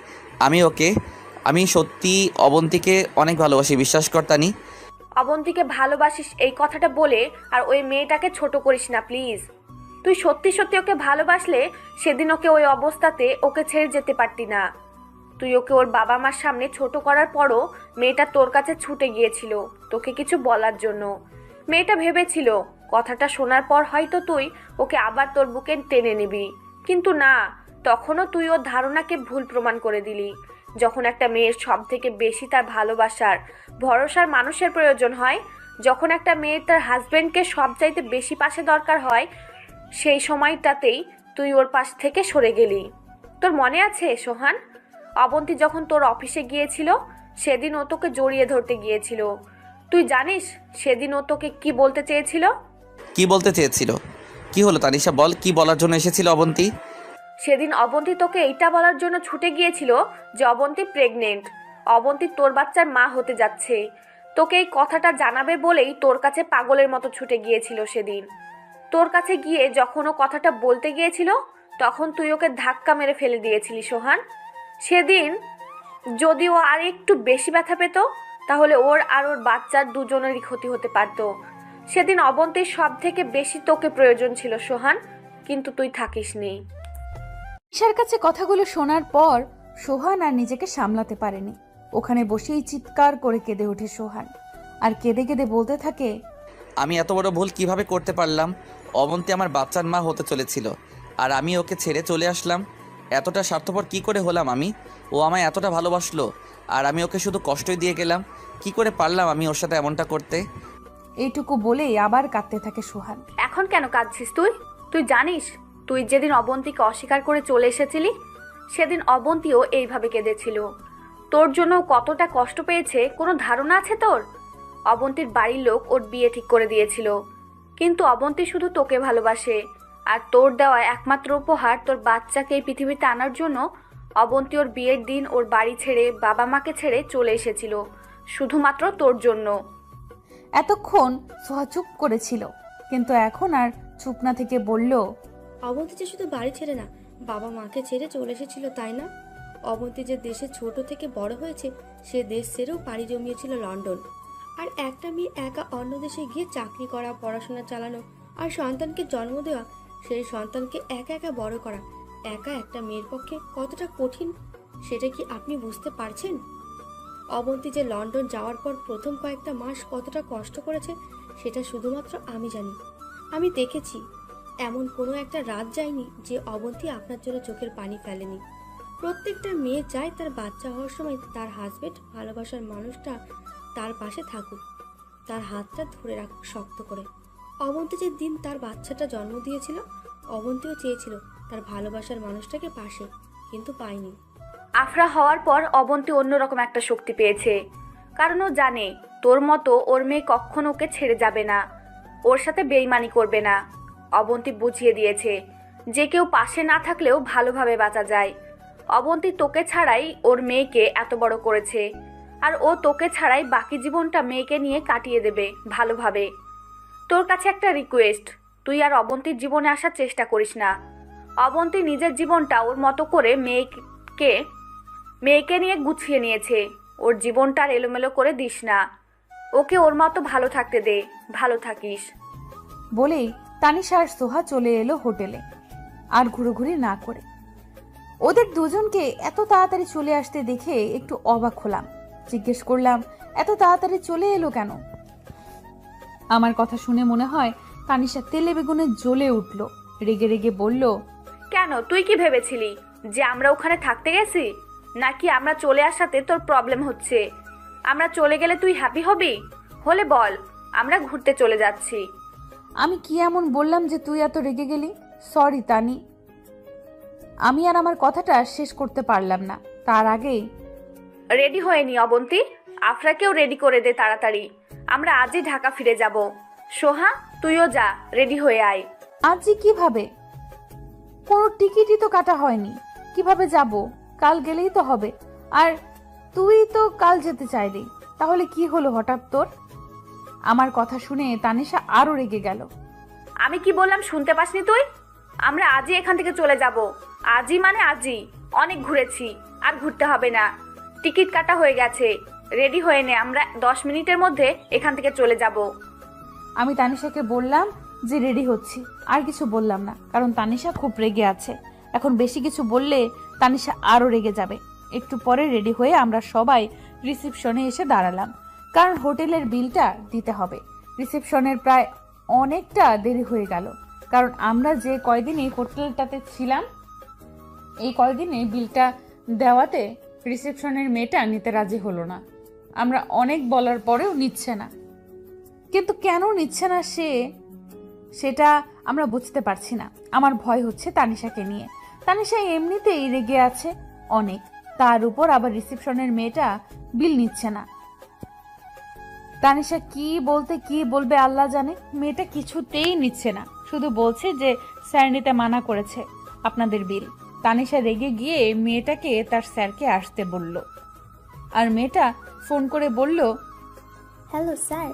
B: আমি সত্যি অবন্তীকে অনেক ভালোবাসি, বিশ্বাস কর তানি।
E: অবন্তীকে ভালোবাসিস এই কথাটা বলে আর ওই মেয়েটাকে ছোট করিস না প্লিজ। তুই সত্যি সত্যি ওকে ভালোবাসলে সেদিন ওকে ওই অবস্থাতে ওকে ছেড়ে যেতে পারতি না। তুই ওকে ওর বাবা মার সামনে ছোট করার পরও মেয়েটা তোর কাছে ছুটে গিয়েছিল তোকে কিছু বলার জন্য। মেয়েটা ভেবেছিল কথাটা শোনার পর হয়তো তুই ওকে আবার তোর বুকে টেনে নিবি, কিন্তু না, তখনও তুই ওর ধারণাকে ভুল প্রমাণ করে দিলি। যখন একটা মেয়ের সব থেকে বেশি তার ভালোবাসার ভরসার মানুষের প্রয়োজন হয়, যখন একটা মেয়ের তার হাজবেন্ডকে সবচাইতে বেশি পাশে দরকার হয়, সেই সময়টাতেই তুই ওর পাশ থেকে সরে গেলি। তোর মনে আছে সোহান, অবন্তী যখন তোর অফিসে গিয়েছিল সেদিন ও তোকে জড়িয়ে ধরতে গিয়েছিল। তুই জানিস সেদিন ও তোকে কি বলতে চেয়েছিল?
B: কি বলতে চেয়েছিল? কি হলো তানিশা বল, কি বলার জন্য এসেছিল অবন্তী?
E: সেদিন অবন্তী তোকে এইটা বলার জন্য ছুটে গিয়েছিল যে অবন্তী প্রেগনেন্ট, অবন্তী তোর বাচ্চার মা হতে যাচ্ছে। তোকে এই কথাটা জানাবে বলেই তোর কাছে পাগলের মতো ছুটে গিয়েছিল সেদিন। তোর কাছে গিয়ে যখন ও কথাটা বলতে গিয়েছিল তখন তুই ওকে ধাক্কা মেরে ফেলে দিয়েছিলি সোহান। সেদিন যদি ও আর একটু বেশি ব্যথা পেত তাহলে ওর আর ওর বাচ্চার দুজনেরই ক্ষতি হতে পারত। সেদিন অবন্তীর সব থেকে বেশি তোকে প্রয়োজন ছিল সোহান, কিন্তু তুই থাকিসনি।
A: ঈশার কাছে কথাগুলো শোনার পর সোহান আর নিজেকে সামলাতে পারেনি। ওখানে বসেই চিৎকার করে কেঁদে ওঠে সোহান, আর কেঁদে কেঁদে বলতে থাকে,
B: আমি এত বড় ভুল কিভাবে করতে পারলাম? অবন্তী আমার বাচ্চার মা হতে চলেছিল আর আমি ওকে ছেড়ে চলে আসলাম। এতটা স্বার্থপর কি করে হলাম আমি? ও আমায় এতটা ভালোবাসলো আর আমি ওকে শুধু কষ্টই দিয়ে গেলাম। কি করে পারলাম আমি ওর সাথে এমনটা করতে?
A: এইটুকু বলেই আবার কাঁদতে থাকে সোহান।
E: এখন কেন কাঁদছিস তুই? তুই জানিস তুই যেদিন অবন্তীকে অস্বীকার করে চলে এসেছিলি সেদিন অবন্তীও এইভাবে কেঁদেছিল। তোর জন্য কতটা কষ্ট পেয়েছে কোনো ধারণা আছে তোর? অবন্তীর বাড়ির লোক ওর বিয়ে ঠিক করে দিয়েছিল, কিন্তু অবন্তী শুধু তোকে ভালোবাসে, আর তোর দেওয়া একমাত্র উপহার তোর বাচ্চাকে এই পৃথিবীতে আনার জন্য অবন্তী ওর বিয়ের দিন ওর বাড়ি ছেড়ে বাবা মাকে ছেড়ে চলে এসেছিল শুধুমাত্র তোর জন্য।
A: এতক্ষণ সোহা চুপ করেছিল, কিন্তু এখন আর চুপ না থেকে বলল,
H: অবন্তী যে শুধু বাড়ি ছেড়ে না, বাবা মাকে ছেড়ে চলে এসেছিল তাই না? অবন্তী যে দেশে ছোট থেকে বড় হয়েছে সে দেশ ছেড়েও পাড়ি জমিয়েছিল লন্ডন। আর একটা মেয়ে একা অন্য দেশে গিয়ে চাকরি করা, পড়াশোনা চালানো আর সন্তানকে জন্ম দেওয়া, সেই সন্তানকে একা একা বড় করা একা একটা মেয়ের পক্ষে কতটা কঠিন সেটা কি আপনি বুঝতে পারছেন? অবন্তী যে লন্ডন যাওয়ার পর প্রথম কয়েকটা মাস কতটা কষ্ট করেছে সেটা শুধুমাত্র আমি জানি। আমি দেখেছি এমন কোনো একটা রাত যায়নি যে অবন্তী আপনার জন্য চোখের পানি ফেলেনি। প্রত্যেকটা মেয়ে চায় তার বাচ্চা হওয়ার সময় তার হাজবেন্ড, ভালোবাসার মানুষটা তার পাশে থাকুক, তার হাতটা ধরে রাখুক শক্ত করে। অবন্তী যে দিন তার বাচ্চাটা জন্ম দিয়েছিল অবন্তীও চেয়েছিল তার ভালোবাসার মানুষটাকে পাশে, কিন্তু পায়নি।
E: আফরা হওয়ার পর অবন্তী অন্যরকম একটা শক্তি পেয়েছে, কারণ ও জানে তোর মতো ওর মেয়ে কখনো ওকে ছেড়ে যাবে না, ওর সাথে বেইমানি করবে না। অবন্তী বুঝিয়ে দিয়েছে যে কেউ পাশে না থাকলেও ভালোভাবে বাঁচা যায়। অবন্তী তোকে ছাড়াই ওর মেয়েকে এত বড় করেছে, আর ও তোকে ছাড়াই বাকি জীবনটা মেয়েকে নিয়ে কাটিয়ে দেবে ভালোভাবে। তোর কাছে একটা রিকোয়েস্ট, তুই আর অবন্তীর জীবনে আসার চেষ্টা করিস না। অবন্তী নিজের জীবনটা ওর মতো করে মেয়েকে নিয়ে গুছিয়ে নিয়েছে। ওর জীবনটা আর এলোমেলো করে দিস না, ওকে ওর মতো ভালো থাকতে দে, ভালো থাকিস।
A: বলেই তানিশা আর সোহা চলে এলো হোটেলে, আর ঘুরোঘুরি না করে। ওদের দুজনকে এত তাড়াতাড়ি চলে আসতে দেখে একটু অবাক হলাম। জিজ্ঞেস করলাম, এত তাড়াতাড়ি চলে এলো কেন? আমার কথা শুনে মনে হয় তানিশা তেলে বেগুনে জ্বলে উঠল। রেগে রেগে বলল,
E: কেন, তুই কি ভেবেছিলি যে আমরা ওখানে থাকতে গেছি, নাকি আমরা চলে আসাতে তোর প্রবলেম হচ্ছে? আমরা চলে গেলে তুই হ্যাপি হবি? হলে বল, আমরা ঘুরতে চলে যাচ্ছি।
A: আমি কি এমন বললাম যে তুই এত রেগে গেলি? সরি তানি। আমি আর আমার কথাটা শেষ করতে পারলাম না, তার আগেই
E: রেডি হয়ে নি অবন্তী, আফরাকেও রেডি করে দে তাড়াতাড়ি, আমরা আজই ঢাকা ফিরে যাব। সোহা, তুইও যা, রেডি হয়ে আয়।
A: আজই কিভাবে? কোনো টিকিটই তো কাটা হয়নি, কিভাবে যাব? কাল গেলেই তো হবে। আর তুই তো কাল যেতে চাইলি, তাহলে কি হলো হঠাৎ তোর? আমার কথা শুনে তানিশা আরো রেগে গেল।
E: আমি কি বললাম শুনতে পাসনি তুই? আমরা আজই এখান থেকে চলে যাব। আজই মানে আজই। অনেক ঘুরেছি, আর ঘুরতে হবে না। টিকিট কাটা হয়ে গেছে, রেডি হয়ে নে, আমরা 10 মিনিটের মধ্যে এখান থেকে চলে যাব।
A: আমি তানিশাকে বললাম যে রেডি হচ্ছি, আর কিছু বললাম না, কারণ তানিশা খুব রেগে আছে। এখন বেশি কিছু বললে তানিশা আরো রেগে যাবে। একটু পরে রেডি হয়ে আমরা সবাই রিসেপশনে এসে দাঁড়ালাম, কারণ হোটেলের বিলটা দিতে হবে। রিসেপশনের প্রায় অনেকটা দেরি হয়ে গেল, কারণ আমরা যে কয়দিন এই হোটেলটাতে ছিলাম, এই কয়দিনে বিলটা দেওয়াতে রিসেপশনের মেয়েটা নিতে রাজি হলো না। আমরা অনেক বলার পরেও নিচ্ছে না, কিন্তু কেন নিচ্ছে না সেটা আমরা বুঝতে পারছি না। আমার ভয় হচ্ছে তানিশাকে নিয়ে। তানিশা এমনিতেই রেগে আছে অনেক, তার উপর আবার রিসেপশনের মেয়েটা বিল নিচ্ছে না। তানিশা কি বলবে আল্লাহ জানে। মেয়েটা কিছুতেই নিচ্ছে না, শুধু বলছে যে স্যার নিতে মানা করেছে আপনাদের বিল। তানিশা রেগে গিয়ে মেয়েটাকে তার স্যারকে আসতে বলল, আর মেয়েটা ফোন করে বলল,
G: হ্যালো স্যার,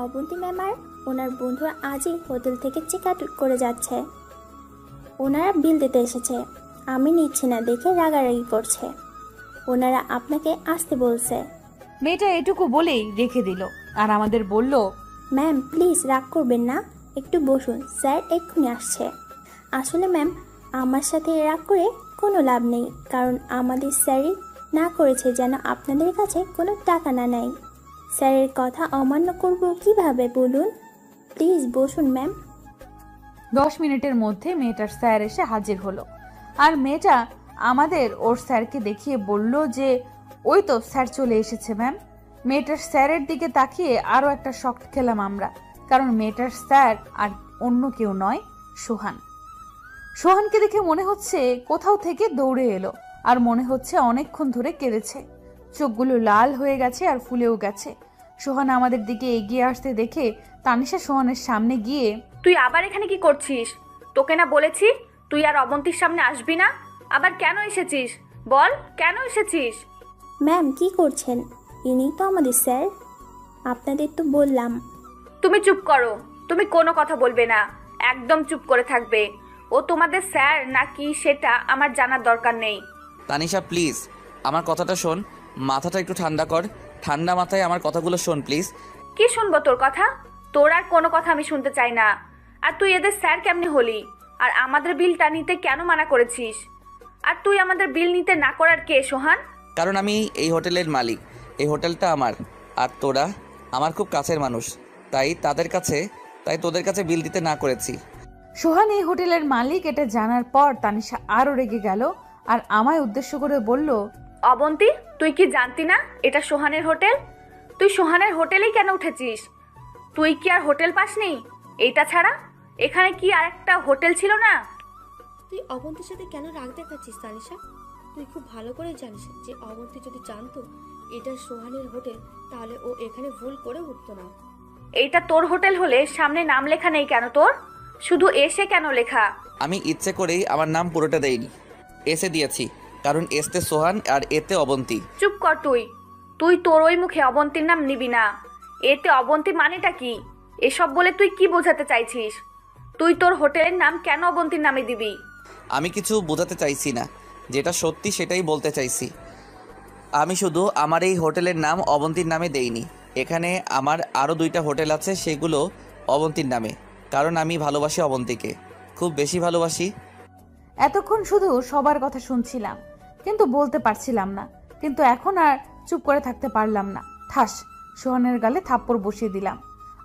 G: অবন্তী ম্যাম আর ওনার বন্ধুরা আজই হোটেল থেকে চেক আউট করে যাচ্ছে। ওনারা বিল দিতে এসেছে, আমি নিচ্ছি না দেখে রাগারাগি করছে। ওনারা আপনাকে আসতে বলছে।
A: মেয়েটা এটুকু বলেই রেখে দিল, আর আমাদের বলল,
G: ম্যাম প্লিজ রাগ করবেন না, একটু বসুন, স্যার এক্ষুনি আসছে। আসলে ম্যাম আমার সাথে রাগ করে কোনো লাভ নেই, কারণ আমাদের স্যারই না করেছে যেন আপনাদের কাছে কোনো টাকা না নেয়। স্যারের কথা অমান্য করব কিভাবে বলুন? প্লিজ বসুন ম্যাম।
A: 10 মিনিটের মধ্যে মেয়েটার স্যার এসে হাজির হলো, আর মেয়েটা আমাদের ওর স্যারকে দেখিয়ে বলল যে ওই তো স্যার চলে এসেছে ম্যাম। মেয়েটার স্যারের দিকে তাকিয়ে আরও একটা শক খেলাম আমরা, কারণ মেয়েটার স্যার আর অন্য কেউ নয়, সোহান। সোহানকে দেখে মনে হচ্ছে কোথাও থেকে দৌড়ে এলো, আর মনে হচ্ছে অনেকক্ষণ ধরে কেঁদেছে। চোখগুলো লাল হয়ে গেছে আর ফুলেও গেছে। সোহান আমাদের দিকে এগিয়ে আসতে দেখে তানিশা সোহানের সামনে গিয়ে,
E: তুই আবার এখানে কি করছিস? তোকে না বলেছি তুই আর অবন্তীর সামনে আসবি না? আবার কেন এসেছিস বল, কেন এসেছিস?
G: ম্যাম কি করছেন? ইনি তো আমাদের স্যার, আপনাদের তো বললাম।
E: তুমি চুপ করো, তুমি কোনো কথা বলবে না, একদম চুপ করে থাকবে। ও তোমাদের স্যার নাকি সেটা আমার জানার দরকার নেই।
B: তানিশা প্লিজ আমার কথাটা শোন, মাথাটা একটু ঠান্ডা কর, ঠান্ডা মাথায় আমার কথাগুলো শোন প্লিজ।
E: কি শুনবো তোর কথা? তোর আর কোনো কথা আমি শুনতে চাই না। আর তুই এদের স্যার কেমনে হলি? আর আমাদের বিলটা নিতে কেন মানা করেছিস? আর তুই আমাদের বিল নিতে না করার কে সোহান?
B: কারণ আমি এই হোটেলের মালিক, এই হোটেলটা আমার, আর তোরা আমার খুব কাছের মানুষ, তাই তোদের কাছে বিল দিতে না করেছি।
A: সোহান এই হোটেলের মালিক এটা জানার পর তানিশা আরো রেগে গেল, আর আমায় উদ্দেশ্য করে বলল,
E: অবন্তী তুই কি জানতি না এটা সোহানের হোটেল? তুই সোহানের হোটেলেই কেন উঠেছিস? তুই কি আর হোটেল পাসনি? এইটা ছাড়া এখানে কি আর একটা হোটেল ছিল না?
H: তুই অবন্তীর সাথে কেন রাগ দেখাচ্ছিস তানিশা? তুই খুব ভালো করে জানিস যে অবন্তী যদি জানতো এটা সোহানের হোটেল, তাহলে ও এখানে ভুল করে উঠতো না।
E: এইটা তোর হোটেল হলে সামনে নাম লেখা নেই কেন তোর? শুধু এসে কেন লেখা?
B: আমি ইচ্ছে করেই আমার নাম পুরোটা দেইনি, এসে দিয়েছি, কারণ এসতে সোহান আর এতে অবন্তী।
E: চুপ কর তুই। তুই তোর ওই মুখে অবন্তীর নাম নিবি না। এতে অবন্তী মানেটা কি? এসব বলে তুই কি বোঝাতে চাইছিস? তুই তোর হোটেলের নাম কেন অবন্তীর নামে দিবি?
B: আমি কিছু বোঝাতে চাইছি না, যেটা সত্যি সেটাই বলতে চাইছি। আমি শুধু আমার এই হোটেলের নাম অবন্তীর নামে দেইনি। এখানে আমার আরও 2টা হোটেল আছে, সেগুলো অবন্তীর নামে, কারণ আমি ভালোবাসি অবন্তীকে, খুব বেশি ভালোবাসি।
A: এতক্ষণ শুধু সবার কথা শুনছিলাম, কিন্তু বলতে পারছিলাম না। কিন্তু এখন আর চুপ করে থাকতে পারলাম না। ঠাস, সোহানের গালে থাপ্পড় বসিয়ে দিলাম।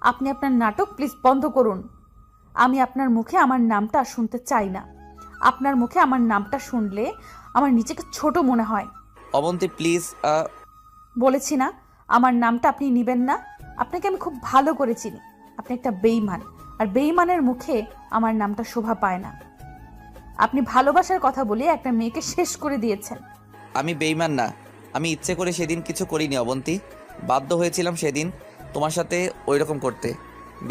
A: আপনি আপনার নাটক প্লিজ বন্ধ করুন। আমি আপনার মুখে আমার নামটা শুনতে চাই না। আপনার মুখে আমার নামটা শুনলে আমার নিজেকে ছোট মনে হয়।
B: অবন্তী প্লিজ।
A: বলেছি না, আমার নামটা আপনি নেবেন না। আপনাকে আমি খুব ভালো করে চিনি। আপনি একটা বেঈমান, আর বেঈমানের মুখে আমার নামটা শোভা পায় না। আপনি ভালোবাসার কথা বলে একটা মেয়েকে শেষ করে দিয়েছেন।
B: আমি বেইমান না, আমি ইচ্ছে করে সেদিন কিছু করিনি অবন্তী, বাধ্য হয়েছিলাম সেদিন তোমার সাথে ওই রকম করতে।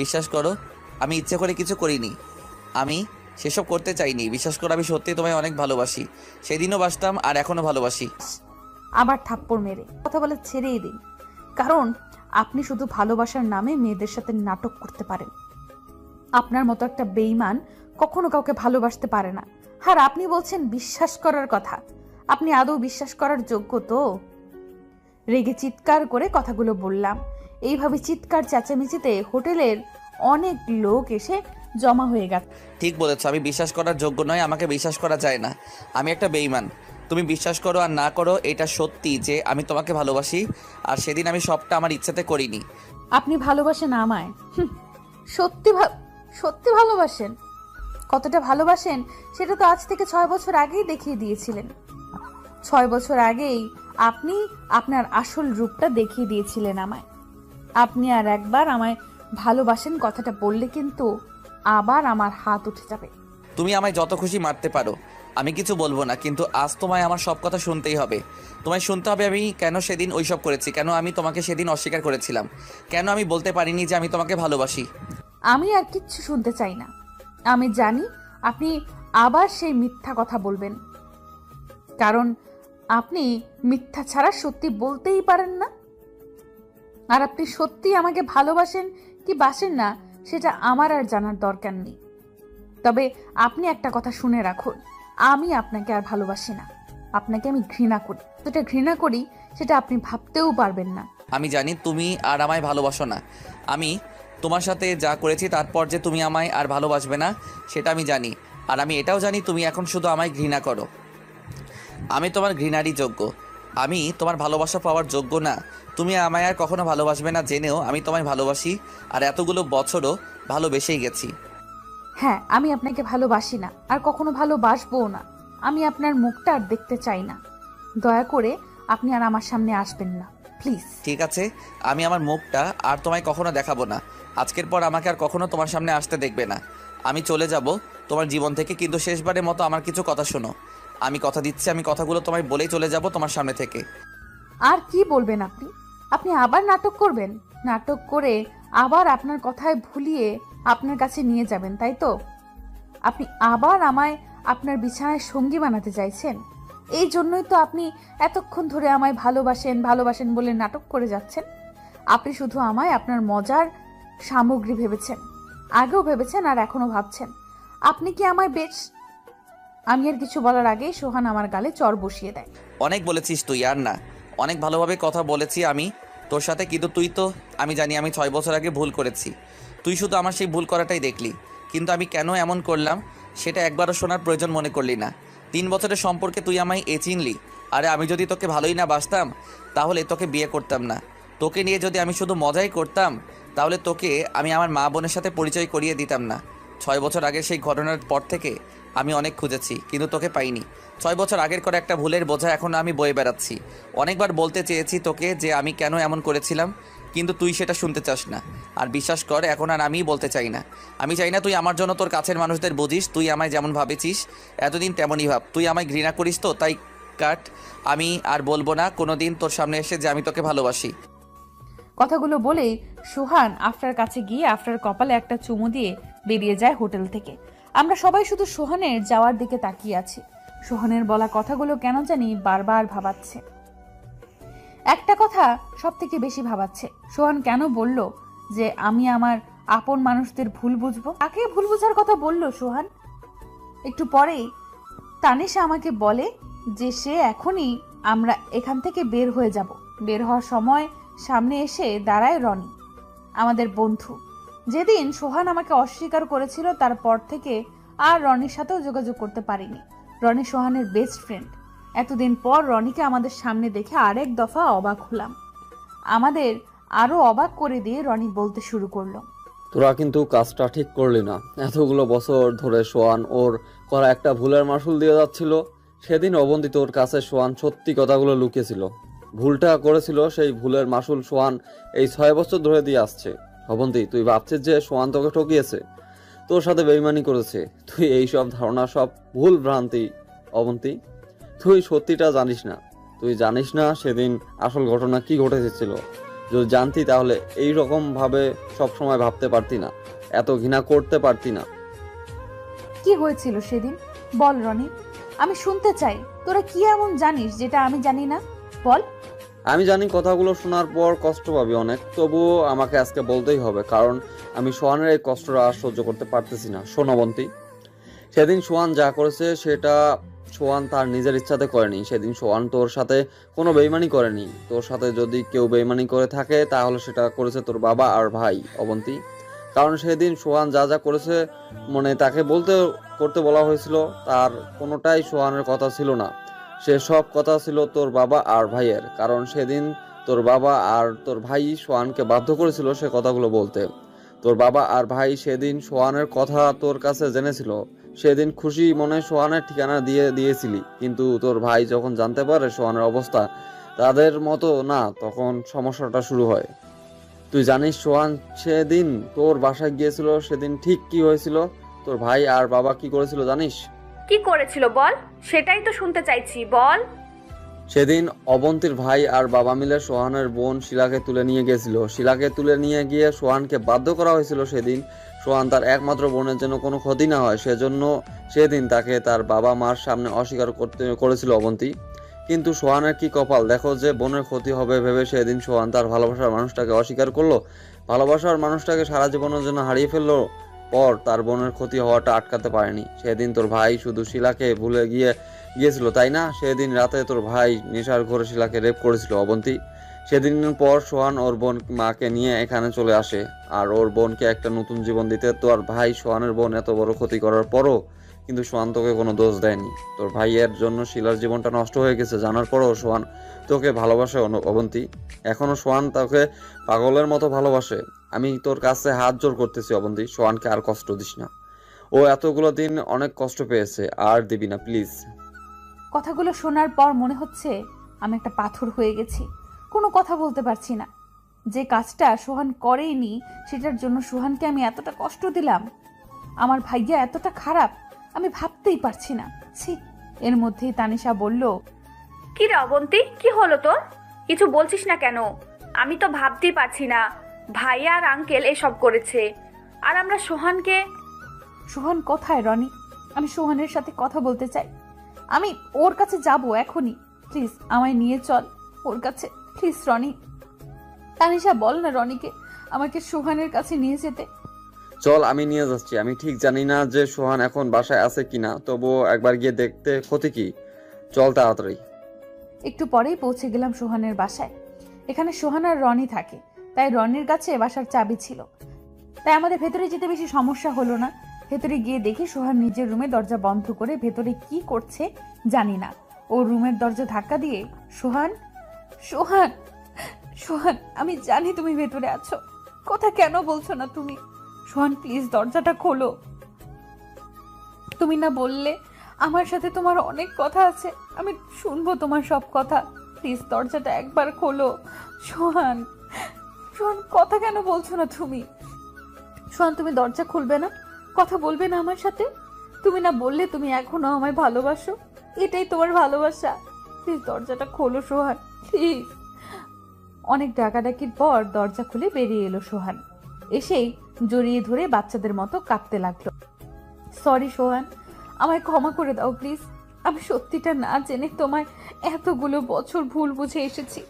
B: বিশ্বাস করো, আমি ইচ্ছে করে কিছু করিনি, আমি সেসব করতে চাইনি। বিশ্বাস করো, আমি সত্যি তোমায় অনেক ভালোবাসি। সেদিনও বাসতাম আর এখনও ভালোবাসি।
A: আবার থাপ্পড় মেরে কথা বলে ছেড়েই দিন, কারণ আপনি শুধু ভালোবাসার নামে মেয়েদের সাথে নাটক করতে পারেন। আপনার মতো একটা বেঈমান কখনো কাউকে ভালোবাসতে পারে না। আর আপনি বলছেন বিশ্বাস করার কথা। আপনি আদৌ বিশ্বাস করার যোগ্য তো? রেগে চিৎকার করে কথাগুলো বললাম। এইভাবে চিৎকার চেঁচামেচিতে হোটেলের অনেক লোক এসে জমা হয়ে গেছে।
B: ঠিক বলেছ, আমি বিশ্বাস করার যোগ্য নয়, আমাকে বিশ্বাস করা যায় না। আমি একটা বেঈমান। তুমি বিশ্বাস করো আর না করো, এটা সত্যি যে আমি তোমাকে ভালোবাসি, আর সেদিন আমি সবটা আমার ইচ্ছাতে করিনি।
A: আপনি ভালোবাসেন আমায়? সত্যি সত্যি ভালোবাসেন? কতটা ভালোবাসেন সেটা তো আজ থেকে 6 বছর আগেই দেখিয়ে দিয়েছিলেন। 6 বছর আগেই আপনি আপনার আসল রূপটা দেখিয়ে দিয়েছিলেন আমায়। আপনি আর একবার আমায় ভালোবাসেন কথাটা বললে কিন্তু আবার আমার হাত উঠে যাবে।
B: তুমি আমায় যত খুশি মারতে পারো, আমি কিছু বলবো না, কিন্তু আজ তোমায় আমার সব কথা শুনতেই হবে। তোমায় শুনতে হবে আমি কেন সেদিন ওইসব করেছি, কেন আমি তোমাকে সেদিন অস্বীকার করেছিলাম, কেন আমি বলতে পারিনি যে আমি তোমাকে ভালোবাসি।
A: আমি আর কিচ্ছু শুনতে চাই না। আমি জানি আপনি আবার সেই মিথ্যা কথা বলবেন, কারণ আপনি মিথ্যা ছাড়া সত্যি বলতেই পারেন না। আর আপনি সত্যি আমাকে ভালোবাসেন কি বাসেন না সেটা আমার আর জানার দরকার নেই। তবে আপনি একটা কথা শুনে রাখুন, আমি আপনাকে আর ভালোবাসি না। আপনাকে আমি ঘৃণা করি। যেটা ঘৃণা করি সেটা আপনি ভাবতেও পারবেন না।
B: আমি জানি তুমি আর আমায় ভালোবাসো না। আমি তোমার সাথে যা করেছি তারপর যে তুমি আমায় আর ভালোবাসবে না সেটা আমি জানি। আর আমি এটাও জানি তুমি এখন শুধু আমায় ঘৃণা করো। আমি তোমার ঘৃণারই যোগ্য, আমি তোমার ভালোবাসা পাওয়ার যোগ্য না। তুমি আমায় আর কখনো ভালোবাসবে না জেনেও আমি তোমায় ভালোবাসি, আর এতগুলো বছরও ভালোবেসেই গেছি।
A: হ্যাঁ, আমি আপনাকে ভালোবাসি না, আর কখনো ভালোবাসবও না। আমি আপনার মুখটা আর দেখতে চাই না। দয়া করে আপনি আর আমার সামনে আসবেন না, প্লিজ।
B: ঠিক আছে, আমি আমার মুখটা আর তোমায় কখনো দেখাবো না। আজকের পর আমাকে আর কখনো তোমার সামনে আসতে দেখবে না। আমি চলে যাব তোমার জীবন থেকে, কিন্তু শেষবারের মতো আমার কিছু কথা শোনো। আমি কথা দিচ্ছি, আমি কথাগুলো তোমায় বলেই চলে যাব তোমার সামনে থেকে।
A: আর কি বলবেন আপনি? আপনি আবার নাটক করবেন? নাটক করে আবার আপনার কথায় ভুলিয়ে আপনার কাছে নিয়ে যাবেন, তাই তো? আপনি আবার আমায় আপনার বিছানায় সঙ্গী বানাতে চাইছেন। এই জন্যই তো আপনি এতক্ষণ ধরে আমায় ভালোবাসেন ভালোবাসেন বলে নাটক করে যাচ্ছেন। আপনি শুধু আমায় আপনার মজার সামগ্রী ভেবেছেন, আগেও ভেবেছেন আর এখনো ভাবছেন। আপনি কি আমায় বেশ... আমি আর কিছু বলার আগেই সোহান আমার গালে চড় বসিয়ে দেয়।
B: অনেক বলেছিস তুই, আর না। অনেক ভালোভাবে কথা বলেছি আমি তোর সাথে, কিন্তু তুই তো... আমি জানি আমি 6 বছর আগে ভুল করেছি। তুই শুধু আমার সেই ভুল করাটাই দেখলি, কিন্তু আমি কেন এমন করলাম সেটা একবারও শোনার প্রয়োজন মনে করলি না। 3 বছরের সম্পর্কে তুই আমায় চিনলি। আরে আমি যদি তোকে ভালোই না বাসতাম তাহলে তোকে বিয়ে করতাম না। তোকে নিয়ে যদি আমি শুধু মজাই করতাম তাহলে তোকে আমি আমার মা বোনের সাথে পরিচয় করিয়ে দিতাম না। 6 বছর আগের সেই ঘটনার পর থেকে আমি অনেক খুঁজেছি, কিন্তু তোকে পাইনি। 6 বছর আগের করে একটা ভুলের বোঝা এখন আমি বয়ে বেড়াচ্ছি। অনেকবার বলতে চেয়েছি তোকে যে আমি কেন এমন করেছিলাম, কিন্তু তুই সেটা শুনতে চাস না। আর বিশ্বাস কর, এখন আর আমিই বলতে চাই না। আমি চাই না তুই আমার জন্য তোর কাছের মানুষদের বুঝিস। তুই আমায় যেমন ভাবেছিস এতদিন তেমনই ভাব। তুই আমায় ঘৃণা করিস তো তাই কাট। আমি আর বলবো না কোনো দিন তোর সামনে এসে যে আমি তোকে ভালোবাসি।
A: কথাগুলো বলেই সুহান আফরার কাছে গিয়ে আফরার কপালে একটা চুমু দিয়ে বেরিয়ে যায় হোটেল থেকে। আমরা সবাই শুধু সোহানের যাওয়ার দিকে তাকিয়ে আছি। সোহানের বলা কথাগুলো কেন জানি বারবার ভাবাচ্ছে। একটা কথা সব থেকে বেশি ভাবাচ্ছে, সোহান কেন বলল যে আমি আমার আপন মানুষদের ভুল বুঝবো? কাকে ভুল বুঝার কথা বলল সোহান? একটু পরেই তানিশা আমাকে বলে যে সে এখনই আমরা এখান থেকে বের হয়ে যাব। বের হওয়ার সময় সামনে এসে দাঁড়ায় রনি, আমাদের বন্ধু। যেদিন সোহান আমাকে অস্বীকার করেছিল তারপর থেকে আর রনির সাথেও যোগাযোগ করতে পারিনি। রনি সোহানের বেস্ট ফ্রেন্ড। এতদিন পর রনিকে আমাদের সামনে দেখে আরেক দফা অবাক হলাম। আমাদের আরো অবাক করে দিয়ে রনি বলতে শুরু করলো,
D: তোরা কিন্তু কাজটা ঠিক করলি না। এতগুলো বছর ধরে সোহান ওর করা একটা ভুলের মাসুল দিয়ে যাচ্ছিল। সেদিন অবন্তি তোর কাছে সোহান সত্যি কথাগুলো লুকিয়েছিল, ভুলটা করেছিল, সেই ভুলের মাসুল সোহান এই 6 বছর ধরে দিয়ে আসছে। অবন্তি, তুই ভাবছিস যে সোহান তোকে ঠকিয়েছে, তোর সাথে বেইমানি করেছে? তুই এই সব ধারণা সব ভুল ভ্রান্তি অবন্তি। তুই সত্যিটা জানিস না। তুই জানিস না সেদিন আসল ঘটনা কি ঘটেছিল। যদি জানতি তাহলে এই রকম ভাবে সব সময় ভাবতে পারতি না, এত ঘৃণা করতে পারতি না।
A: কি হয়েছিল সেদিন বল রনি, আমি শুনতে চাই। তোরা কি এমন জানিস যেটা আমি জানি না? বল।
D: আমি জানি কথাগুলো শোনার পর কষ্ট পাবি অনেক, তবুও আমাকে আজকে বলতেই হবে, কারণ আমি সোহানের এই কষ্টটা আর সহ্য করতে পারতেছি না। শোন অবন্তি, সেদিন সোহান যা করেছে সেটা সোহান তার নিজের ইচ্ছাতে করেনি। সেদিন সোহান তোর সাথে কোনো বেইমানি করেনি। তোর সাথে যদি কেউ বেইমানি করে থাকে তাহলে সেটা করেছে তোর বাবা আর ভাই অবন্তি। কারণ সেদিন সোহান যা যা করেছে তাকে করতে বলা হয়েছিল, তার কোনোটাই সোহানের কথা ছিল না। সে সব কথা ছিল তোর বাবা আর ভাইয়ের। কারণ সেদিন তোর বাবা আর তোর ভাই সোহানকে বাধ্য করেছিল সে কথাগুলো বলতে। তোর বাবা আর ভাই সেদিন সোহানের কথা তোর কাছে জেনেছিল। সেদিন খুশি মনে সোহানের ঠিকানা দিয়েছিলি, কিন্তু তোর ভাই যখন জানতে পারে সোহানের অবস্থা তাদের মতো না, তখন সমস্যাটা শুরু হয়। তুই জানিস সোহান সেদিন তোর বাসায় গিয়েছিল, সেদিন ঠিক কি হয়েছিল? তোর ভাই আর বাবা কি করেছিল জানিস?
E: কি করেছিল বল, সেটাই তো শুনতে চাইছি, বল।
D: সেদিন অবন্তীর ভাই আর বাবা মিলে সোহানের বোন শিলাকে তুলে নিয়ে গেছিল। শিলাকে তুলে নিয়ে গিয়ে সোহানকে বাধ্য করা হয়েছিল সেদিন সোহান তার একমাত্র বোনের জন্য কোনো ক্ষতি না হয় সেজন্য সেদিন তাকে তার বাবা মার সামনে অস্বীকার করেছিল অবন্তী। কিন্তু সোহানের কি কপাল দেখো, যে বোনের ক্ষতি হবে ভেবে সেদিন সোহান তার ভালোবাসার মানুষটাকে অস্বীকার করলো। ভালোবাসার মানুষটাকে সারা জীবনের জন্য হারিয়ে ফেললো, পর তার বোনের ক্ষতি হওয়াটা আটকাতে পারেনি। সেদিন তোর ভাই শুধু শিলাকে ভুলে গিয়েছিল তাই না? সেদিন রাতে তোর ভাই নেশার ঘরে শিলাকে রেপ করেছিল অবন্তী। সেদিন পর সোহান ওর বোন মাকে নিয়ে এখানে চলে আসে আর ওর বোনকে একটা নতুন জীবন দিতে। তোর ভাই সোহানের বোন এত বড় ক্ষতি করার পরও কিন্তু সোহান তোকে কোনো দোষ দেয়নি। তোর ভাইয়ের জন্য শিলার জীবনটা নষ্ট হয়ে গেছে জানার পরও সোহান তোকে ভালোবাসে অবন্তী। এখনো সোহান তোকে পাগলের মতো ভালোবাসে। আমি তোর কাছে হাত জোর করতেছি অবন্তী, সোহানকে আর কষ্ট দিস না। ও এতগুলো দিন অনেক কষ্ট পেয়েছে, আর দিবি না প্লিজ।
A: কথাগুলো শোনার পর মনে হচ্ছে আমি একটা পাথর হয়ে গেছি, কোনো কথা বলতে পারছি না। যে কাজটা সোহান করেইনি সেটার জন্য সোহানকে আমি এতটা কষ্ট দিলাম। আমার ভাইয়া এতটা খারাপ আমি ভাবতেই পারছি না। ছি। এর মধ্যেই তানিশা বলল,
E: কি রে অবন্তী, কি হলো তোর? কিছু বলছিস না কেন? আমি তো ভাবতেই পারছি না ভাইয়া আর আঙ্কেল এসব করেছে, আর আমরা সোহানকে।
A: সোহান কোথায় রনি? আমি সোহানের সাথে কথা বলতে চাই। আমি ওর কাছে যাব এখনই। প্লিজ আমায় নিয়ে চল ওর কাছে, প্লিজ রনি। তানিশা বল না রনিকে আমাকে সোহানের কাছে নিয়ে যেতে।
D: চল, আমি নিয়ে যাচ্ছি। আমি ঠিক জানি না যে সোহান এখন বাসায় আছে কিনা, তবুও একবার গিয়ে দেখতে ক্ষতি কি। চল তাড়াতাড়ি।
A: একটু পরেই পৌঁছে গেলাম সোহানের বাসায়। এখানে সোহান আর রনি থাকে, তাই রনির কাছে বাসার চাবি ছিল। তাই আমাদের ভেতরে যেতে বেশি সমস্যা হলো না। ভেতরে গিয়ে দেখি সোহান নিজের রুমে দরজা বন্ধ করে ভেতরে কি করছে জানি না। ও রুমের দরজা ধাক্কা দিয়ে, সোহান সোহান সোহান আমি জানি তুমি ভেতরে আছো, কথা কেন বলছো না তুমি? সোহান প্লিজ দরজাটা খোলো। তুমি না বললে আমার সাথে তোমার অনেক কথা আছে, আমি শুনবো তোমার সব কথা। প্লিজ দরজাটা একবার খোলো সোহান। সোহান কথা কেন বলছো না তুমি? সোহান তুমি দরজা খুলবে না, কথা বলবে না আমার সাথে? তুমি না বললে তুমি এখনো আমায় ভালোবাসো, এটাই তোমার ভালোবাসা? প্লিজ দরজাটা খোলো সোহান, প্লিজ। অনেক ডাকাডাকির পর দরজা খুলে বেরিয়ে এলো সোহান। এসেই জড়িয়ে ধরে বাচ্চাদের মতো কাঁদতে লাগলো। সরি সোহান, আমায় ক্ষমা করে দাও প্লিজ। আমি সত্যিটা না জেনে তোমায় এতগুলো বছর ভুল বুঝে এসেছি।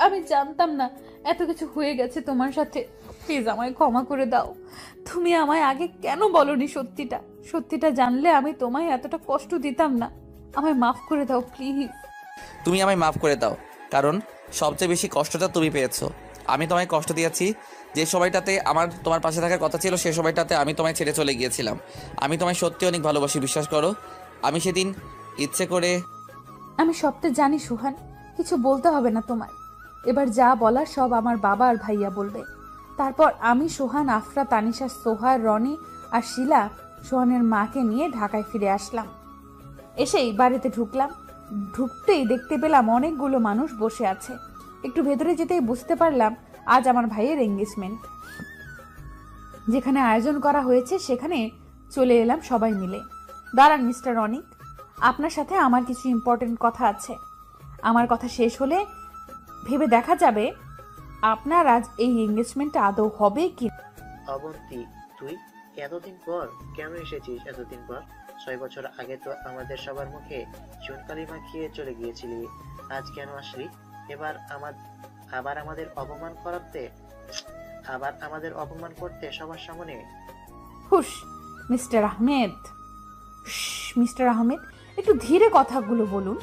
A: আমি জানতাম না এত কিছু হয়ে গেছে তোমার সাথে। প্লিজ আমায় ক্ষমা করে দাও। তুমি আমায় আগে কেন বলনি সত্যিটা? সত্যিটা জানলে আমি তোমায় এতটা কষ্ট দিতাম না। আমায় মাফ করে দাও প্লিজ।
B: তুমি আমায় মাফ করে দাও, কারণ সবচেয়ে বেশি কষ্টটা তুমি পেয়েছো। আমি তোমায় কষ্ট দিয়েছি। যে সময়টাতে আমার তোমার পাশে থাকার কথা ছিল, সে সময়টাতে আমি তোমায় ছেড়ে চলে গিয়েছিলাম। আমি তোমায় সত্যি অনেক ভালোবাসি, বিশ্বাস করো। আমি সেদিন ইচ্ছে করে
A: আমি সবটা জানি সোহান, কিছু বলতে হবে না তোমার। এবার যা বলার সব আমার বাবা আর ভাইয়া বলবে। তারপর আমি, সোহান, আফরা, তানিশা, সোহার, রনি আর শিলা সোহানের মাকে নিয়ে ঢাকায় ফিরে আসলাম। এসেই বাড়িতে ঢুকলাম। ঢুকতেই দেখতে পেলাম অনেকগুলো মানুষ বসে আছে। একটু ভেতরে যেতেই বুঝতে পারলাম আজ আমার ভাইয়ের এঙ্গেজমেন্ট। যেখানে আয়োজন করা হয়েছে সেখানে চলে এলাম সবাই মিলে। দাঁড়ান মিস্টার রনিক, আপনার সাথে আমার কিছু ইম্পর্টেন্ট কথা আছে। আমার কথা শেষ হলে ভেবে দেখা যাবে আপনার আজ এই এঙ্গেজমেন্টটা আদৌ হবে কি।
C: অবন্তী, তুই এতদিন পর কেন এসেছিস? এতদিন পর 6 বছর আগে তো আমাদের সবার মুখে চুনকালি মাখিয়ে চলে গিয়েছিলি। আজ কেন আসলি? আবার আমাদের করতে সবার সামনে?
A: হুশ মিস্টার আহমেদ, মিস্টার আহমেদ, একটু ধীরে কথাগুলো বলুন।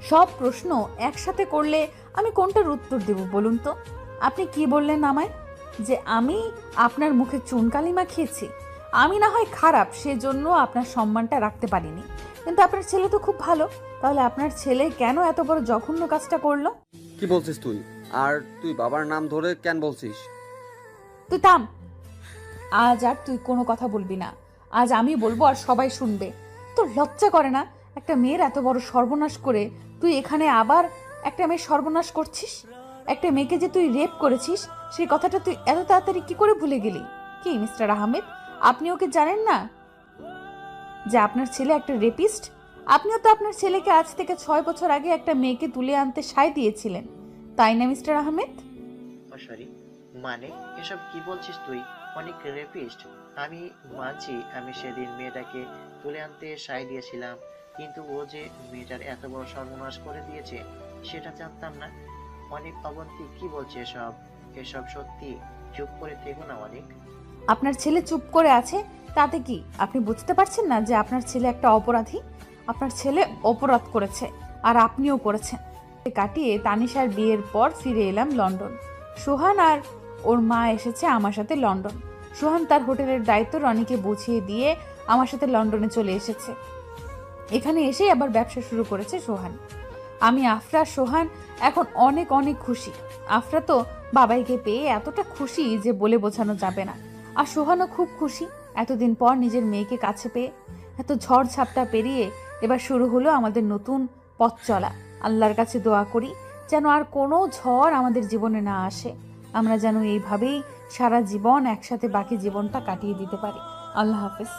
A: সব প্রশ্ন একসাথে করলে আমি কোনটার উত্তর দেব বলুন তো? আপনি কি বললেন আমায়? যে আমি আপনার মুখে চুনকালি মাখিয়েছি? আমি না হয় খারাপ, সেজন্য আপনার সম্মানটা রাখতে পারিনি, কিন্তু আপনার ছেলে তো খুব ভালো। তাহলে আপনার ছেলে কেন এত বড় জঘন্য কাজটা করলো?
D: কি বলছিস তুই? আর তুই বাবার নাম ধরে কেন বলছিস?
A: তুই থাম। আজ আর তুই কোনো কথা বলবি না। আজ আমি বলবো আর সবাই শুনবে। তোর লজ্জা করে না? একটা মেয়ের এত বড় সর্বনাশ করে তুই এখানে আবার একটা মেয়ের সর্বনাশ করছিস? একটা মেয়েকে যে তুই রেপ করেছিস সেই কথাটা তুই এত তাড়াতাড়ি কি করে ভুলে গেলি? কি মিস্টার আহমেদ, আপনি ওকে জানেন না যে আপনার ছেলে একটা রেপিস্ট? আপনিও তো আপনার ছেলেকে আজ থেকে 6 বছর আগে একটা মেয়েকে তুলে আনতে সায় দিয়েছিলেন, তাই না মিস্টার আহমেদ?
C: সরি, মানে এসব কি বলছিস তুই? অনেক রেপিস্ট? আমি মানছি আমি সেদিন মেয়েটাকে তুলে আনতে সায় দিয়েছিলাম, কিন্তু ও যে মেয়েটার এত বড় সর্বনাশ করে দিয়েছে সেটা জানতাম না। অনেক, অবন্তী কি বলছে এসব? এসব সত্যি? চুপ করে থেকো না অনেক।
A: আপনার ছেলে চুপ করে আছে তাতে কি আপনি বুঝতে পারছেন না যে আপনার ছেলে একটা অপরাধী? আপনার ছেলে অপরাধ করেছে আর আপনিও করেছেন। কাটিয়ে তানিশার বিয়ের পর ফিরে এলাম লন্ডন। সোহান আর ওর মা এসেছে আমার সাথে লন্ডন। সোহান তার হোটেলের দায়িত্ব রনিকে বুঝিয়ে দিয়ে আমার সাথে লন্ডনে চলে এসেছে। এখানে এসেই আবার ব্যবসা শুরু করেছে সোহান। আমি, আফরা, সোহান এখন অনেক অনেক খুশি। আফরা তো বাবাইকে পেয়ে এতটা খুশি যে বলে বোঝানো যাবে না। আর সোহানও খুব খুশি এতদিন পর নিজের মেয়েকে কাছে পেয়ে। এত ঝড় ঝাপটা পেরিয়ে এবার শুরু হলো আমাদের নতুন পথ চলা। আল্লাহর কাছে দোয়া করি যেন আর কোনো ঝড় আমাদের জীবনে না আসে। আমরা যেন এইভাবেই সারা জীবন একসাথে বাকি জীবনটা কাটিয়ে দিতে পারি। আল্লাহ হাফেজ।